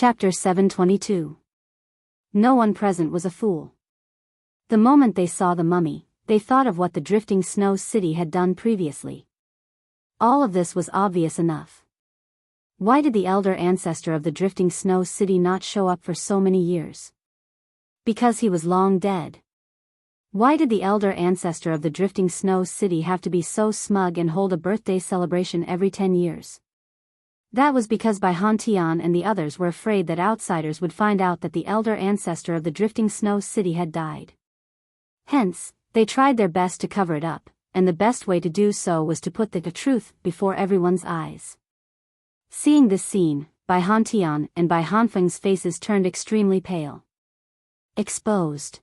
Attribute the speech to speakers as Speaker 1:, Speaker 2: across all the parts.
Speaker 1: Chapter 722. No one present was a fool. The moment they saw the mummy, they thought of what the drifting snow city had done previously. All of this was obvious enough. Why did the elder ancestor of the drifting snow city not show up for so many years? Because he was long dead. Why did the elder ancestor of the drifting snow city have to be so smug and hold a birthday celebration every 10 years? That was because Bai Hantian and the others were afraid that outsiders would find out that the elder ancestor of the drifting snow city had died. Hence, they tried their best to cover it up, and the best way to do so was to put the truth before everyone's eyes. Seeing this scene, Bai Hantian and Bai Hanfeng's faces turned extremely pale. Exposed.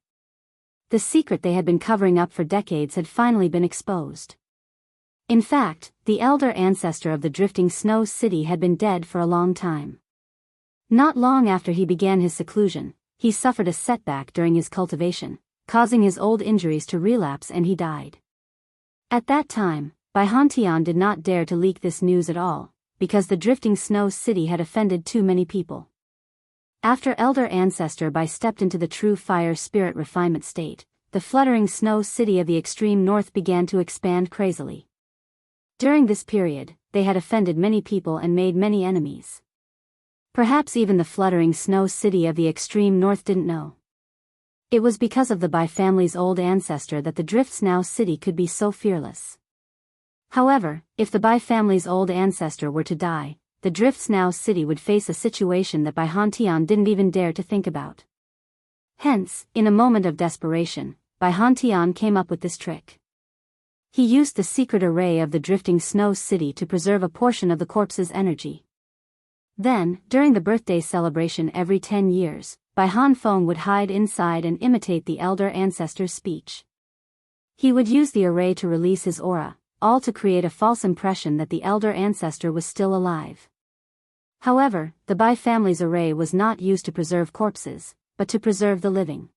Speaker 1: The secret they had been covering up for decades had finally been exposed. In fact, the elder ancestor of the drifting snow city had been dead for a long time. Not long after he began his seclusion, he suffered a setback during his cultivation, causing his old injuries to relapse, and he died. At that time, Bai Hantian did not dare to leak this news at all, because the drifting snow city had offended too many people. After elder ancestor Bai stepped into the true fire spirit refinement state, the fluttering snow city of the extreme north began to expand crazily. During this period, they had offended many people and made many enemies. Perhaps even the fluttering snow city of the extreme north didn't know. It was because of the Bai family's old ancestor that the Drift Snow city could be so fearless. However, if the Bai family's old ancestor were to die, the Drift Snow city would face a situation that Bai Hantian didn't even dare to think about. Hence, in a moment of desperation, Bai Hantian came up with this trick. He used the secret array of the drifting snow city to preserve a portion of the corpse's energy. Then, during the birthday celebration every 10 years, Bai Hanfeng would hide inside and imitate the elder ancestor's speech. He would use the array to release his aura, all to create a false impression that the elder ancestor was still alive. However, the Bai family's array was not used to preserve corpses, but to preserve the living.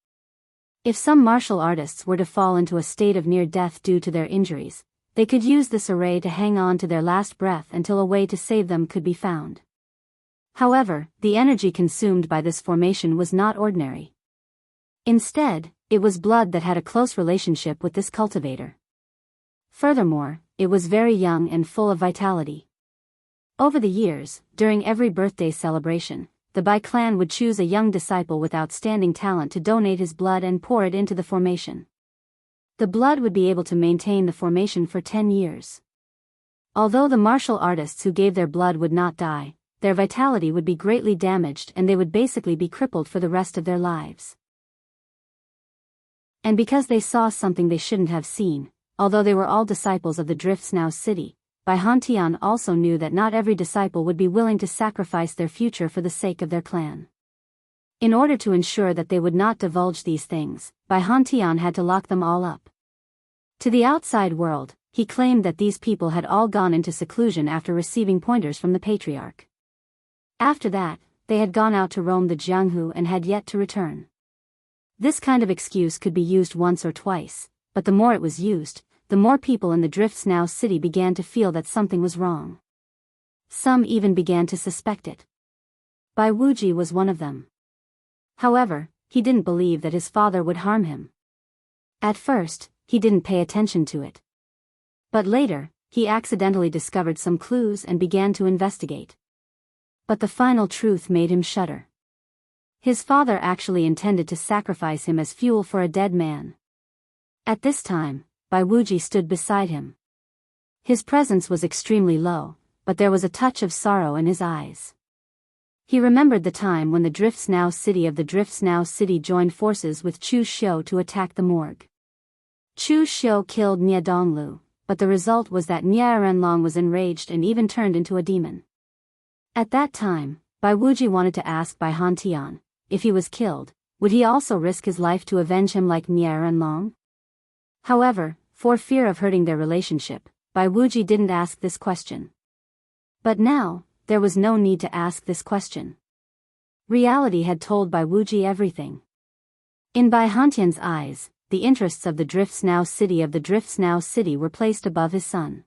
Speaker 1: If some martial artists were to fall into a state of near death due to their injuries, they could use this array to hang on to their last breath until a way to save them could be found. However, the energy consumed by this formation was not ordinary. Instead, it was blood that had a close relationship with this cultivator. Furthermore, it was very young and full of vitality. Over the years, during every birthday celebration, the Bai clan would choose a young disciple with outstanding talent to donate his blood and pour it into the formation. The blood would be able to maintain the formation for 10 years. Although the martial artists who gave their blood would not die, their vitality would be greatly damaged and they would basically be crippled for the rest of their lives. And because they saw something they shouldn't have seen, although they were all disciples of the Drift Snow city, Bai Hantian also knew that not every disciple would be willing to sacrifice their future for the sake of their clan. In order to ensure that they would not divulge these things, Bai Hantian had to lock them all up. To the outside world, he claimed that these people had all gone into seclusion after receiving pointers from the patriarch. After that, they had gone out to roam the Jianghu and had yet to return. This kind of excuse could be used once or twice, but the more it was used, the more people in the Drift Snow city began to feel that something was wrong. Some even began to suspect it. Bai Wuji was one of them. However, he didn't believe that his father would harm him. At first, he didn't pay attention to it. But later, he accidentally discovered some clues and began to investigate. But the final truth made him shudder. His father actually intended to sacrifice him as fuel for a dead man. At this time, Bai Wuji stood beside him. His presence was extremely low, but there was a touch of sorrow in his eyes. He remembered the time when the Drift Snow city of the Drift Snow city joined forces with Chu Xiu to attack the morgue. Chu Xiu killed Nia Donglu, but the result was that Nia Renlong was enraged and even turned into a demon. At that time, Bai Wuji wanted to ask Bai Hantian, if he was killed, would he also risk his life to avenge him like Nia Renlong? However, for fear of hurting their relationship, Bai Wuji didn't ask this question. But now, there was no need to ask this question. Reality had told Bai Wuji everything. In Bai Hantian's eyes, the interests of the Drift Snow city were placed above his son.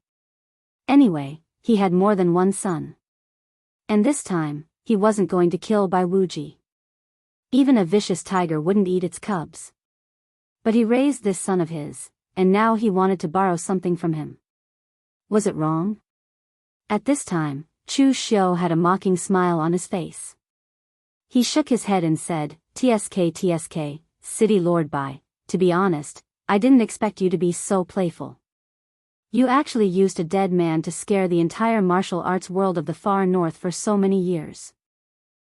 Speaker 1: Anyway, he had more than one son. And this time, he wasn't going to kill Bai Wuji. Even a vicious tiger wouldn't eat its cubs. But he raised this son of his, and now he wanted to borrow something from him. Was it wrong? At this time, Chu Xiu had a mocking smile on his face. He shook his head and said, "TSK, City Lord Bai, to be honest, I didn't expect you to be so playful. You actually used a dead man to scare the entire martial arts world of the far north for so many years.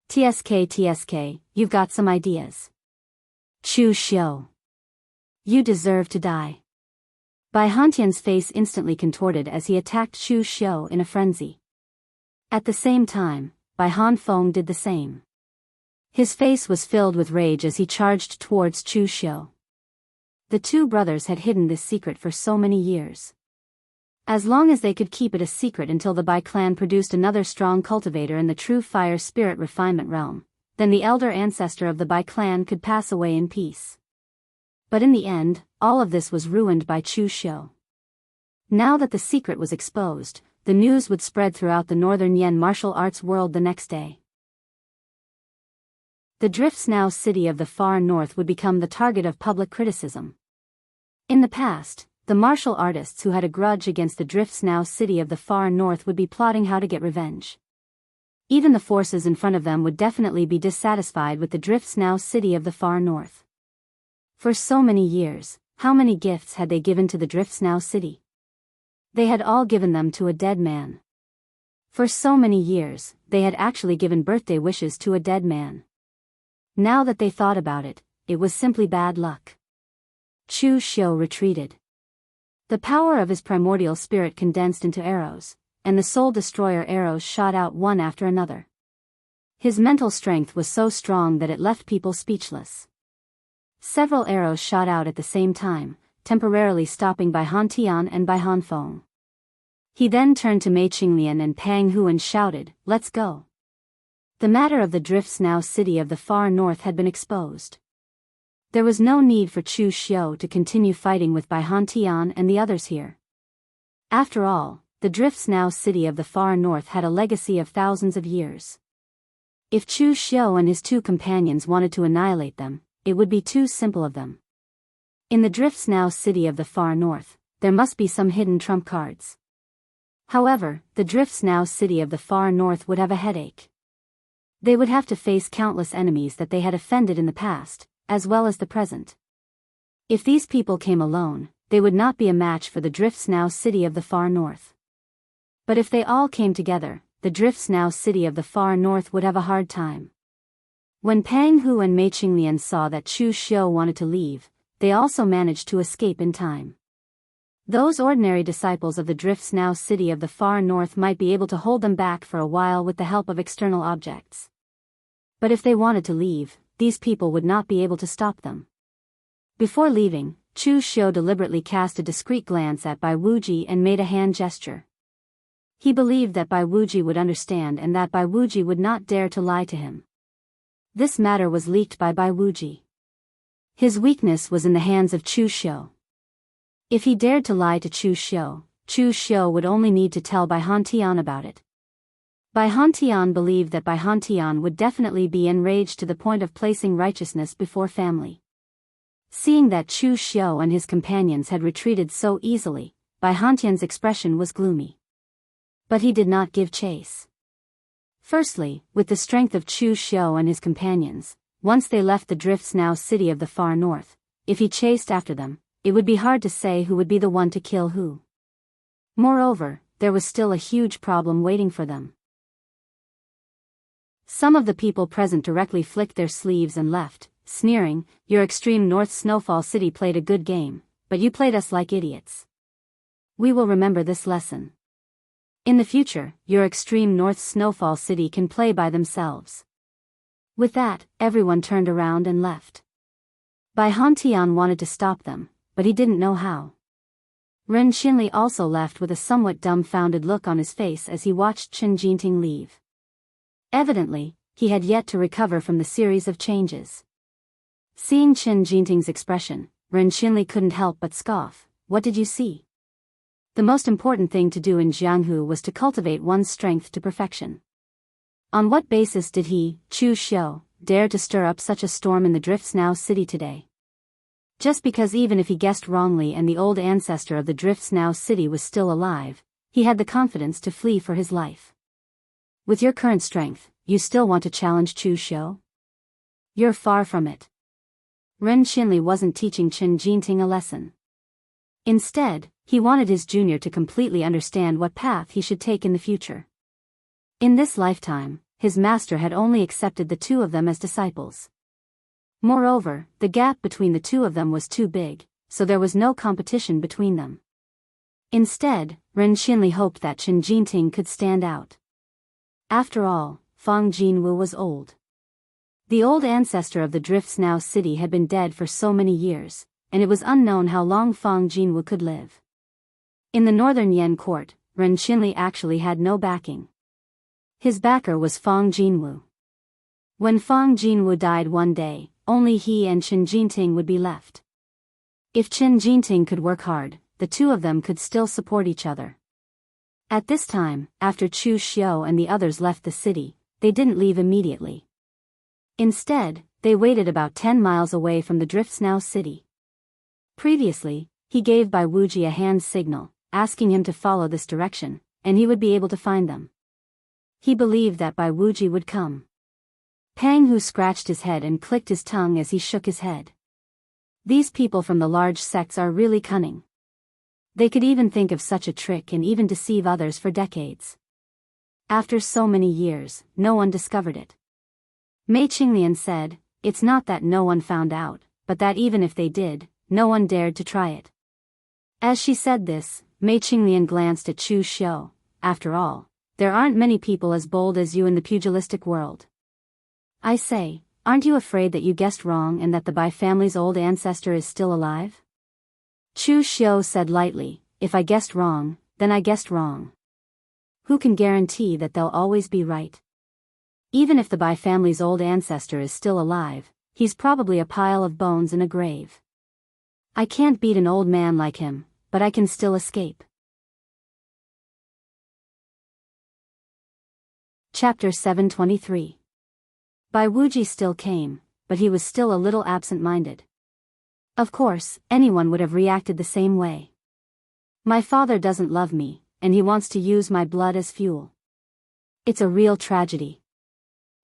Speaker 1: TSK, you've got some ideas. Chu Xiu. You deserve to die." Bai Hantian's face instantly contorted as he attacked Chu Xiu in a frenzy. At the same time, Bai Hanfeng did the same. His face was filled with rage as he charged towards Chu Xiu. The two brothers had hidden this secret for so many years. As long as they could keep it a secret until the Bai clan produced another strong cultivator in the true fire spirit refinement realm, then the elder ancestor of the Bai clan could pass away in peace. But in the end, all of this was ruined by Chu Xiu. Now that the secret was exposed, the news would spread throughout the northern Yen martial arts world the next day. The Driftsnow city of the far north would become the target of public criticism. In the past, the martial artists who had a grudge against the Driftsnow city of the far north would be plotting how to get revenge. Even the forces in front of them would definitely be dissatisfied with the Driftsnow city of the far north. For so many years, how many gifts had they given to the Driftsnow city? They had all given them to a dead man. For so many years, they had actually given birthday wishes to a dead man. Now that they thought about it, it was simply bad luck. Chu Xiu retreated. The power of his primordial spirit condensed into arrows, and the soul destroyer arrows shot out one after another. His mental strength was so strong that it left people speechless. Several arrows shot out at the same time, temporarily stopping Bai Hantian and Bai Hanfeng. He then turned to Mei Qinglian and Pang Hu and shouted, "Let's go." The matter of the Driftsnow city of the far north had been exposed. There was no need for Chu Xiu to continue fighting with Bai Hantian and the others here. After all, the Driftsnow city of the far north had a legacy of thousands of years. If Chu Xiu and his two companions wanted to annihilate them, it would be too simple of them. In the Driftsnow city of the far north, there must be some hidden trump cards. However, the Driftsnow city of the far north would have a headache. They would have to face countless enemies that they had offended in the past, as well as the present. If these people came alone, they would not be a match for the Driftsnow city of the far north. But if they all came together, the Driftsnow city of the far north would have a hard time. When Pang Hu and Mei Qinglian saw that Chu Xiu wanted to leave, they also managed to escape in time. Those ordinary disciples of the Driftsnow city of the far north might be able to hold them back for a while with the help of external objects. But if they wanted to leave, these people would not be able to stop them. Before leaving, Chu Xiu deliberately cast a discreet glance at Bai Wuji and made a hand gesture. He believed that Bai Wuji would understand and that Bai Wuji would not dare to lie to him. This matter was leaked by Bai Wuji. His weakness was in the hands of Chu Xiu. If he dared to lie to Chu Xiu would only need to tell Bai Hantian about it. Bai Hantian believed that Bai Hantian would definitely be enraged to the point of placing righteousness before family. Seeing that Chu Xiu and his companions had retreated so easily, Bai Hantian's expression was gloomy. But he did not give chase. Firstly, with the strength of Chu Xiu and his companions, once they left the Driftsnow city of the far north, if he chased after them, it would be hard to say who would be the one to kill who. Moreover, there was still a huge problem waiting for them. Some of the people present directly flicked their sleeves and left, sneering, "Your extreme north Snowfall City played a good game, but you played us like idiots. We will remember this lesson. In the future, your extreme north Snowfall City can play by themselves." With that, everyone turned around and left. Bai Hantian wanted to stop them, but he didn't know how. Ren Xinli also left with a somewhat dumbfounded look on his face as he watched Chen Jinting leave. Evidently, he had yet to recover from the series of changes. Seeing Chen Jinting's expression, Ren Xinli couldn't help but scoff. "What did you see?" The most important thing to do in Jianghu was to cultivate one's strength to perfection. On what basis did he, Chu Xiu, dare to stir up such a storm in the Drifts Now city today? Just because even if he guessed wrongly and the old ancestor of the Drifts Now city was still alive, he had the confidence to flee for his life. With your current strength, you still want to challenge Chu Xiu? You're far from it. Ren Xinli wasn't teaching Chen Jinting a lesson. Instead, he wanted his junior to completely understand what path he should take in the future. In this lifetime, his master had only accepted the two of them as disciples. Moreover, the gap between the two of them was too big, so there was no competition between them. Instead, Ren Xinli hoped that Chen Jinting could stand out. After all, Fang Jinwu was old. The old ancestor of the Drifts Now city had been dead for so many years, and it was unknown how long Fang Jinwu could live. In the northern Yan court, Ren Xinli actually had no backing. His backer was Fang Jinwu. When Fang Jinwu died one day, only he and Chen Jinting would be left. If Chen Jinting could work hard, the two of them could still support each other. At this time, after Chu Xiu and the others left the city, they didn't leave immediately. Instead, they waited about 10 miles away from the Drifts Now city. Previously, he gave Bai Wuji a hand signal, asking him to follow this direction, and he would be able to find them. He believed that Bai Wuji would come. Pang Hu scratched his head and clicked his tongue as he shook his head. These people from the large sects are really cunning. They could even think of such a trick and even deceive others for decades. After so many years, no one discovered it. Mei Qinglian said, "It's not that no one found out, but that even if they did, no one dared to try it." As she said this, Mei Qinglian glanced at Chu Xiu. After all, there aren't many people as bold as you in the pugilistic world. I say, aren't you afraid that you guessed wrong and that the Bai family's old ancestor is still alive? Chu Xiu said lightly, "If I guessed wrong, then I guessed wrong. Who can guarantee that they'll always be right? Even if the Bai family's old ancestor is still alive, he's probably a pile of bones in a grave. I can't beat an old man like him, but I can still escape." Chapter 723. Bai Wuji still came, but he was still a little absent-minded. Of course, anyone would have reacted the same way. My father doesn't love me, and he wants to use my blood as fuel. It's a real tragedy.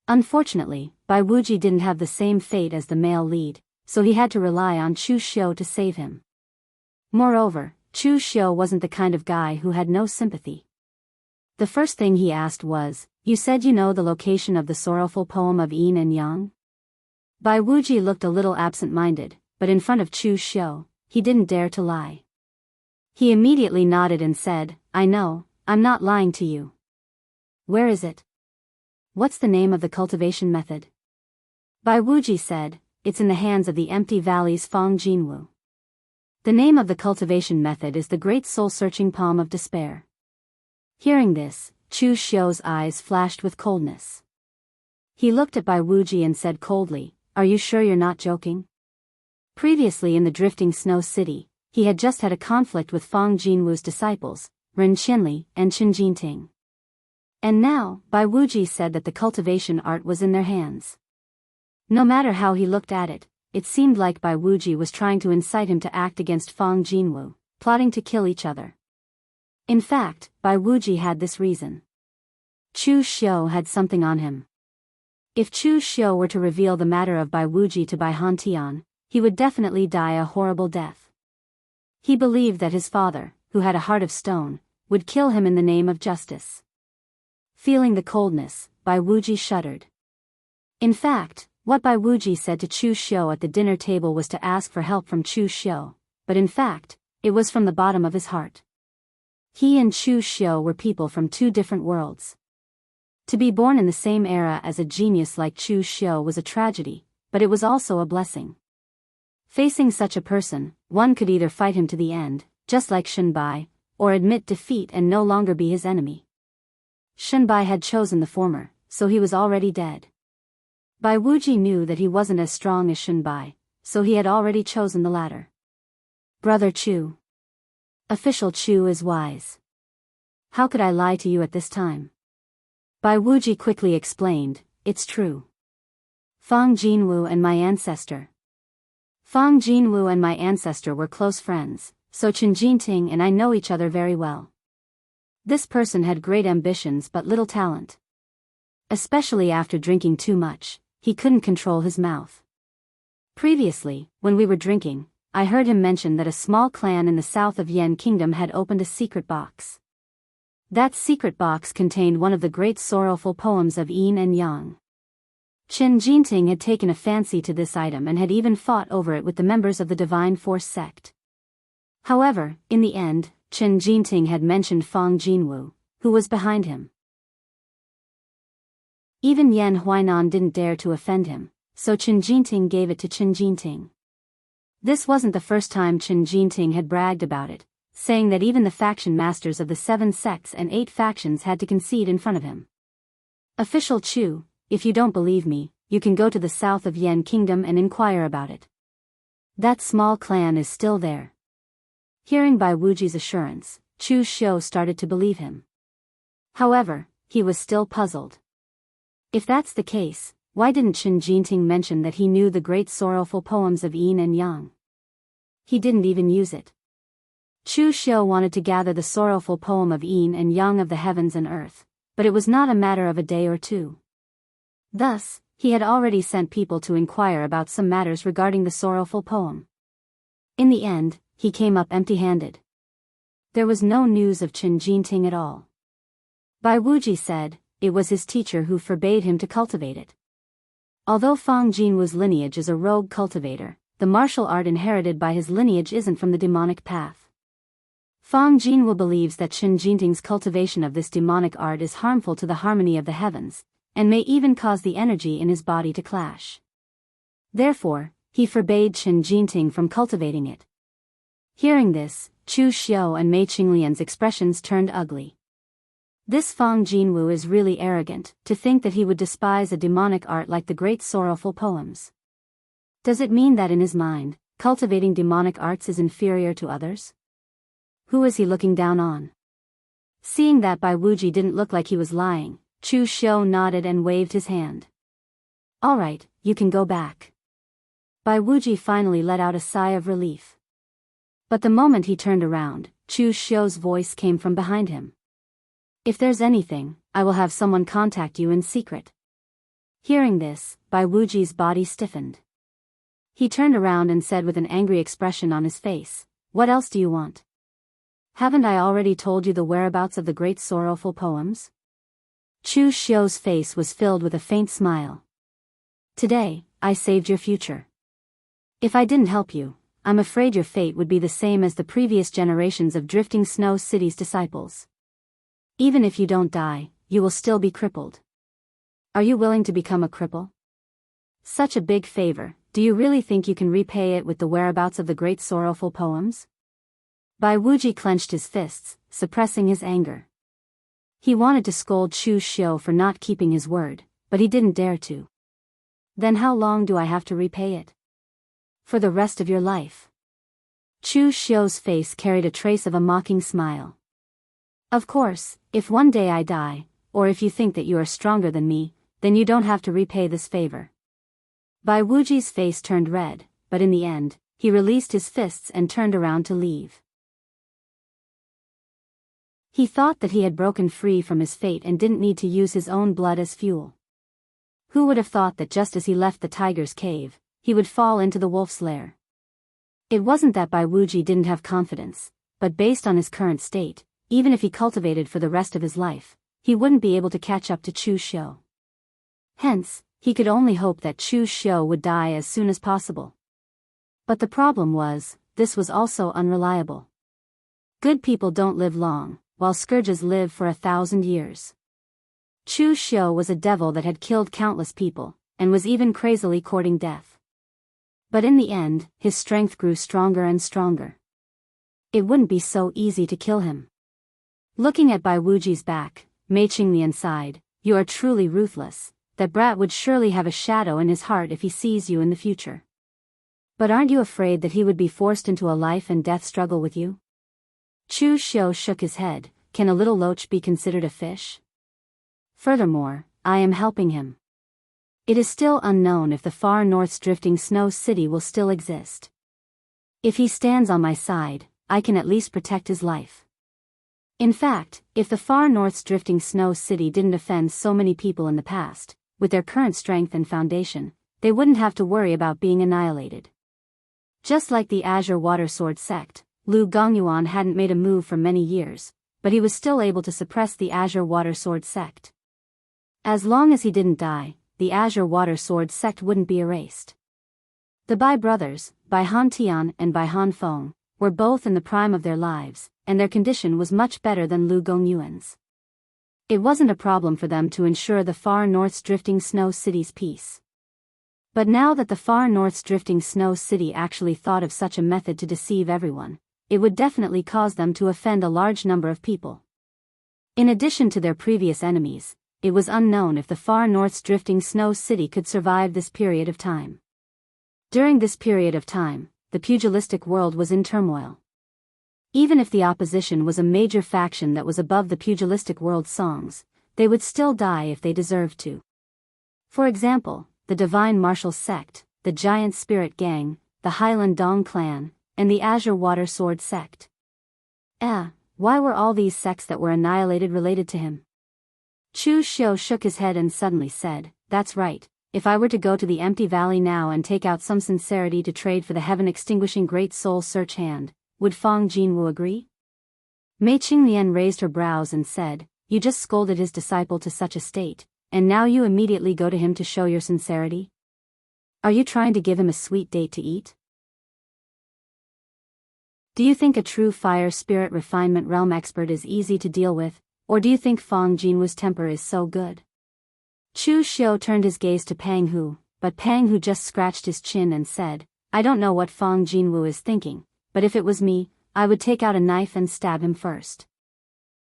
Speaker 1: Unfortunately, Bai Wuji didn't have the same fate as the male lead, so he had to rely on Chu Xiu to save him. Moreover, Chu Xiu wasn't the kind of guy who had no sympathy. The first thing he asked was, "You said you know the location of the sorrowful poem of Yin and Yang?" Bai Wuji looked a little absent-minded, but in front of Chu Xiu, he didn't dare to lie. He immediately nodded and said, "I know, I'm not lying to you." "Where is it? What's the name of the cultivation method?" Bai Wuji said, "It's in the hands of the empty valley's Fang Jinwu. The name of the cultivation method is the Great Soul-Searching Palm of Despair." Hearing this, Chu Xiu's eyes flashed with coldness. He looked at Bai Wuji and said coldly, "Are you sure you're not joking?" Previously in the drifting snow city, he had just had a conflict with Fang Jinwu's disciples, Ren Xinli and Chen Jinting. And now, Bai Wuji said that the cultivation art was in their hands. No matter how he looked at it, it seemed like Bai Wuji was trying to incite him to act against Fang Jinwu, plotting to kill each other. In fact, Bai Wuji had this reason. Chu Xiu had something on him. If Chu Xiu were to reveal the matter of Bai Wuji to Bai Hantian, he would definitely die a horrible death. He believed that his father, who had a heart of stone, would kill him in the name of justice. Feeling the coldness, Bai Wuji shuddered. In fact, what Bai Wuji said to Chu Xiu at the dinner table was to ask for help from Chu Xiu, but in fact, it was from the bottom of his heart. He and Chu Xiu were people from two different worlds. To be born in the same era as a genius like Chu Xiu was a tragedy, but it was also a blessing. Facing such a person, one could either fight him to the end, just like Shenbai, or admit defeat and no longer be his enemy. Shenbai had chosen the former, so he was already dead. Bai Wuji knew that he wasn't as strong as Shenbai, so he had already chosen the latter. "Brother Chu. Official Chu is wise. How could I lie to you at this time?" Bai Wuji quickly explained, it's true. Fang Jinwu and my ancestor. Fang Jinwu and my ancestor were close friends, so Chen Jinting and I know each other very well. This person had great ambitions but little talent. Especially after drinking too much, he couldn't control his mouth. Previously, when we were drinking, I heard him mention that a small clan in the south of Yan Kingdom had opened a secret box. That secret box contained one of the great sorrowful poems of Yin and Yang. Chen Jinting had taken a fancy to this item and had even fought over it with the members of the Divine Force sect. However, in the end, Chen Jinting had mentioned Fang Jinwu, who was behind him. Even Yan Huainan didn't dare to offend him, so Chen Jinting gave it to Chen Jinting. This wasn't the first time Chen Jinting had bragged about it, saying that even the faction masters of the 7 sects and 8 factions had to concede in front of him. Official Chu, if you don't believe me, you can go to the south of Yan Kingdom and inquire about it. That small clan is still there. Hearing Bai Wuji's assurance, Chu Xiu started to believe him. However, he was still puzzled. If that's the case, why didn't Chen Jinting mention that he knew the great sorrowful poems of Yin and Yang? He didn't even use it. Chu Xiu wanted to gather the sorrowful poem of Yin and Yang of the heavens and earth, but it was not a matter of a day or two. Thus, he had already sent people to inquire about some matters regarding the sorrowful poem. In the end, he came up empty-handed. There was no news of Chen Jinting at all. Bai Wuji said, it was his teacher who forbade him to cultivate it. Although Fang Jinwu's lineage is a rogue cultivator, the martial art inherited by his lineage isn't from the demonic path. Fang Jinwu believes that Chen Jinting's cultivation of this demonic art is harmful to the harmony of the heavens, and may even cause the energy in his body to clash. Therefore, he forbade Chen Jinting from cultivating it. Hearing this, Chu Xiu and Mei Qinglian's expressions turned ugly. This Fang Jinwu is really arrogant, to think that he would despise a demonic art like the great sorrowful poems. Does it mean that in his mind, cultivating demonic arts is inferior to others? Who is he looking down on? Seeing that Bai Wuji didn't look like he was lying, Chu Xiu nodded and waved his hand. All right, you can go back. Bai Wuji finally let out a sigh of relief. But the moment he turned around, Chu Xiu's voice came from behind him. If there's anything, I will have someone contact you in secret. Hearing this, Bai Wuji's body stiffened. He turned around and said with an angry expression on his face, what else do you want? Haven't I already told you the whereabouts of the great sorrowful poems? Chu Xiu's face was filled with a faint smile. Today, I saved your future. If I didn't help you, I'm afraid your fate would be the same as the previous generations of Drifting Snow City's disciples. Even if you don't die, you will still be crippled. Are you willing to become a cripple? Such a big favor, do you really think you can repay it with the whereabouts of the great sorrowful poems? Bai Wuji clenched his fists, suppressing his anger. He wanted to scold Chu Xiu for not keeping his word, but he didn't dare to. Then how long do I have to repay it? For the rest of your life. Chu Xiu's face carried a trace of a mocking smile. Of course, if one day I die, or if you think that you are stronger than me, then you don't have to repay this favor. Bai Wuji's face turned red, but in the end, he released his fists and turned around to leave. He thought that he had broken free from his fate and didn't need to use his own blood as fuel. Who would have thought that just as he left the tiger's cave, he would fall into the wolf's lair? It wasn't that Bai Wuji didn't have confidence, but based on his current state, even if he cultivated for the rest of his life, he wouldn't be able to catch up to Chu Xiu. Hence, he could only hope that Chu Xiu would die as soon as possible. But the problem was, this was also unreliable. Good people don't live long, while scourges live for 1,000 years. Chu Xiu was a devil that had killed countless people, and was even crazily courting death. But in the end, his strength grew stronger and stronger. It wouldn't be so easy to kill him. Looking at Bai Wuji's back, Mei Qinglian sighed, you are truly ruthless. That brat would surely have a shadow in his heart if he sees you in the future. But aren't you afraid that he would be forced into a life and death struggle with you? Chu Xiu shook his head, can a little loach be considered a fish? Furthermore, I am helping him. It is still unknown if the far north's drifting snow city will still exist. If he stands on my side, I can at least protect his life. In fact, if the far north's drifting snow city didn't offend so many people in the past, with their current strength and foundation, they wouldn't have to worry about being annihilated. Just like the Azure Water Sword sect, Lu Gongyuan hadn't made a move for many years, but he was still able to suppress the Azure Water Sword sect. As long as he didn't die, the Azure Water Sword sect wouldn't be erased. The Bai brothers, Bai Han Tian and Bai Han Feng, were both in the prime of their lives, and their condition was much better than Lu Gongyuan's. It wasn't a problem for them to ensure the far north's drifting snow city's peace. But now that the far north's drifting snow city actually thought of such a method to deceive everyone, it would definitely cause them to offend a large number of people. In addition to their previous enemies, it was unknown if the far north's drifting snow city could survive this period of time. During this period of time, the pugilistic world was in turmoil. Even if the opposition was a major faction that was above the pugilistic world's songs, they would still die if they deserved to. For example, the Divine Martial Sect, the Giant Spirit Gang, the Highland Dong Clan, and the Azure Water Sword Sect. Why were all these sects that were annihilated related to him? Chu Xiu shook his head and suddenly said, "That's right. If I were to go to the empty valley now and take out some sincerity to trade for the heaven-extinguishing Great Soul Search Hand, would Fang Jinwu agree?" Mei Qingnian raised her brows and said, "You just scolded his disciple to such a state, and now you immediately go to him to show your sincerity? Are you trying to give him a sweet date to eat? Do you think a true fire spirit refinement realm expert is easy to deal with, or do you think Fang Jinwu's temper is so good?" Chu Xiu turned his gaze to Pang Hu, but Pang Hu just scratched his chin and said, "I don't know what Fang Jinwu is thinking, but if it was me, I would take out a knife and stab him first."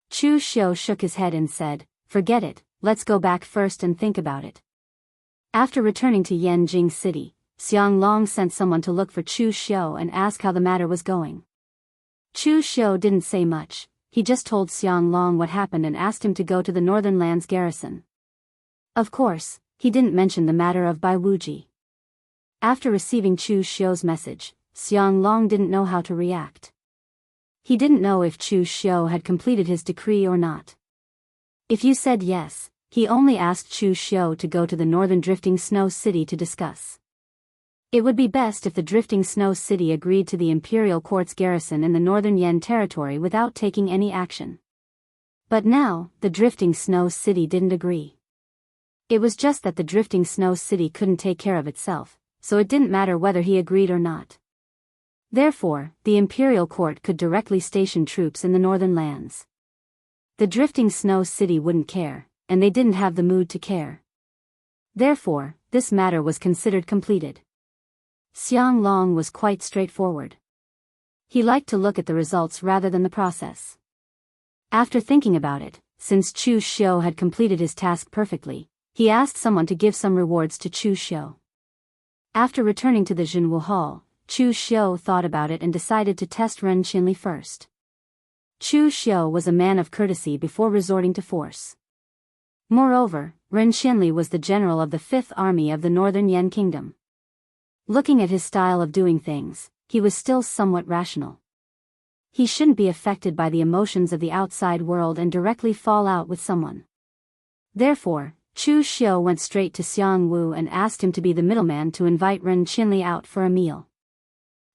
Speaker 1: Chu Xiu shook his head and said, "Forget it, let's go back first and think about it." After returning to Yanjing City, Xiang Long sent someone to look for Chu Xiu and ask how the matter was going. Chu Xiu didn't say much, he just told Xiang Long what happened and asked him to go to the Northern Lands garrison. Of course, he didn't mention the matter of Bai Wuji. After receiving Chu Xiu's message, Xiang Long didn't know how to react. He didn't know if Chu Xiu had completed his decree or not. If you said yes, he only asked Chu Xiu to go to the northern drifting snow city to discuss. It would be best if the drifting snow city agreed to the imperial court's garrison in the northern Yan territory without taking any action. But now, the drifting snow city didn't agree. It was just that the drifting snow city couldn't take care of itself, so it didn't matter whether he agreed or not. Therefore, the imperial court could directly station troops in the northern lands. The drifting snow city wouldn't care, and they didn't have the mood to care. Therefore, this matter was considered completed. Xiang Long was quite straightforward. He liked to look at the results rather than the process. After thinking about it, since Chu Xiu had completed his task perfectly, he asked someone to give some rewards to Chu Xiu. After returning to the Jinwu Hall, Chu Xiu thought about it and decided to test Ren Qinli first. Chu Xiu was a man of courtesy before resorting to force. Moreover, Ren Qinli was the general of the 5th Army of the Northern Yan Kingdom. Looking at his style of doing things, he was still somewhat rational. He shouldn't be affected by the emotions of the outside world and directly fall out with someone. Therefore, Chu Xiu went straight to Xiang Wu and asked him to be the middleman to invite Ren Qinli out for a meal.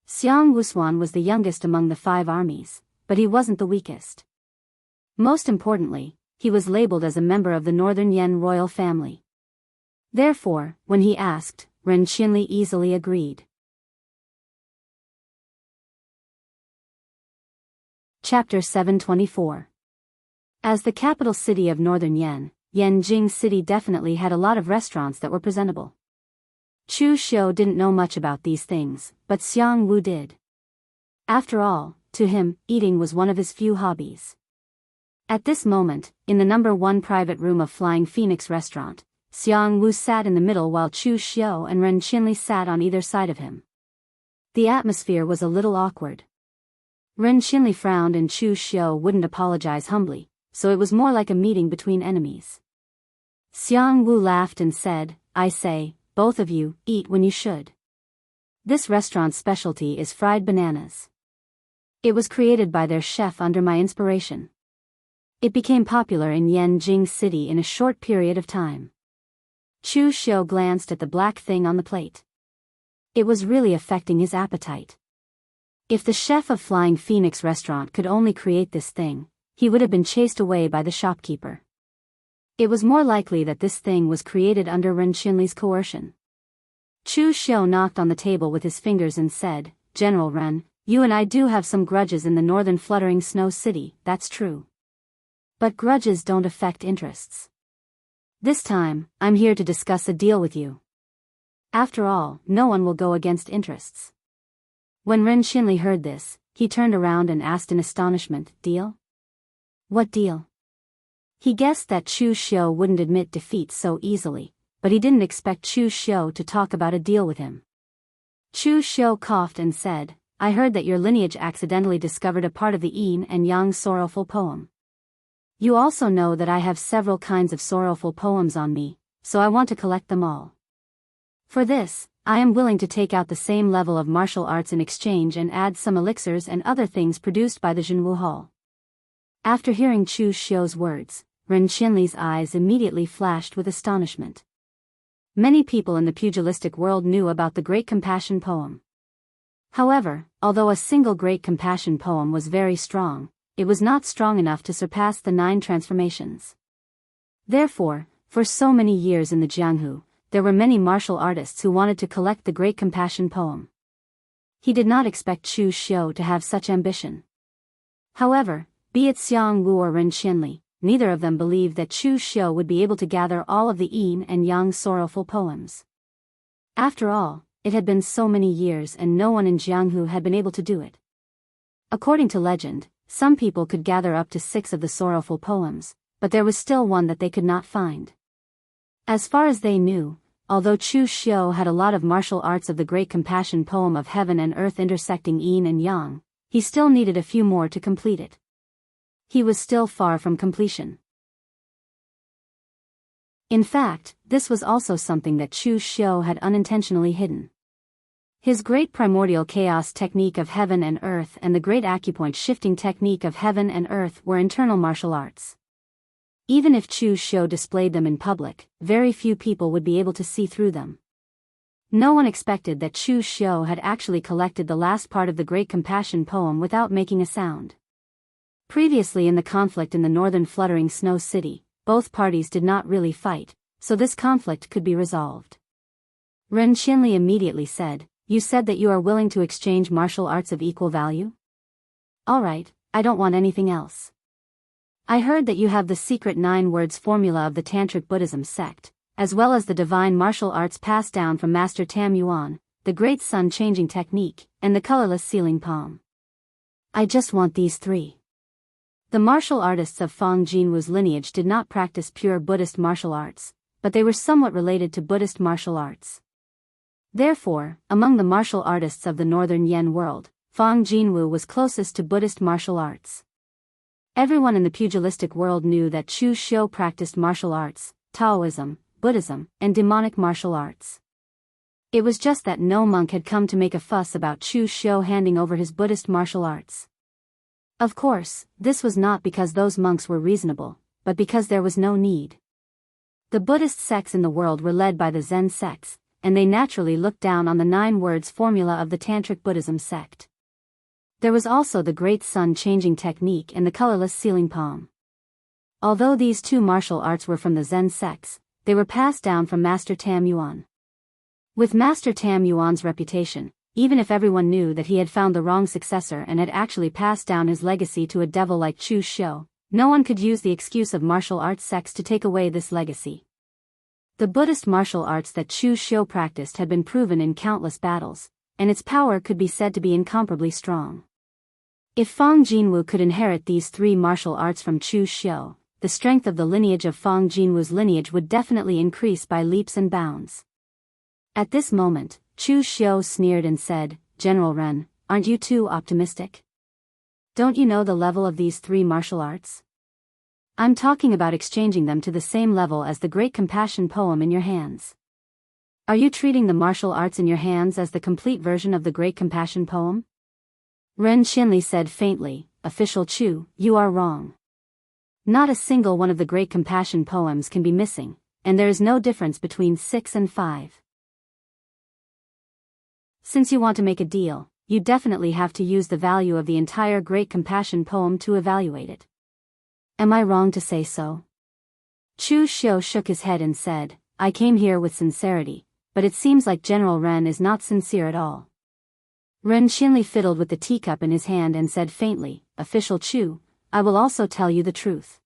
Speaker 1: Xiang Wusuan was the youngest among the 5 armies, but he wasn't the weakest. Most importantly, he was labeled as a member of the Northern Yan royal family. Therefore, when he asked, Ren Qinli easily agreed. Chapter 724. As the capital city of Northern Yan, Yanjing City definitely had a lot of restaurants that were presentable. Chu Xiu didn't know much about these things, but Xiang Wu did. After all, to him, eating was one of his few hobbies. At this moment, in the number 1 private room of Flying Phoenix restaurant, Xiang Wu sat in the middle while Chu Xiu and Ren Qinli sat on either side of him. The atmosphere was a little awkward. Ren Qinli frowned and Chu Xiu wouldn't apologize humbly, so it was more like a meeting between enemies. Xianghu laughed and said, I say, both of you, eat when you should. This restaurant's specialty is fried bananas. It was created by their chef under my inspiration. It became popular in Yanjing City in a short period of time. Chu Xiu glanced at the black thing on the plate. It was really affecting his appetite. If the chef of Flying Phoenix restaurant could only create this thing, he would have been chased away by the shopkeeper. It was more likely that this thing was created under Ren Xinli's coercion. Chu Xiu knocked on the table with his fingers and said, General Ren, you and I do have some grudges in the northern fluttering snow city, that's true. But grudges don't affect interests. This time, I'm here to discuss a deal with you. After all, no one will go against interests. When Ren Xinli heard this, he turned around and asked in astonishment, Deal? What deal? He guessed that Chu Xiu wouldn't admit defeat so easily, but he didn't expect Chu Xiu to talk about a deal with him. Chu Xiu coughed and said, I heard that your lineage accidentally discovered a part of the yin and yang sorrowful poem. You also know that I have several kinds of sorrowful poems on me, so I want to collect them all. For this, I am willing to take out the same level of martial arts in exchange and add some elixirs and other things produced by the Jianghu Hall. After hearing Chu Xiu's words, Ren Xinli's eyes immediately flashed with astonishment. Many people in the pugilistic world knew about the Great Compassion poem. However, although a single Great Compassion poem was very strong, it was not strong enough to surpass the 9 transformations. Therefore, for so many years in the Jianghu, there were many martial artists who wanted to collect the Great Compassion poem. He did not expect Chu Xiu to have such ambition. However, be it Xiangwu or Ren Xinli, neither of them believed that Chu Xiu would be able to gather all of the yin and yang sorrowful poems. After all, it had been so many years and no one in Jianghu had been able to do it. According to legend, some people could gather up to 6 of the sorrowful poems, but there was still one that they could not find. As far as they knew, although Chu Xiu had a lot of martial arts of the Great Compassion poem of heaven and earth intersecting yin and yang, he still needed a few more to complete it. He was still far from completion. In fact, this was also something that Chu Xiu had unintentionally hidden. His great primordial chaos technique of heaven and earth and the great acupoint shifting technique of heaven and earth were internal martial arts. Even if Chu Xiu displayed them in public, very few people would be able to see through them. No one expected that Chu Xiu had actually collected the last part of the Great Compassion poem without making a sound. Previously in the conflict in the northern fluttering snow city, both parties did not really fight, so this conflict could be resolved. Ren Xinli immediately said, You said that you are willing to exchange martial arts of equal value? Alright, I don't want anything else. I heard that you have the secret 9 words formula of the Tantric Buddhism sect, as well as the divine martial arts passed down from Master Tam Yuan, the great sun-changing technique, and the colorless sealing palm. I just want these 3. The martial artists of Fang Jinwu's lineage did not practice pure Buddhist martial arts, but they were somewhat related to Buddhist martial arts. Therefore, among the martial artists of the northern Yen world, Fang Jinwu was closest to Buddhist martial arts. Everyone in the pugilistic world knew that Chu Xiu practiced martial arts, Taoism, Buddhism, and demonic martial arts. It was just that no monk had come to make a fuss about Chu Xiu handing over his Buddhist martial arts. Of course, this was not because those monks were reasonable, but because there was no need. The Buddhist sects in the world were led by the Zen sects, and they naturally looked down on the 9 words formula of the Tantric Buddhism sect. There was also the great sun-changing technique and the colorless sealing palm. Although these 2 martial arts were from the Zen sects, they were passed down from Master Tam Yuan. With Master Tam Yuan's reputation, even if everyone knew that he had found the wrong successor and had actually passed down his legacy to a devil like Chu Xiu, no one could use the excuse of martial arts sects to take away this legacy. The Buddhist martial arts that Chu Xiu practiced had been proven in countless battles, and its power could be said to be incomparably strong. If Fang Jinwu could inherit these 3 martial arts from Chu Xiu, the strength of the lineage of Fang Jinwu's lineage would definitely increase by leaps and bounds. At this moment, Chu Xiu sneered and said, General Ren, aren't you too optimistic? Don't you know the level of these 3 martial arts? I'm talking about exchanging them to the same level as the Great Compassion poem in your hands. Are you treating the martial arts in your hands as the complete version of the Great Compassion poem? Ren Xinli said faintly, Official Chu, you are wrong. Not a single one of the Great Compassion poems can be missing, and there is no difference between 6 and 5. Since you want to make a deal, you definitely have to use the value of the entire Great Compassion poem to evaluate it. Am I wrong to say so? Chu Xiu shook his head and said, I came here with sincerity, but it seems like General Ren is not sincere at all. Ren Xinli fiddled with the teacup in his hand and said faintly, Official Chu, I will also tell you the truth.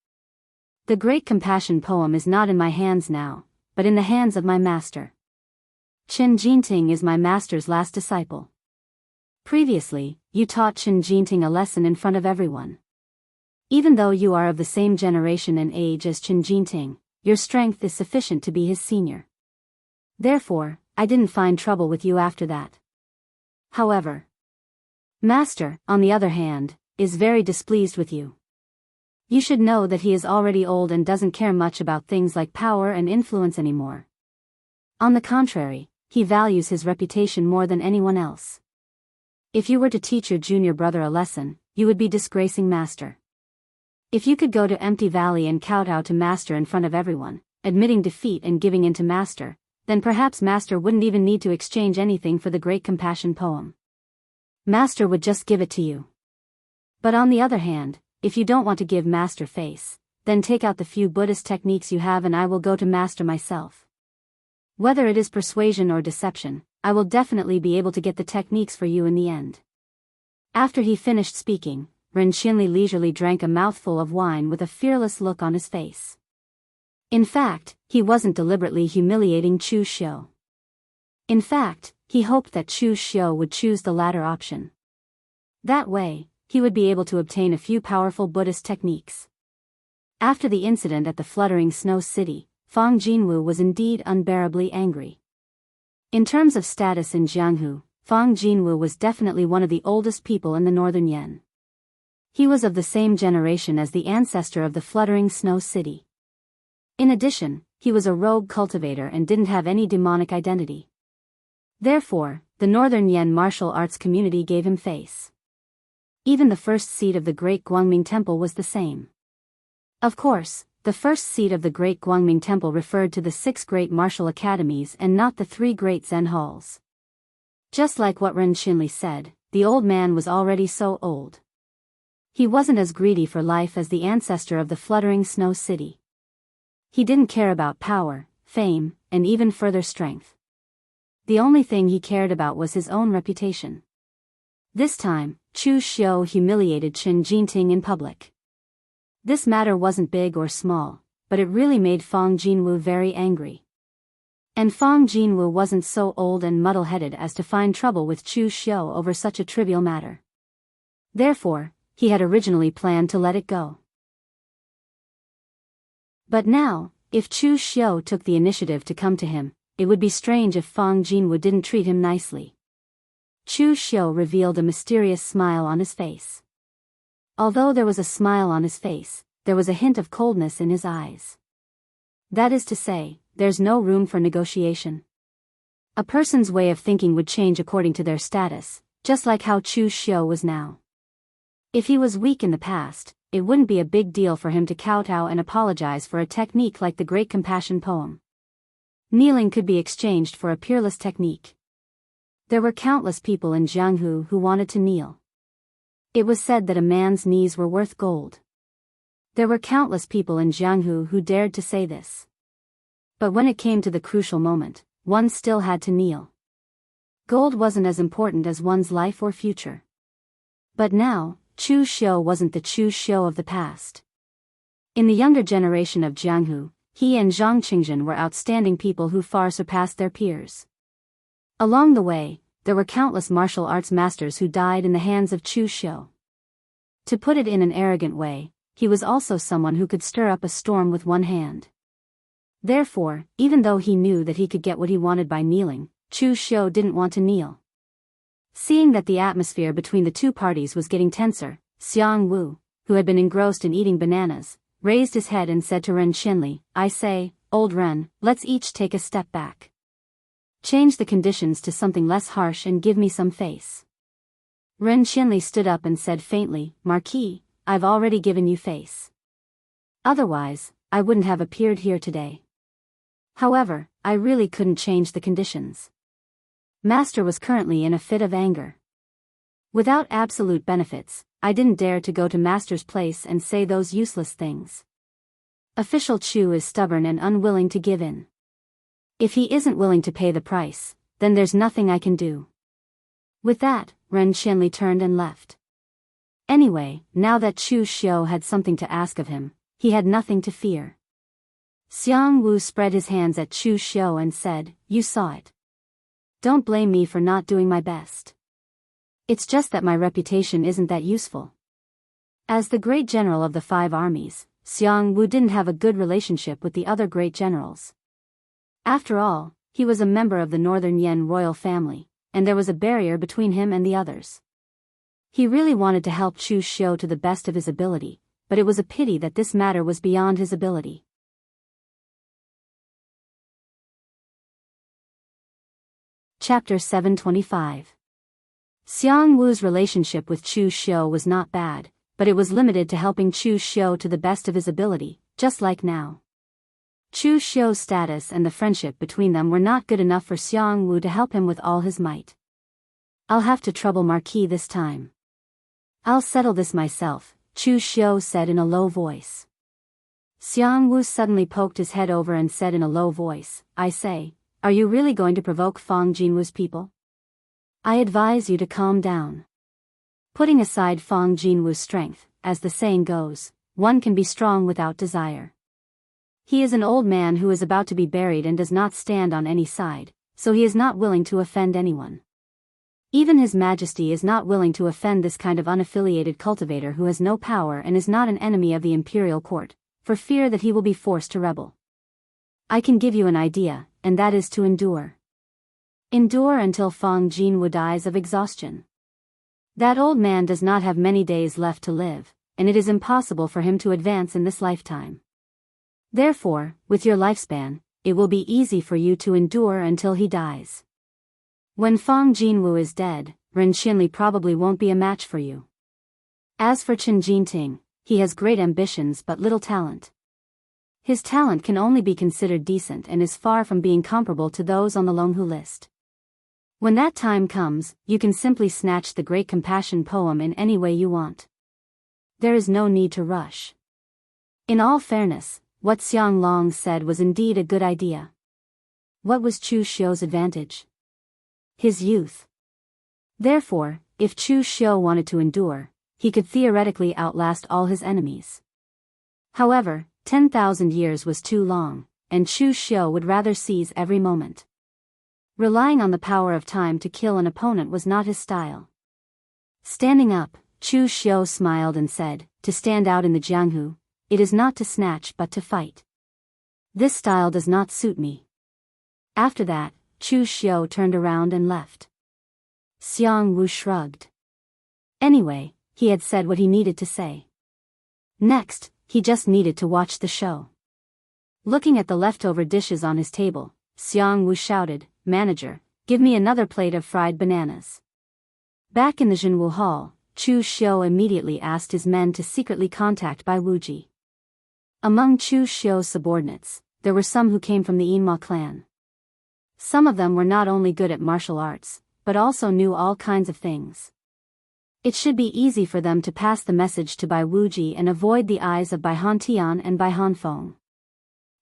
Speaker 1: The Great Compassion poem is not in my hands now, but in the hands of my master. Chen Jinting is my master's last disciple. Previously, you taught Chen Jinting a lesson in front of everyone. Even though you are of the same generation and age as Chen Jinting, your strength is sufficient to be his senior. Therefore, I didn't find trouble with you after that. However, Master, on the other hand, is very displeased with you. You should know that he is already old and doesn't care much about things like power and influence anymore. On the contrary, he values his reputation more than anyone else. If you were to teach your junior brother a lesson, you would be disgracing Master. If you could go to Empty Valley and kowtow to Master in front of everyone, admitting defeat and giving in to Master, then perhaps Master wouldn't even need to exchange anything for the Great Compassion poem. Master would just give it to you. But on the other hand, if you don't want to give Master face, then take out the few Buddhist techniques you have and I will go to Master myself. Whether it is persuasion or deception, I will definitely be able to get the techniques for you in the end. After he finished speaking, Ren Xinli leisurely drank a mouthful of wine with a fearless look on his face. In fact, he wasn't deliberately humiliating Chu Xiu. In fact, he hoped that Chu Xiu would choose the latter option. That way, he would be able to obtain a few powerful Buddhist techniques. After the incident at the fluttering snow city, Fang Jinwu was indeed unbearably angry. In terms of status in Jianghu, Fang Jinwu was definitely one of the oldest people in the northern Yan. He was of the same generation as the ancestor of the fluttering snow city. In addition, he was a rogue cultivator and didn't have any demonic identity. Therefore, the northern Yan martial arts community gave him face. Even the first seat of the Great Guangming Temple was the same. Of course, the first seat of the Great Guangming Temple referred to the 6 great martial academies and not the 3 great Zen halls. Just like what Ren Xinli said, the old man was already so old. He wasn't as greedy for life as the ancestor of the fluttering snow city. He didn't care about power, fame, and even further strength. The only thing he cared about was his own reputation. This time, Chu Xiu humiliated Chen Jinting in public. This matter wasn't big or small, but it really made Fang Jinwu very angry. And Fang Jinwu wasn't so old and muddle-headed as to find trouble with Chu Xiu over such a trivial matter. Therefore, he had originally planned to let it go. But now, if Chu Xiu took the initiative to come to him, it would be strange if Fang Jinwu didn't treat him nicely. Chu Xiu revealed a mysterious smile on his face. Although there was a smile on his face, there was a hint of coldness in his eyes. That is to say, there's no room for negotiation. A person's way of thinking would change according to their status, just like how Chu Xiu was now. If he was weak in the past, it wouldn't be a big deal for him to kowtow and apologize for a technique like the Great Compassion poem. Kneeling could be exchanged for a peerless technique. There were countless people in Jianghu who wanted to kneel. It was said that a man's knees were worth gold. There were countless people in Jianghu who dared to say this. But when it came to the crucial moment, one still had to kneel. Gold wasn't as important as one's life or future. But now, Chu Xiu wasn't the Chu Xiu of the past. In the younger generation of Jianghu, he and Zhang Qingzhen were outstanding people who far surpassed their peers. Along the way, there were countless martial arts masters who died in the hands of Chu Xiu. To put it in an arrogant way, he was also someone who could stir up a storm with one hand. Therefore, even though he knew that he could get what he wanted by kneeling, Chu Xiu didn't want to kneel. Seeing that the atmosphere between the two parties was getting tenser, Xiang Wu, who had been engrossed in eating bananas, raised his head and said to Ren Xinli, I say, old Ren, let's each take a step back. Change the conditions to something less harsh and give me some face. Ren Xinli stood up and said faintly, Marquis, I've already given you face. Otherwise, I wouldn't have appeared here today. However, I really couldn't change the conditions. Master was currently in a fit of anger. Without absolute benefits, I didn't dare to go to Master's place and say those useless things. Official Chu is stubborn and unwilling to give in. If he isn't willing to pay the price, then there's nothing I can do. With that, Ren Xinli turned and left. Anyway, now that Chu Xiu had something to ask of him, he had nothing to fear. Xiang Wu spread his hands at Chu Xiu and said, You saw it. Don't blame me for not doing my best. It's just that my reputation isn't that useful. As the great general of the 5 armies, Xiang Wu didn't have a good relationship with the other great generals. After all, he was a member of the Northern Yan royal family, and there was a barrier between him and the others. He really wanted to help Chu Xiu to the best of his ability, but it was a pity that this matter was beyond his ability. Chapter 725. Xiang Wu's relationship with Chu Xiu was not bad, but it was limited to helping Chu Xiu to the best of his ability, just like now. Chu Xiu's status and the friendship between them were not good enough for Xiang Wu to help him with all his might. I'll have to trouble Marquis this time. I'll settle this myself, Chu Xiu said in a low voice. Xiang Wu suddenly poked his head over and said in a low voice, I say, are you really going to provoke Fang Jinwu's people? I advise you to calm down. Putting aside Fang Jinwu's strength, as the saying goes, one can be strong without desire. He is an old man who is about to be buried and does not stand on any side, so he is not willing to offend anyone. Even His Majesty is not willing to offend this kind of unaffiliated cultivator who has no power and is not an enemy of the imperial court, for fear that he will be forced to rebel. I can give you an idea, and that is to endure. Endure until Fang Jinwu dies of exhaustion. That old man does not have many days left to live, and it is impossible for him to advance in this lifetime. Therefore, with your lifespan, it will be easy for you to endure until he dies. When Fang Jinwu is dead, Ren Xinli probably won't be a match for you. As for Chen Jinting, he has great ambitions but little talent. His talent can only be considered decent and is far from being comparable to those on the Longhu list. When that time comes, you can simply snatch the Great Compassion poem in any way you want. There is no need to rush. In all fairness, what Xiang Long said was indeed a good idea. What was Chu Xiu's advantage? His youth. Therefore, if Chu Xiu wanted to endure, he could theoretically outlast all his enemies. However, 10,000 years was too long, and Chu Xiu would rather seize every moment. Relying on the power of time to kill an opponent was not his style. Standing up, Chu Xiu smiled and said, to stand out in the Jianghu, it is not to snatch but to fight. This style does not suit me. After that, Chu Xiu turned around and left. Xiang Wu shrugged. Anyway, he had said what he needed to say. Next, he just needed to watch the show. Looking at the leftover dishes on his table, Xiang Wu shouted, Manager, give me another plate of fried bananas. Back in the Jinwu Hall, Chu Xiu immediately asked his men to secretly contact Bai Wuji. Among Chu Xiu's subordinates, there were some who came from the Yinma clan. Some of them were not only good at martial arts, but also knew all kinds of things. It should be easy for them to pass the message to Bai Wuji and avoid the eyes of Bai Hantian and Bai Hanfeng.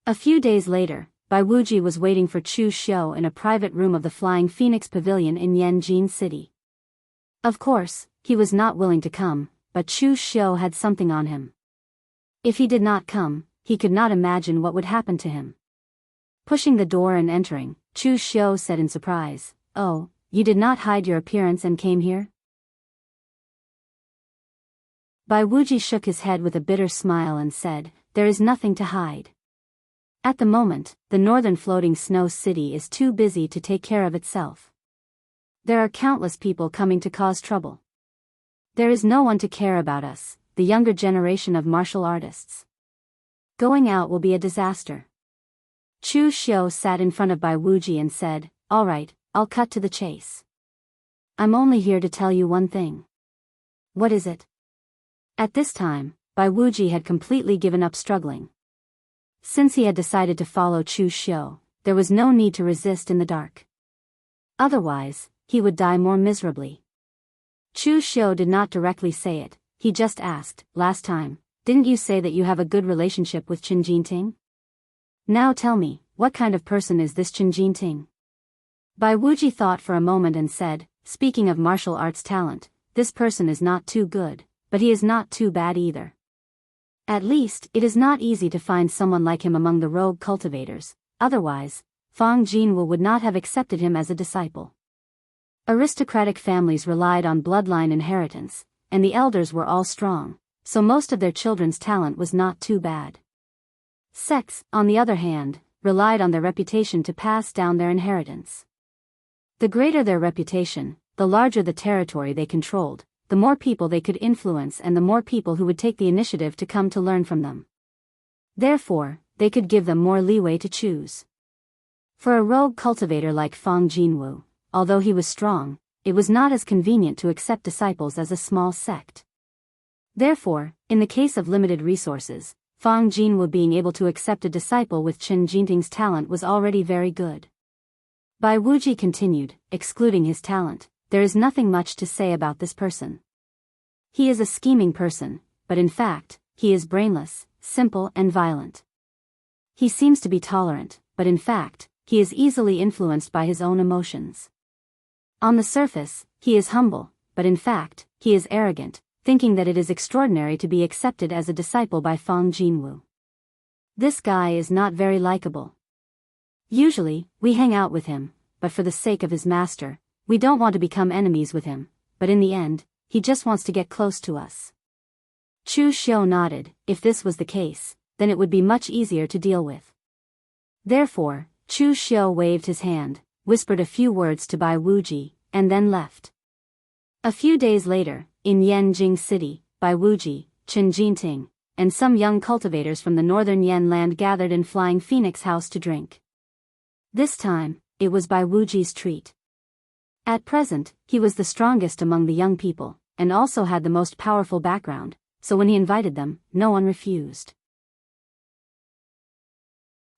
Speaker 1: A few days later, Bai Wuji was waiting for Chu Xiu in a private room of the Flying Phoenix Pavilion in Yanjin City. Of course, he was not willing to come, but Chu Xiu had something on him. If he did not come, he could not imagine what would happen to him. Pushing the door and entering, Chu Xiu said in surprise, Oh, you did not hide your appearance and came here? Bai Wuji shook his head with a bitter smile and said, There is nothing to hide. At the moment, the northern floating snow city is too busy to take care of itself. There are countless people coming to cause trouble. There is no one to care about us, the younger generation of martial artists. Going out will be a disaster. Chu Xiu sat in front of Bai Wuji and said, "All right, I'll cut to the chase. I'm only here to tell you one thing." "What is it?" At this time, Bai Wuji had completely given up struggling. Since he had decided to follow Chu Xiu, there was no need to resist in the dark. Otherwise, he would die more miserably. Chu Xiu did not directly say it, he just asked, "Last time, didn't you say that you have a good relationship with Chen Jinting? Now tell me, what kind of person is this Chen Jinting?" Bai Wuji thought for a moment and said, "Speaking of martial arts talent, this person is not too good, but he is not too bad either. At least, it is not easy to find someone like him among the rogue cultivators, otherwise, Fang Jinwu would not have accepted him as a disciple." Aristocratic families relied on bloodline inheritance, and the elders were all strong, so most of their children's talent was not too bad. Sects, on the other hand, relied on their reputation to pass down their inheritance. The greater their reputation, the larger the territory they controlled, the more people they could influence and the more people who would take the initiative to come to learn from them. Therefore, they could give them more leeway to choose. For a rogue cultivator like Fang Jinwu, although he was strong, it was not as convenient to accept disciples as a small sect. Therefore, in the case of limited resources, Fang Jinwu being able to accept a disciple with Chen Jinting's talent was already very good. Bai Wuji continued, "Excluding his talent, there is nothing much to say about this person. He is a scheming person, but in fact, he is brainless, simple and violent. He seems to be tolerant, but in fact, he is easily influenced by his own emotions. On the surface, he is humble, but in fact, he is arrogant, thinking that it is extraordinary to be accepted as a disciple by Fang Jinwu. This guy is not very likable. Usually, we hang out with him, but for the sake of his master, we don't want to become enemies with him, but in the end, he just wants to get close to us." Chu Xiu nodded. If this was the case, then it would be much easier to deal with. Therefore, Chu Xiu waved his hand, whispered a few words to Bai Wuji, and then left. A few days later, in Yanjing City, Bai Wuji, Chen Jinting, and some young cultivators from the northern Yan land gathered in Flying Phoenix House to drink. This time, it was Bai Wuji's treat. At present, he was the strongest among the young people, and also had the most powerful background, so when he invited them, no one refused.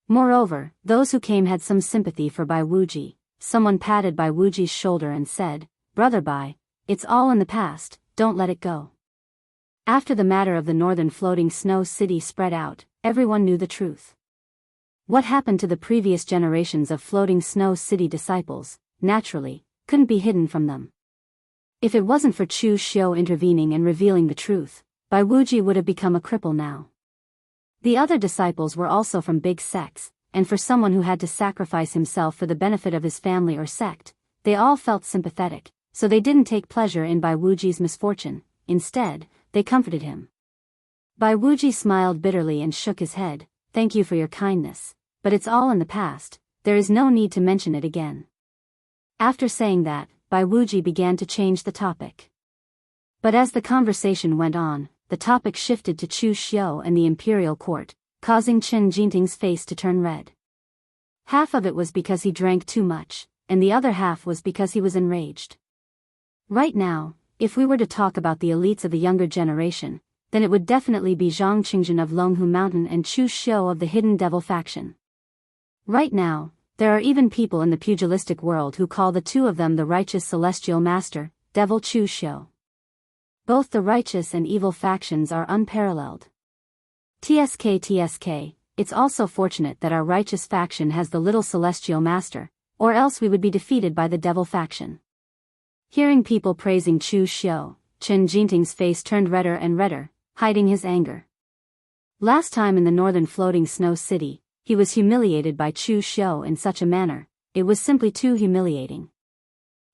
Speaker 1: Moreover, those who came had some sympathy for Bai Wuji. Someone patted Bai Wuji's shoulder and said, "Brother Bai, it's all in the past, don't let it go." After the matter of the northern floating snow city spread out, everyone knew the truth. What happened to the previous generations of floating snow city disciples, naturally, couldn't be hidden from them. If it wasn't for Chu Xiu intervening and revealing the truth, Bai Wuji would have become a cripple now. The other disciples were also from big sects, and for someone who had to sacrifice himself for the benefit of his family or sect, they all felt sympathetic, so they didn't take pleasure in Bai Wuji's misfortune. Instead, they comforted him. Bai Wuji smiled bitterly and shook his head. "Thank you for your kindness, but it's all in the past, there is no need to mention it again." After saying that, Bai Wuji began to change the topic. But as the conversation went on, the topic shifted to Chu Xiu and the imperial court, causing Chen Jinting's face to turn red. Half of it was because he drank too much, and the other half was because he was enraged. Right now, if we were to talk about the elites of the younger generation, then it would definitely be Zhang Qingzhen of Longhu Mountain and Chu Xiu of the Hidden Devil faction. Right now, there are even people in the pugilistic world who call the two of them the righteous celestial master, Devil Chu Xiu. Both the righteous and evil factions are unparalleled. TSK, it's also fortunate that our righteous faction has the little celestial master, or else we would be defeated by the devil faction. Hearing people praising Chu Xiu, Chen Jinting's face turned redder and redder, hiding his anger. Last time in the northern floating snow city, he was humiliated by Chu Xiu in such a manner, it was simply too humiliating.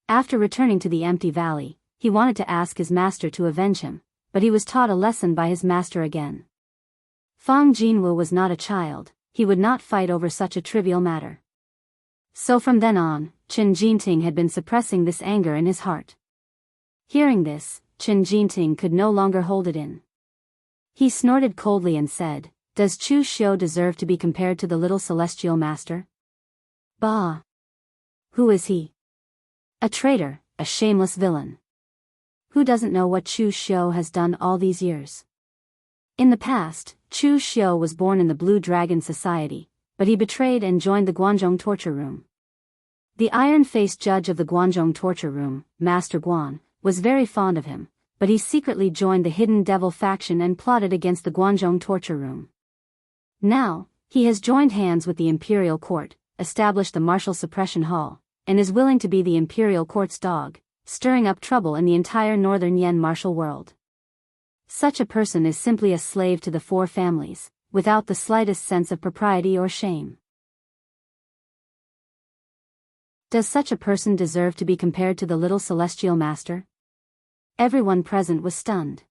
Speaker 1: After returning to the empty valley, he wanted to ask his master to avenge him, but he was taught a lesson by his master again. Fang Jinwu was not a child, he would not fight over such a trivial matter. So from then on, Chen Jinting had been suppressing this anger in his heart. Hearing this, Chen Jinting could no longer hold it in. He snorted coldly and said, Does Chu Xiu deserve to be compared to the little celestial master? Bah! Who is he? A traitor, a shameless villain. Who doesn't know what Chu Xiu has done all these years? In the past, Chu Xiu was born in the Blue Dragon Society, but he betrayed and joined the Guanzhong torture room. The iron-faced judge of the Guanzhong torture room, Master Guan, was very fond of him, but he secretly joined the Hidden Devil faction and plotted against the Guanzhong torture room. Now, he has joined hands with the Imperial Court, established the Martial Suppression Hall, and is willing to be the Imperial Court's dog, stirring up trouble in the entire Northern Yen martial world. Such a person is simply a slave to the four families, without the slightest sense of propriety or shame. Does such a person deserve to be compared to the little celestial master? Everyone present was stunned.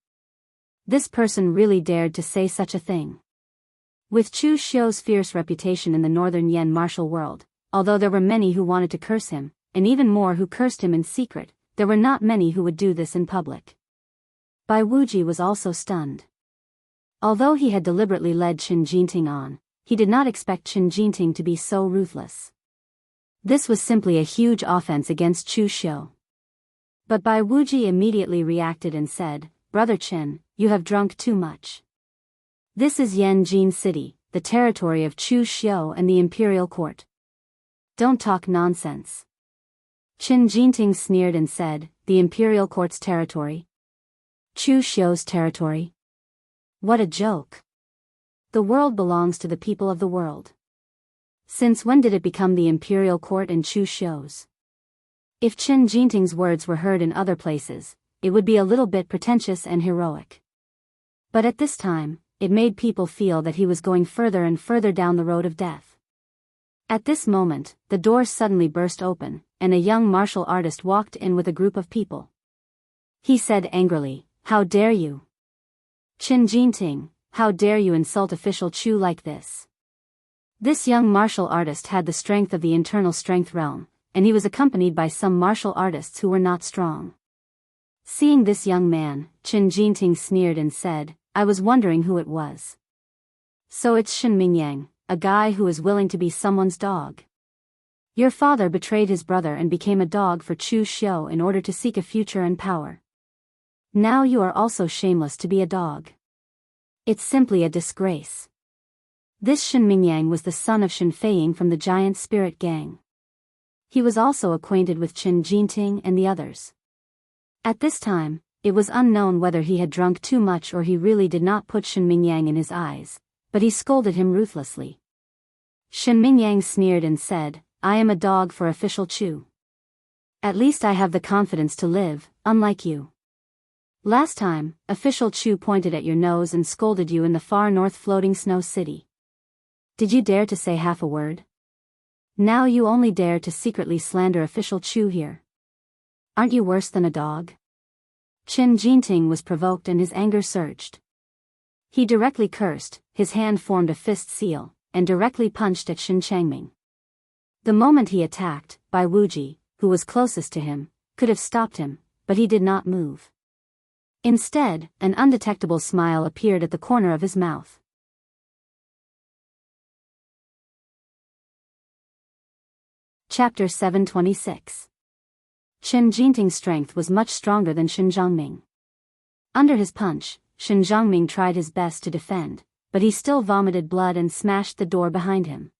Speaker 1: This person really dared to say such a thing. With Chu Xiu's fierce reputation in the Northern Yen martial world, although there were many who wanted to curse him, and even more who cursed him in secret, there were not many who would do this in public. Bai Wuji was also stunned. Although he had deliberately led Qin Jinting on, he did not expect Qin Jinting to be so ruthless. This was simply a huge offense against Chu Xiu. But Bai Wuji immediately reacted and said, "Brother Qin, you have drunk too much. This is Yanjin City, the territory of Chu Xiu and the Imperial Court. Don't talk nonsense." Qin Jinting sneered and said, "The Imperial Court's territory? Chu Xiu's territory? What a joke. The world belongs to the people of the world. Since when did it become the Imperial Court and Chu Xiu's?" If Qin Jinting's words were heard in other places, it would be a little bit pretentious and heroic. But at this time, it made people feel that he was going further and further down the road of death. At this moment, the doors suddenly burst open, and a young martial artist walked in with a group of people. He said angrily, "How dare you? Qin Jinting, how dare you insult official Chu like this?" This young martial artist had the strength of the internal strength realm, and he was accompanied by some martial artists who were not strong. Seeing this young man, Qin Jinting sneered and said, "I was wondering who it was. So it's Shen Mingyang, a guy who is willing to be someone's dog. Your father betrayed his brother and became a dog for Chu Xiu in order to seek a future and power. Now you are also shameless to be a dog. It's simply a disgrace." This Shen Mingyang was the son of Shen Feiying from the Giant Spirit Gang. He was also acquainted with Qin Jinting and the others. At this time, it was unknown whether he had drunk too much or he really did not put Shen Mingyang in his eyes, but he scolded him ruthlessly. Shen Mingyang sneered and said, "I am a dog for official Chu. At least I have the confidence to live, unlike you. Last time, official Chu pointed at your nose and scolded you in the far north floating snow city. Did you dare to say half a word? Now you only dare to secretly slander official Chu here. Aren't you worse than a dog?" Qin Jinting was provoked and his anger surged. He directly cursed, his hand formed a fist seal, and directly punched at Shen Changming. The moment he attacked, Bai Wuji, who was closest to him, could have stopped him, but he did not move. Instead, an undetectable smile appeared at the corner of his mouth. Chapter 726. Shen Jinting's strength was much stronger than Shen Zhangming. Under his punch, Shen Zhangming tried his best to defend, but he still vomited blood and smashed the door behind him.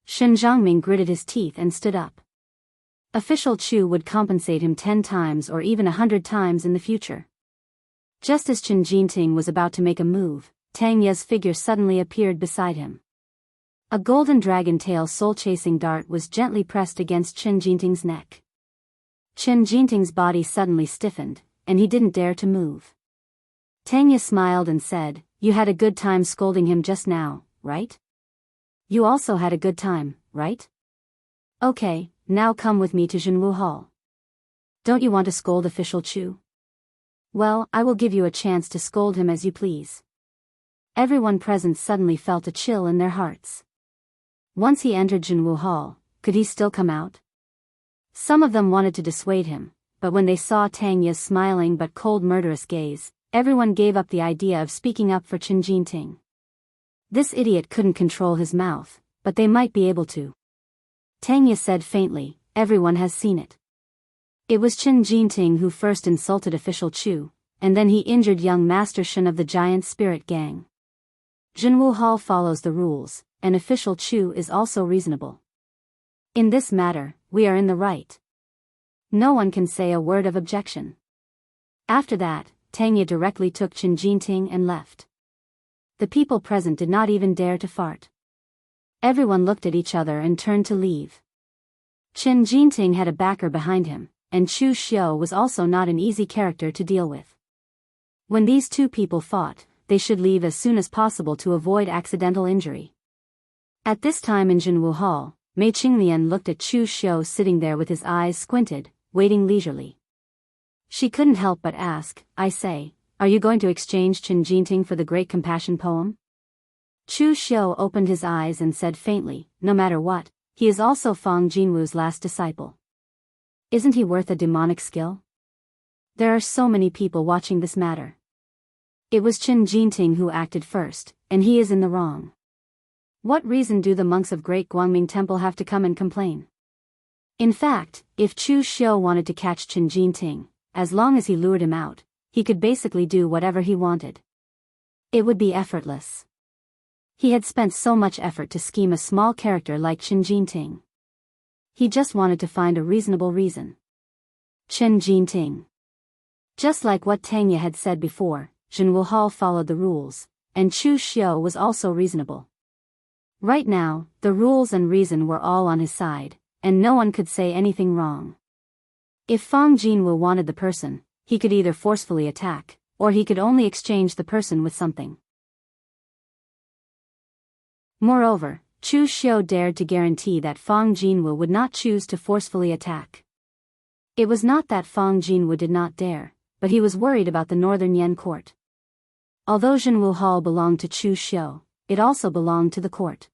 Speaker 1: Shen Zhangming gritted his teeth and stood up. Official Chu would compensate him 10 times or even 100 times in the future. Just as Qin Jinting was about to make a move, Tang Ye's figure suddenly appeared beside him. A golden dragon tail soul-chasing dart was gently pressed against Qin Jinting's neck. Qin Jinting's body suddenly stiffened, and he didn't dare to move. Tang Ye smiled and said, "You had a good time scolding him just now, right? You also had a good time, right? Okay, now come with me to Jianghu Hall. Don't you want to scold official Chu? Well, I will give you a chance to scold him as you please." Everyone present suddenly felt a chill in their hearts. Once he entered Jianghu Hall, could he still come out? Some of them wanted to dissuade him, but when they saw Tang Ye's smiling but cold murderous gaze, everyone gave up the idea of speaking up for Qin Jinting. This idiot couldn't control his mouth, but they might be able to. Tangya said faintly, everyone has seen it. It was Qin Jinting who first insulted official Chu, and then he injured young Master Shen of the Giant Spirit Gang. Jianghu Hall follows the rules, and official Chu is also reasonable. In this matter, we are in the right. No one can say a word of objection. After that, Tangya directly took Qin Jinting and left. The people present did not even dare to fart. Everyone looked at each other and turned to leave. Qin Jinting had a backer behind him, and Chu Xiu was also not an easy character to deal with. When these two people fought, they should leave as soon as possible to avoid accidental injury. At this time in Jianghu Hall, Mei Qinglian looked at Chu Xiu sitting there with his eyes squinted, waiting leisurely. She couldn't help but ask, I say, are you going to exchange Qin Jinting for the Great Compassion poem? Chu Xiu opened his eyes and said faintly, no matter what, he is also Fang Jinwu's last disciple. Isn't he worth a demonic skill? There are so many people watching this matter. It was Qin Jinting who acted first, and he is in the wrong. What reason do the monks of Great Guangming Temple have to come and complain? In fact, if Chu Xiu wanted to catch Qin Jinting, as long as he lured him out, he could basically do whatever he wanted. It would be effortless. He had spent so much effort to scheme a small character like Qin Jinting. He just wanted to find a reasonable reason. Qin Jinting. Just like what Tangya had said before, Jianghu Hall followed the rules, and Chu Xiu was also reasonable. Right now, the rules and reason were all on his side, and no one could say anything wrong. If Fang Jinwu wanted the person, he could either forcefully attack, or he could only exchange the person with something. Moreover, Chu Xiu dared to guarantee that Fang Jinwu would not choose to forcefully attack. It was not that Fang Jinwu did not dare, but he was worried about the Northern Yan court. Although Jianghu Hall belonged to Chu Xiu, it also belonged to the court.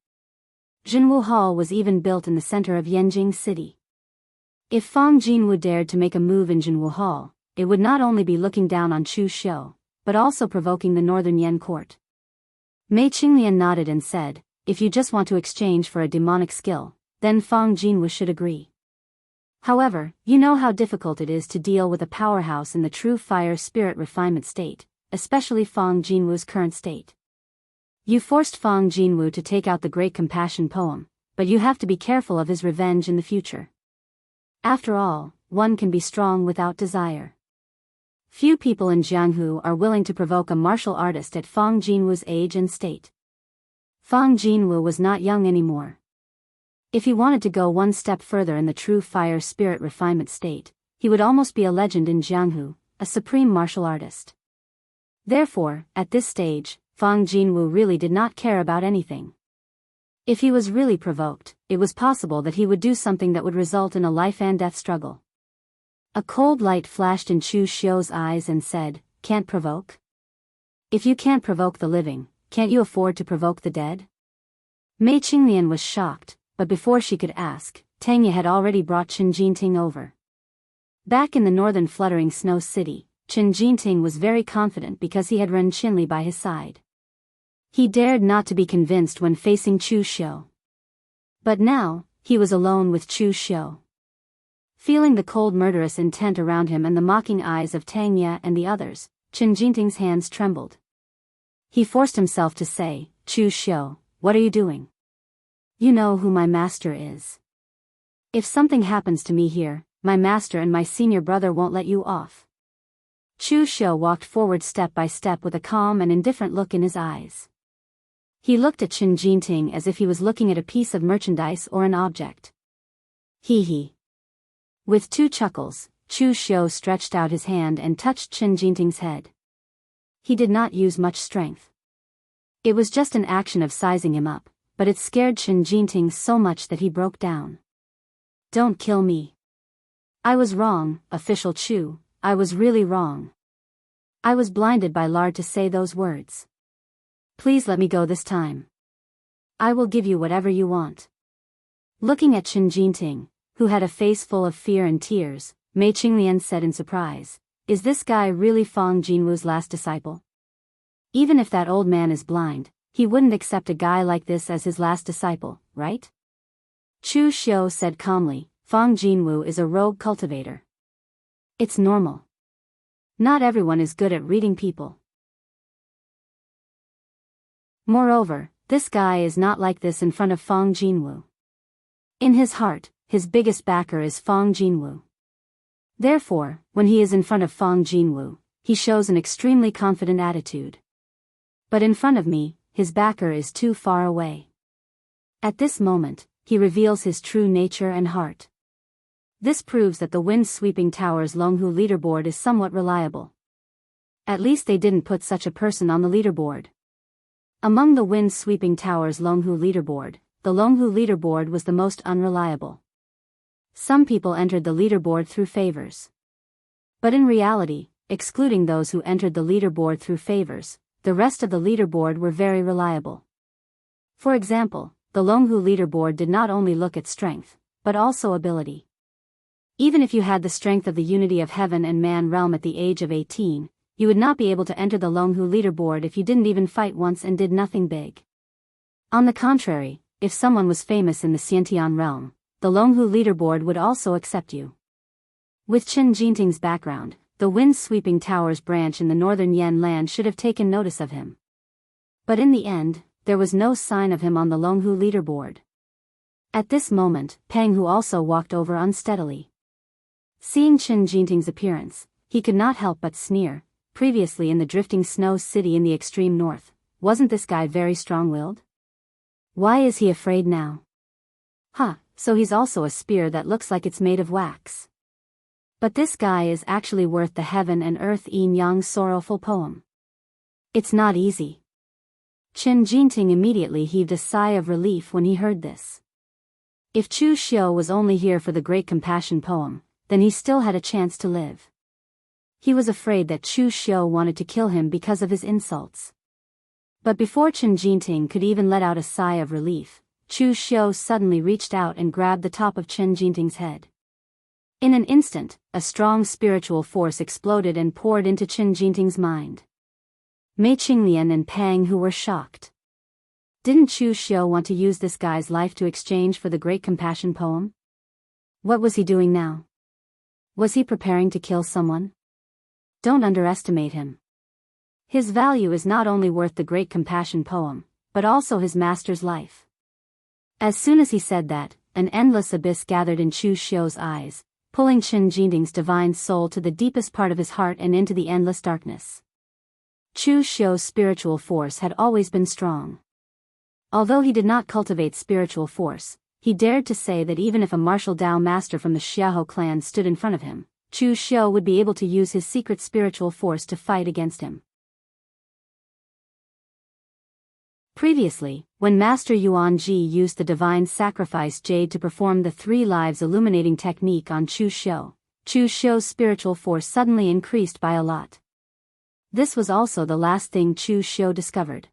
Speaker 1: Jianghu Hall was even built in the center of Yanjing City. If Fang Jinwu dared to make a move in Jianghu Hall, it would not only be looking down on Chu Xiu, but also provoking the Northern Yan court. Mei Qinglian nodded and said, if you just want to exchange for a demonic skill, then Fang Jinwu should agree. However, you know how difficult it is to deal with a powerhouse in the true fire spirit refinement state, especially Fang Jinwu's current state. You forced Fang Jinwu to take out the Great Compassion poem, but you have to be careful of his revenge in the future. After all, one can be strong without desire. Few people in Jianghu are willing to provoke a martial artist at Fang Jinwu's age and state. Fang Jinwu was not young anymore. If he wanted to go one step further in the true fire spirit refinement state, he would almost be a legend in Jianghu, a supreme martial artist. Therefore, at this stage, Fang Jinwu really did not care about anything. If he was really provoked, it was possible that he would do something that would result in a life and death struggle. A cold light flashed in Chu Xiu's eyes and said, can't provoke? If you can't provoke the living, can't you afford to provoke the dead? Mei Qinglian was shocked, but before she could ask, Tangya had already brought Qin Jinting over. Back in the northern fluttering snow city, Qin Jinting was very confident because he had Ren Qinli by his side. He dared not to be convinced when facing Chu Xiu. But now, he was alone with Chu Xiu. Feeling the cold murderous intent around him and the mocking eyes of Tangya and the others, Qin Jinting's hands trembled. He forced himself to say, Chu Xiu, what are you doing? You know who my master is. If something happens to me here, my master and my senior brother won't let you off. Chu Xiu walked forward step by step with a calm and indifferent look in his eyes. He looked at Qin Jinting as if he was looking at a piece of merchandise or an object. Hee hee. With two chuckles, Chu Xiu stretched out his hand and touched Qin Jinting's head. He did not use much strength. It was just an action of sizing him up, but it scared Qin Jinting so much that he broke down. Don't kill me. I was wrong, official Chu, I was really wrong. I was blinded by lard to say those words. Please let me go this time. I will give you whatever you want. Looking at Qin Jinting, who had a face full of fear and tears, Mei Qinglian said in surprise, is this guy really Fang Jinwu's last disciple? Even if that old man is blind, He wouldn't accept a guy like this as his last disciple, right? Chu Xiu said calmly, Fang Jinwu is a rogue cultivator. It's normal. Not everyone is good at reading people. Moreover, this guy is not like this in front of Fang Jinwu. In his heart, his biggest backer is Fang Jinwu. Therefore, when he is in front of Fang Jinwu, he shows an extremely confident attitude. But in front of me, his backer is too far away. At this moment, he reveals his true nature and heart. This proves that the wind-sweeping tower's Longhu leaderboard is somewhat reliable. At least they didn't put such a person on the leaderboard. Among the wind-sweeping tower's Longhu leaderboard, the Longhu leaderboard was the most unreliable. Some people entered the leaderboard through favors. But in reality, excluding those who entered the leaderboard through favors, the rest of the leaderboard were very reliable. For example, the Longhu leaderboard did not only look at strength, but also ability. Even if you had the strength of the unity of heaven and man realm at the age of 18, you would not be able to enter the Longhu leaderboard if you didn't even fight once and did nothing big. On the contrary, if someone was famous in the Xiantian realm, the Longhu leaderboard would also accept you. With Qin Jinting's background, the wind-sweeping towers branch in the northern Yan land should have taken notice of him. But in the end, there was no sign of him on the Longhu leaderboard. At this moment, Peng Hu also walked over unsteadily. Seeing Qin Jinting's appearance, he could not help but sneer. Previously in the drifting snow city in the extreme north, wasn't this guy very strong-willed? Why is he afraid now? So he's also a spear that looks like it's made of wax. But this guy is actually worth the heaven and earth yin-yang sorrowful poem. It's not easy. Qin Jinting immediately heaved a sigh of relief when he heard this. If Chu Xiu was only here for the great compassion poem, then he still had a chance to live. He was afraid that Chu Xiu wanted to kill him because of his insults. But before Qin Jinting could even let out a sigh of relief, Chu Xiu suddenly reached out and grabbed the top of Qin Jinting's head. In an instant, a strong spiritual force exploded and poured into Qin Jinting's mind. Mei Qinglian and Pang Hu were shocked. Didn't Chu Xiu want to use this guy's life to exchange for the great compassion poem? What was he doing now? Was he preparing to kill someone? Don't underestimate him. His value is not only worth the great compassion poem, but also his master's life. As soon as he said that, an endless abyss gathered in Chu Xiu's eyes, pulling Qin Jinting's divine soul to the deepest part of his heart and into the endless darkness. Chu Xiu's spiritual force had always been strong. Although he did not cultivate spiritual force, he dared to say that even if a martial Dao master from the Xiahou clan stood in front of him, Chu Xiu would be able to use his secret spiritual force to fight against him. Previously, when Master Yuan Ji used the divine sacrifice jade to perform the 3 lives illuminating technique on Chu Xiu's spiritual force suddenly increased by a lot. This was also the last thing Chu Xiu discovered.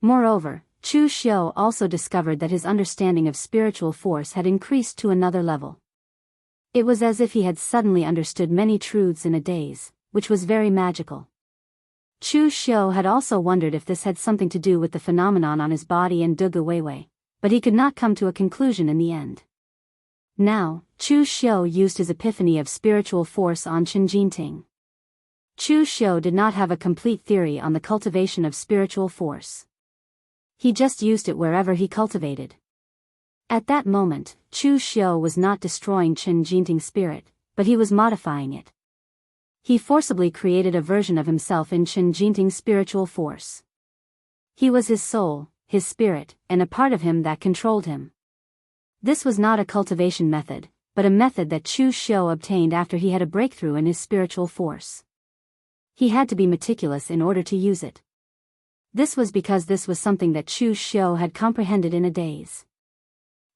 Speaker 1: Moreover, Chu Xiu also discovered that his understanding of spiritual force had increased to another level. It was as if he had suddenly understood many truths in a daze, which was very magical. Chu Xiu had also wondered if this had something to do with the phenomenon on his body and Dugu Weiwei, but he could not come to a conclusion in the end. Now, Chu Xiu used his epiphany of spiritual force on Qin Jinting. Chu Xiu did not have a complete theory on the cultivation of spiritual force. He just used it wherever he cultivated. At that moment, Chu Xiu was not destroying Qin Jinting's spirit, but he was modifying it. He forcibly created a version of himself in Qin Jinting's spiritual force. He was his soul, his spirit, and a part of him that controlled him. This was not a cultivation method, but a method that Chu Xiu obtained after he had a breakthrough in his spiritual force. He had to be meticulous in order to use it. This was because this was something that Chu Xiu had comprehended in a daze.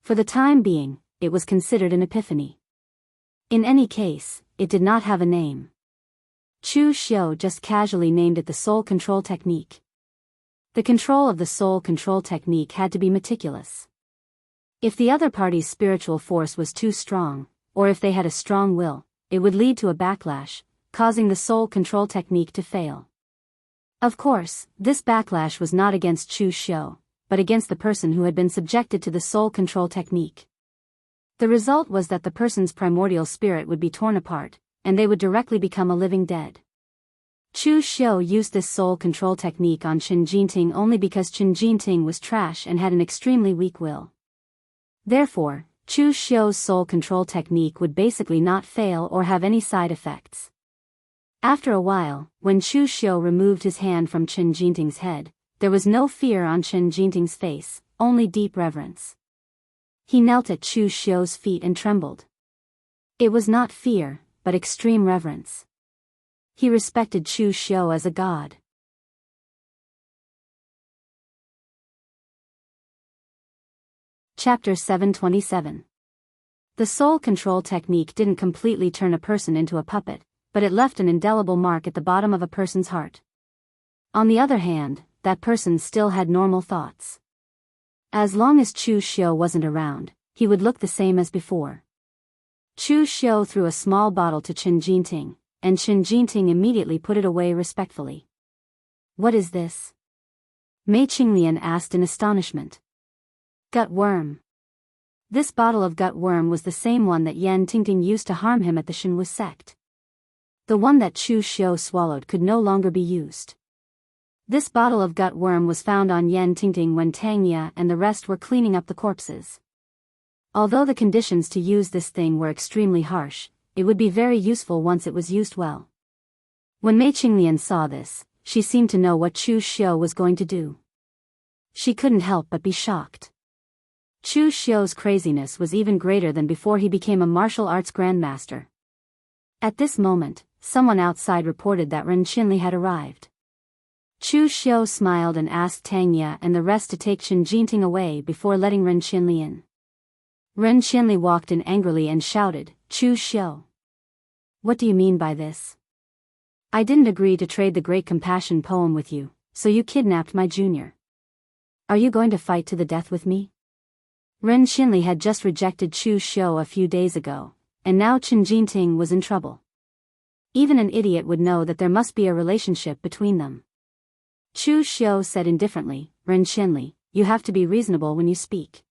Speaker 1: For the time being, it was considered an epiphany. In any case, it did not have a name. Chu Xiu just casually named it the soul control technique. The control of the soul control technique had to be meticulous. If the other party's spiritual force was too strong, or if they had a strong will, it would lead to a backlash, causing the soul control technique to fail. Of course, this backlash was not against Chu Xiu, but against the person who had been subjected to the soul control technique. The result was that the person's primordial spirit would be torn apart, and they would directly become a living dead. Chu Xiu used this soul control technique on Chen Jinting only because Chen Jinting was trash and had an extremely weak will. Therefore, Chu Xiu's soul control technique would basically not fail or have any side effects. After a while, when Chu Xiu removed his hand from Chen Jinting's head, there was no fear on Chen Jinting's face, only deep reverence. He knelt at Chu Xiu's feet and trembled. It was not fear, but extreme reverence. He respected Chu Xiu as a god. Chapter 727. The soul control technique didn't completely turn a person into a puppet, but it left an indelible mark at the bottom of a person's heart. On the other hand, that person still had normal thoughts. As long as Chu Xiu wasn't around, he would look the same as before. Chu Xiu threw a small bottle to Chen Jinting, and Chen Jinting immediately put it away respectfully. "What is this?" Mei Qinglian asked in astonishment. "Gut worm." This bottle of gut worm was the same one that Yan Tingting used to harm him at the Shenwu sect. The one that Chu Xiu swallowed could no longer be used. This bottle of gut worm was found on Yan Tingting when Tangya and the rest were cleaning up the corpses. Although the conditions to use this thing were extremely harsh, it would be very useful once it was used well. When Mei Qinglian saw this, she seemed to know what Chu Xiu was going to do. She couldn't help but be shocked. Chu Xiu's craziness was even greater than before he became a martial arts grandmaster. At this moment, someone outside reported that Ren Qinli had arrived. Chu Xiu smiled and asked Tangya and the rest to take Chen Jinting away before letting Ren Qinli in. Ren Qinli walked in angrily and shouted, "Chu Xiu! What do you mean by this? I didn't agree to trade the Great Compassion poem with you, so you kidnapped my junior. Are you going to fight to the death with me?" Ren Qinli had just rejected Chu Xiu a few days ago, and now Chen Jinting was in trouble. Even an idiot would know that there must be a relationship between them. Chu Xiu said indifferently, "Ren Qinli, you have to be reasonable when you speak.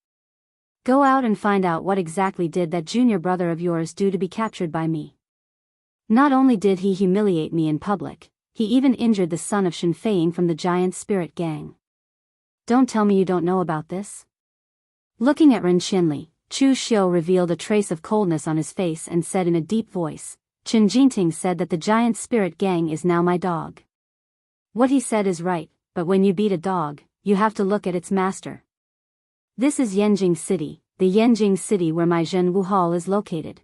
Speaker 1: Go out and find out what exactly did that junior brother of yours do to be captured by me. Not only did he humiliate me in public, he even injured the son of Shen Feiying from the giant spirit gang. Don't tell me you don't know about this." Looking at Ren Qinli, Chu Xiu revealed a trace of coldness on his face and said in a deep voice, "Chen Jinting said that the giant spirit gang is now my dog. What he said is right, but when you beat a dog, you have to look at its master. This is Yanjing City, the Yanjing City where my Zhenwu Hall is located.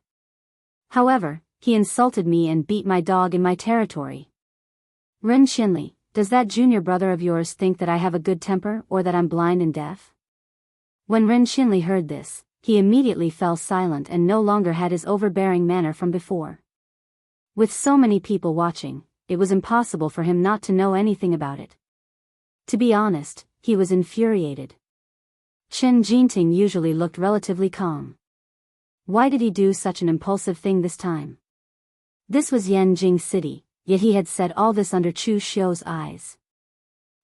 Speaker 1: However, he insulted me and beat my dog in my territory. Ren Qinli, does that junior brother of yours think that I have a good temper or that I'm blind and deaf?" When Ren Qinli heard this, he immediately fell silent and no longer had his overbearing manner from before. With so many people watching, it was impossible for him not to know anything about it. To be honest, he was infuriated. Chen Jinting usually looked relatively calm. Why did he do such an impulsive thing this time? This was Yanjing City, yet he had said all this under Chu Xiu's eyes.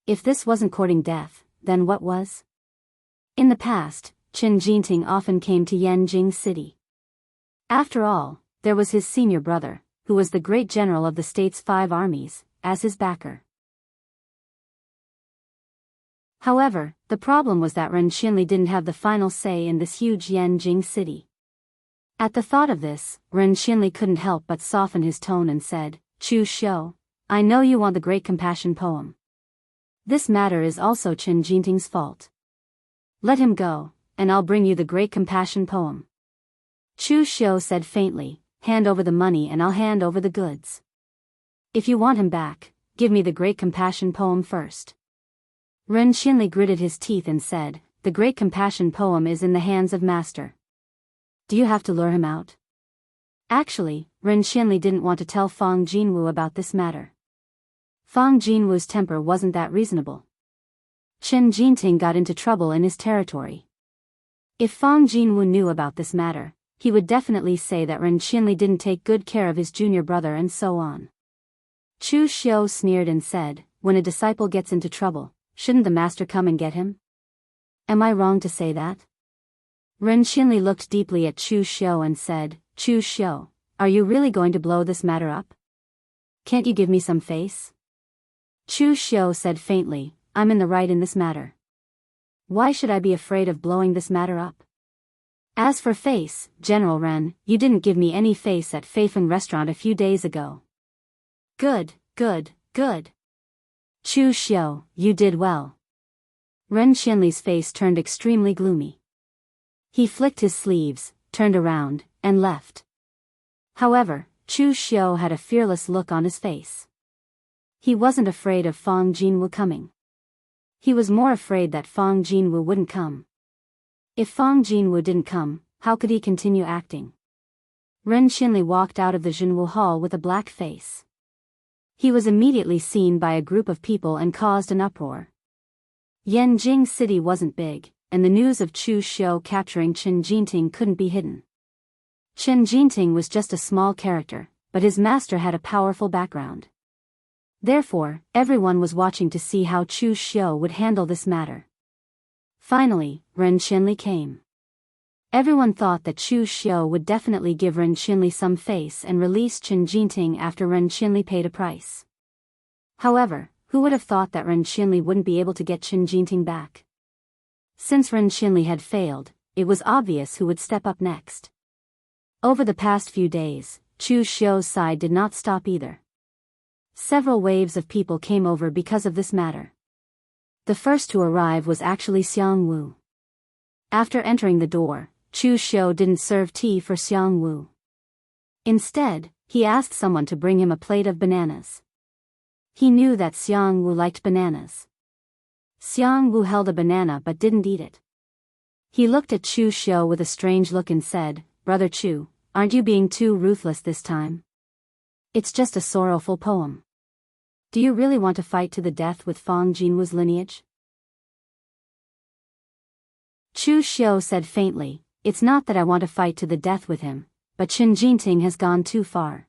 Speaker 1: If this wasn't courting death, then what was? In the past, Chen Jinting often came to Yanjing City. After all, there was his senior brother, who was the great general of the state's 5 armies, as his backer. However, the problem was that Ren Qinli didn't have the final say in this huge Yanjing City. At the thought of this, Ren Qinli couldn't help but soften his tone and said, "Chu Xiu, I know you want the Great Compassion poem. This matter is also Chen Jinting's fault. Let him go, and I'll bring you the Great Compassion poem." Chu Xiu said faintly, "Hand over the money and I'll hand over the goods. If you want him back, give me the Great Compassion poem first." Ren Qinli gritted his teeth and said, "The Great Compassion poem is in the hands of Master. Do you have to lure him out?" Actually, Ren Qinli didn't want to tell Fang Jinwu about this matter. Fang Jinwu's temper wasn't that reasonable. Chen Jinting got into trouble in his territory. If Fang Jinwu knew about this matter, he would definitely say that Ren Qinli didn't take good care of his junior brother and so on. Chu Xiu sneered and said, when a disciple gets into trouble, shouldn't the master come and get him? Am I wrong to say that? Ren Xinli looked deeply at Chu Xiu and said, Chu Xiu, are you really going to blow this matter up? Can't you give me some face? Chu Xiu said faintly, I'm in the right in this matter. Why should I be afraid of blowing this matter up? As for face, General Ren, you didn't give me any face at Feifeng restaurant a few days ago. Good, good, good. Chu Xiu, you did well. Ren Xinli's face turned extremely gloomy. He flicked his sleeves, turned around, and left. However, Chu Xiu had a fearless look on his face. He wasn't afraid of Fang Jinwu coming. He was more afraid that Fang Jinwu wouldn't come. If Fang Jinwu didn't come, how could he continue acting? Ren Xinli walked out of the Jinwu Hall with a black face. He was immediately seen by a group of people and caused an uproar. Yanjing City wasn't big, and the news of Chu Xiu capturing Chen Jinting couldn't be hidden. Chen Jinting was just a small character, but his master had a powerful background. Therefore, everyone was watching to see how Chu Xiu would handle this matter. Finally, Ren Xinli came. Everyone thought that Chu Xiu would definitely give Ren Xinli some face and release Chen Jinting after Ren Xinli paid a price. However, who would have thought that Ren Xinli wouldn't be able to get Chen Jinting back? Since Ren Xinli had failed, it was obvious who would step up next. Over the past few days, Chu Xiu's side did not stop either. Several waves of people came over because of this matter. The first to arrive was actually Jianghu. After entering the door, Chu Xiu didn't serve tea for Jianghu. Instead, he asked someone to bring him a plate of bananas. He knew that Jianghu liked bananas. Jianghu held a banana but didn't eat it. He looked at Chu Xiu with a strange look and said, Brother Chu, aren't you being too ruthless this time? It's just a sorrowful poem. Do you really want to fight to the death with Fang Jinwu's lineage? Chu Xiu said faintly, It's not that I want to fight to the death with him, but Chen Jinting has gone too far.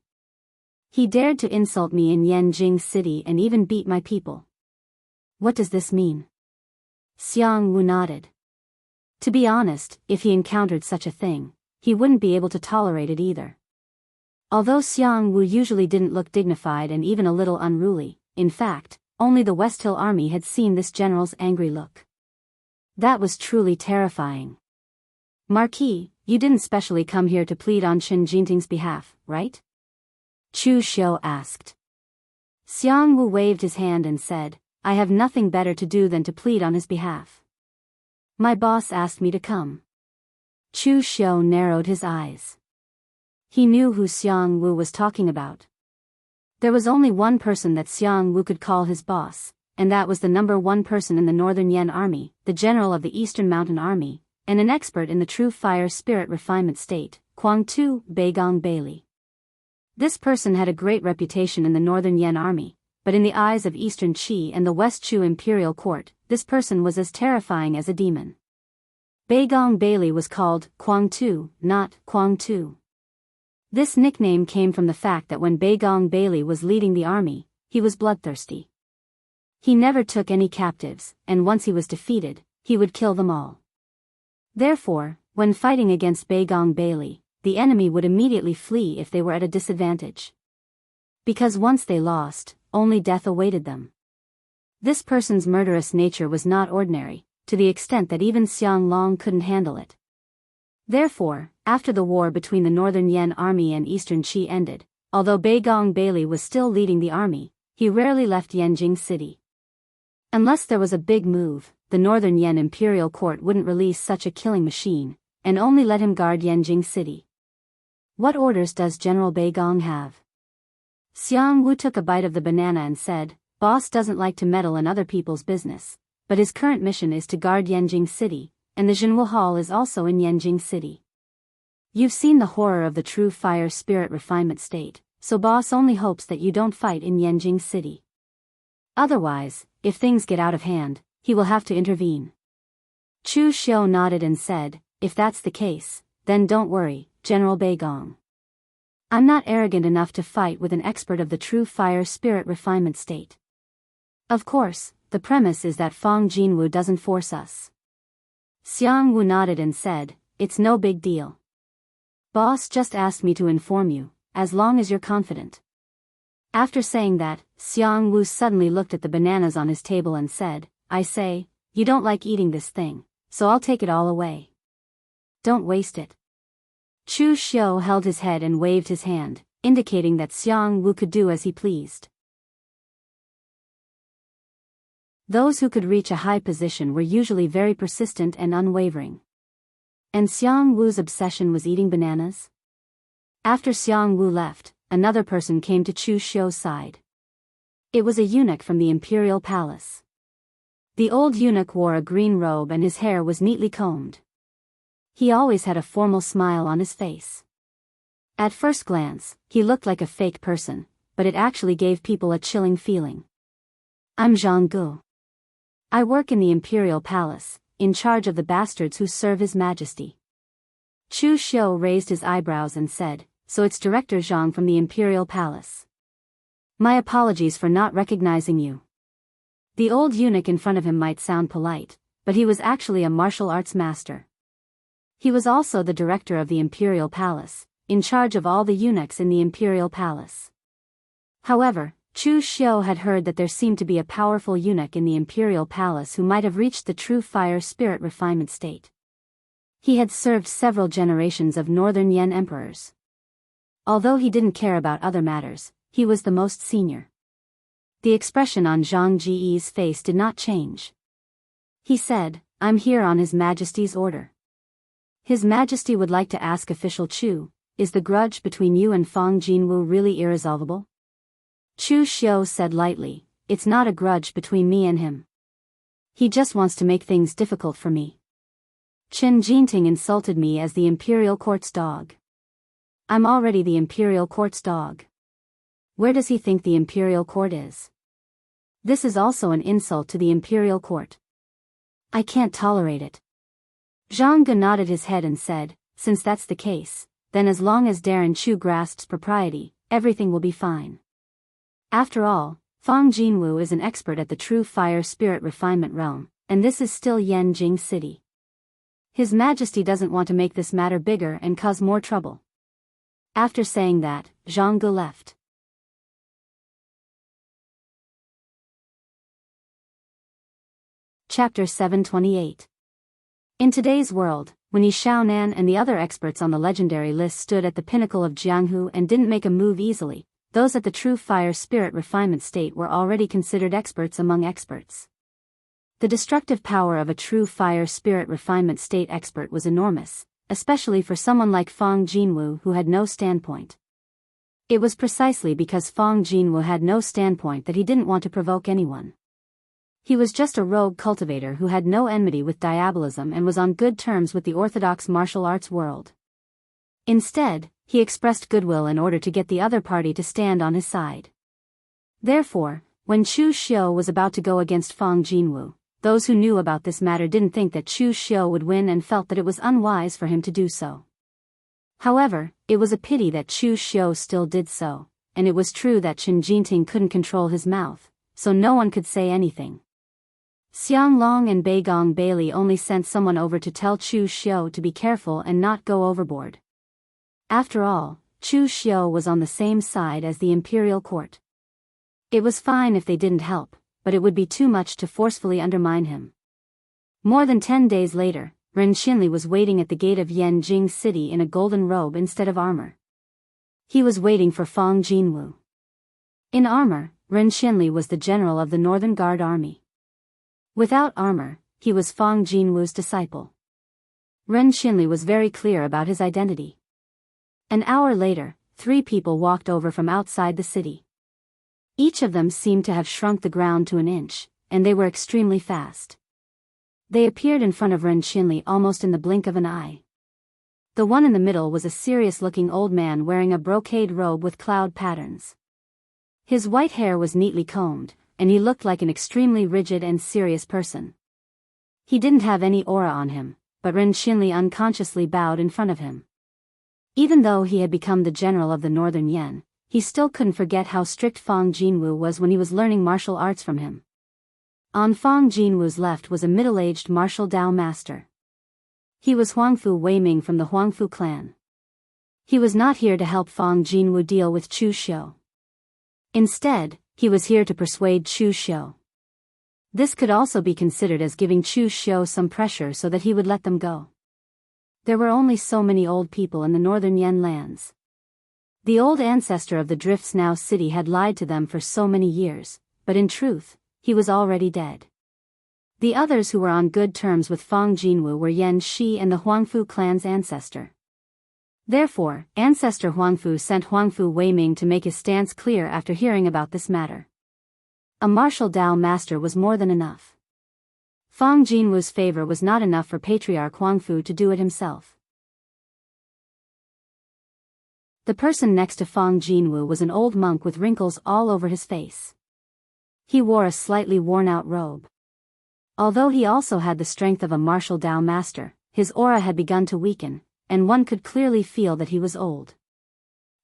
Speaker 1: He dared to insult me in Yanjing City and even beat my people. What does this mean? Xiangwu nodded. To be honest, if he encountered such a thing, he wouldn't be able to tolerate it either. Although Xiangwu usually didn't look dignified and even a little unruly, in fact, only the West Hill Army had seen this general's angry look. That was truly terrifying. Marquis, you didn't specially come here to plead on Chen Jinting's behalf, right? Chu Xiu asked. Xiangwu waved his hand and said, I have nothing better to do than to plead on his behalf. My boss asked me to come. Chu Xiu narrowed his eyes. He knew who Xiangwu was talking about. There was only one person that Xiangwu could call his boss, and that was the #1 person in the Northern Yan Army, the general of the Eastern Mountain Army, and an expert in the true fire spirit refinement state, Guangtu Beigong Bailey. This person had a great reputation in the Northern Yan Army, but in the eyes of Eastern Qi and the West Chu Imperial Court, this person was as terrifying as a demon. Beigong Bailey was called Guangtu, not Guangtu. This nickname came from the fact that when Beigong Bailey was leading the army, he was bloodthirsty. He never took any captives, and once he was defeated, he would kill them all. Therefore, when fighting against Beigong Bailey, the enemy would immediately flee if they were at a disadvantage. Because once they lost, only death awaited them. This person's murderous nature was not ordinary, to the extent that even Xiang Long couldn't handle it. Therefore, after the war between the Northern Yan Army and Eastern Qi ended, although Beigong Bailey was still leading the army, he rarely left Yanjing City. Unless there was a big move, the Northern Yan Imperial Court wouldn't release such a killing machine, and only let him guard Yanjing City. What orders does General Beigong have? Xiangwu took a bite of the banana and said, Boss doesn't like to meddle in other people's business, but his current mission is to guard Yanjing City, and the Jinwu Hall is also in Yanjing City. You've seen the horror of the true fire spirit refinement state, so boss only hopes that you don't fight in Yanjing City. Otherwise, if things get out of hand, he will have to intervene. Chu Xiu nodded and said, If that's the case, then don't worry, General Beigong. I'm not arrogant enough to fight with an expert of the true fire spirit refinement state. Of course, the premise is that Fang Jinwu doesn't force us. Xiang Wu nodded and said, "It's no big deal. Boss just asked me to inform you, as long as you're confident." After saying that, Xiang Wu suddenly looked at the bananas on his table and said, "I say, you don't like eating this thing, so I'll take it all away. Don't waste it." Chu Xiu held his head and waved his hand, indicating that Xiang Wu could do as he pleased. Those who could reach a high position were usually very persistent and unwavering. And Xiang Wu's obsession was eating bananas? After Xiang Wu left, another person came to Chu Xiu's side. It was a eunuch from the imperial palace. The old eunuch wore a green robe and his hair was neatly combed. He always had a formal smile on his face. At first glance, he looked like a fake person, but it actually gave people a chilling feeling. "I'm Jianghu. I work in the imperial palace, in charge of the bastards who serve His Majesty." Chu Xiu raised his eyebrows and said, "So it's Director Zhang from the imperial palace. My apologies for not recognizing you." The old eunuch in front of him might sound polite, but he was actually a martial arts master. He was also the director of the imperial palace, in charge of all the eunuchs in the imperial palace. However, Chu Xiu had heard that there seemed to be a powerful eunuch in the imperial palace who might have reached the true fire spirit refinement state. He had served several generations of Northern Yan emperors. Although he didn't care about other matters, he was the most senior. The expression on Zhang Ji's face did not change. He said, "I'm here on His Majesty's order. His Majesty would like to ask official Chu, is the grudge between you and Fang Jinwu really irresolvable?" Chu Xiu said lightly, "It's not a grudge between me and him. He just wants to make things difficult for me. Qin Jinting insulted me as the imperial court's dog. I'm already the imperial court's dog. Where does he think the imperial court is? This is also an insult to the imperial court. I can't tolerate it." Zhang Ge nodded his head and said, "Since that's the case, then as long as Darren Chu grasps propriety, everything will be fine. After all, Fang Jinwu is an expert at the true fire spirit refinement realm, and this is still Yanjing City. His Majesty doesn't want to make this matter bigger and cause more trouble." After saying that, Zhang Ge left. Chapter 728. In today's world, when Yi Xiaonan and the other experts on the legendary list stood at the pinnacle of Jianghu and didn't make a move easily, those at the true fire spirit refinement state were already considered experts among experts. The destructive power of a true fire spirit refinement state expert was enormous, especially for someone like Fang Jinwu who had no standpoint. It was precisely because Fang Jinwu had no standpoint that he didn't want to provoke anyone. He was just a rogue cultivator who had no enmity with diabolism and was on good terms with the orthodox martial arts world. Instead, he expressed goodwill in order to get the other party to stand on his side. Therefore, when Chu Xiu was about to go against Fang Jinwu, those who knew about this matter didn't think that Chu Xiu would win and felt that it was unwise for him to do so. However, it was a pity that Chu Xiu still did so, and it was true that Qin Jinting couldn't control his mouth, so no one could say anything. Xiang Long and Beigong Bailey only sent someone over to tell Chu Xiu to be careful and not go overboard. After all, Chu Xiu was on the same side as the imperial court. It was fine if they didn't help, but it would be too much to forcefully undermine him. More than 10 days later, Ren Xinli was waiting at the gate of Yanjing City in a golden robe instead of armor. He was waiting for Fang Jinwu. In armor, Ren Xinli was the general of the Northern Guard Army. Without armor, he was Fang Jinwu's disciple. Ren Xinli was very clear about his identity. An hour later, 3 people walked over from outside the city. Each of them seemed to have shrunk the ground to an inch, and they were extremely fast. They appeared in front of Ren Xinli almost in the blink of an eye. The one in the middle was a serious-looking old man wearing a brocade robe with cloud patterns. His white hair was neatly combed, and he looked like an extremely rigid and serious person. He didn't have any aura on him, but Ren Xinli unconsciously bowed in front of him. Even though he had become the general of the Northern Yan, he still couldn't forget how strict Fang Jinwu was when he was learning martial arts from him, On Fang Jinwu's left was a middle-aged martial Dao master. He was Huangfu Weiming from the Huangfu clan. He was not here to help Fang Jinwu deal with Chu Xiu. Instead, he was here to persuade Chu Xiu. This could also be considered as giving Chu Xiu some pressure so that he would let them go. There were only so many old people in the northern Yan lands. The old ancestor of the Drifts Now city had lied to them for so many years, but in truth, he was already dead. The others who were on good terms with Fang Jinwu were Yan Shi and the Huangfu clan's ancestor. Therefore, Ancestor Huangfu sent Huangfu Weiming to make his stance clear after hearing about this matter. A martial Dao master was more than enough. Fang Jinwu's favor was not enough for Patriarch Huangfu to do it himself. The person next to Fang Jinwu was an old monk with wrinkles all over his face. He wore a slightly worn-out robe. Although he also had the strength of a martial Dao master, his aura had begun to weaken, and one could clearly feel that he was old.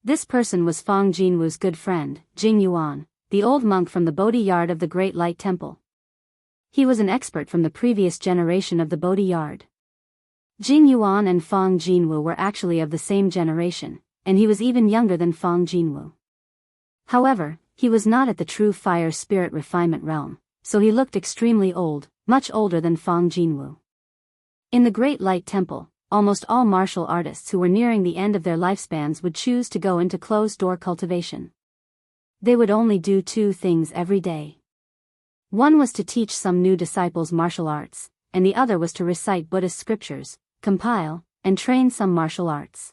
Speaker 1: This person was Fang Jinwu's good friend, Jing Yuan, the old monk from the Bodhi Yard of the Great Light Temple. He was an expert from the previous generation of the Bodhi Yard. Jing Yuan and Fang Jinwu were actually of the same generation, and he was even younger than Fang Jinwu. However, he was not at the true fire spirit refinement realm, so he looked extremely old, much older than Fang Jinwu. In the Great Light Temple, almost all martial artists who were nearing the end of their lifespans would choose to go into closed-door cultivation. They would only do two things every day. One was to teach some new disciples martial arts, and the other was to recite Buddhist scriptures, compile, and train some martial arts.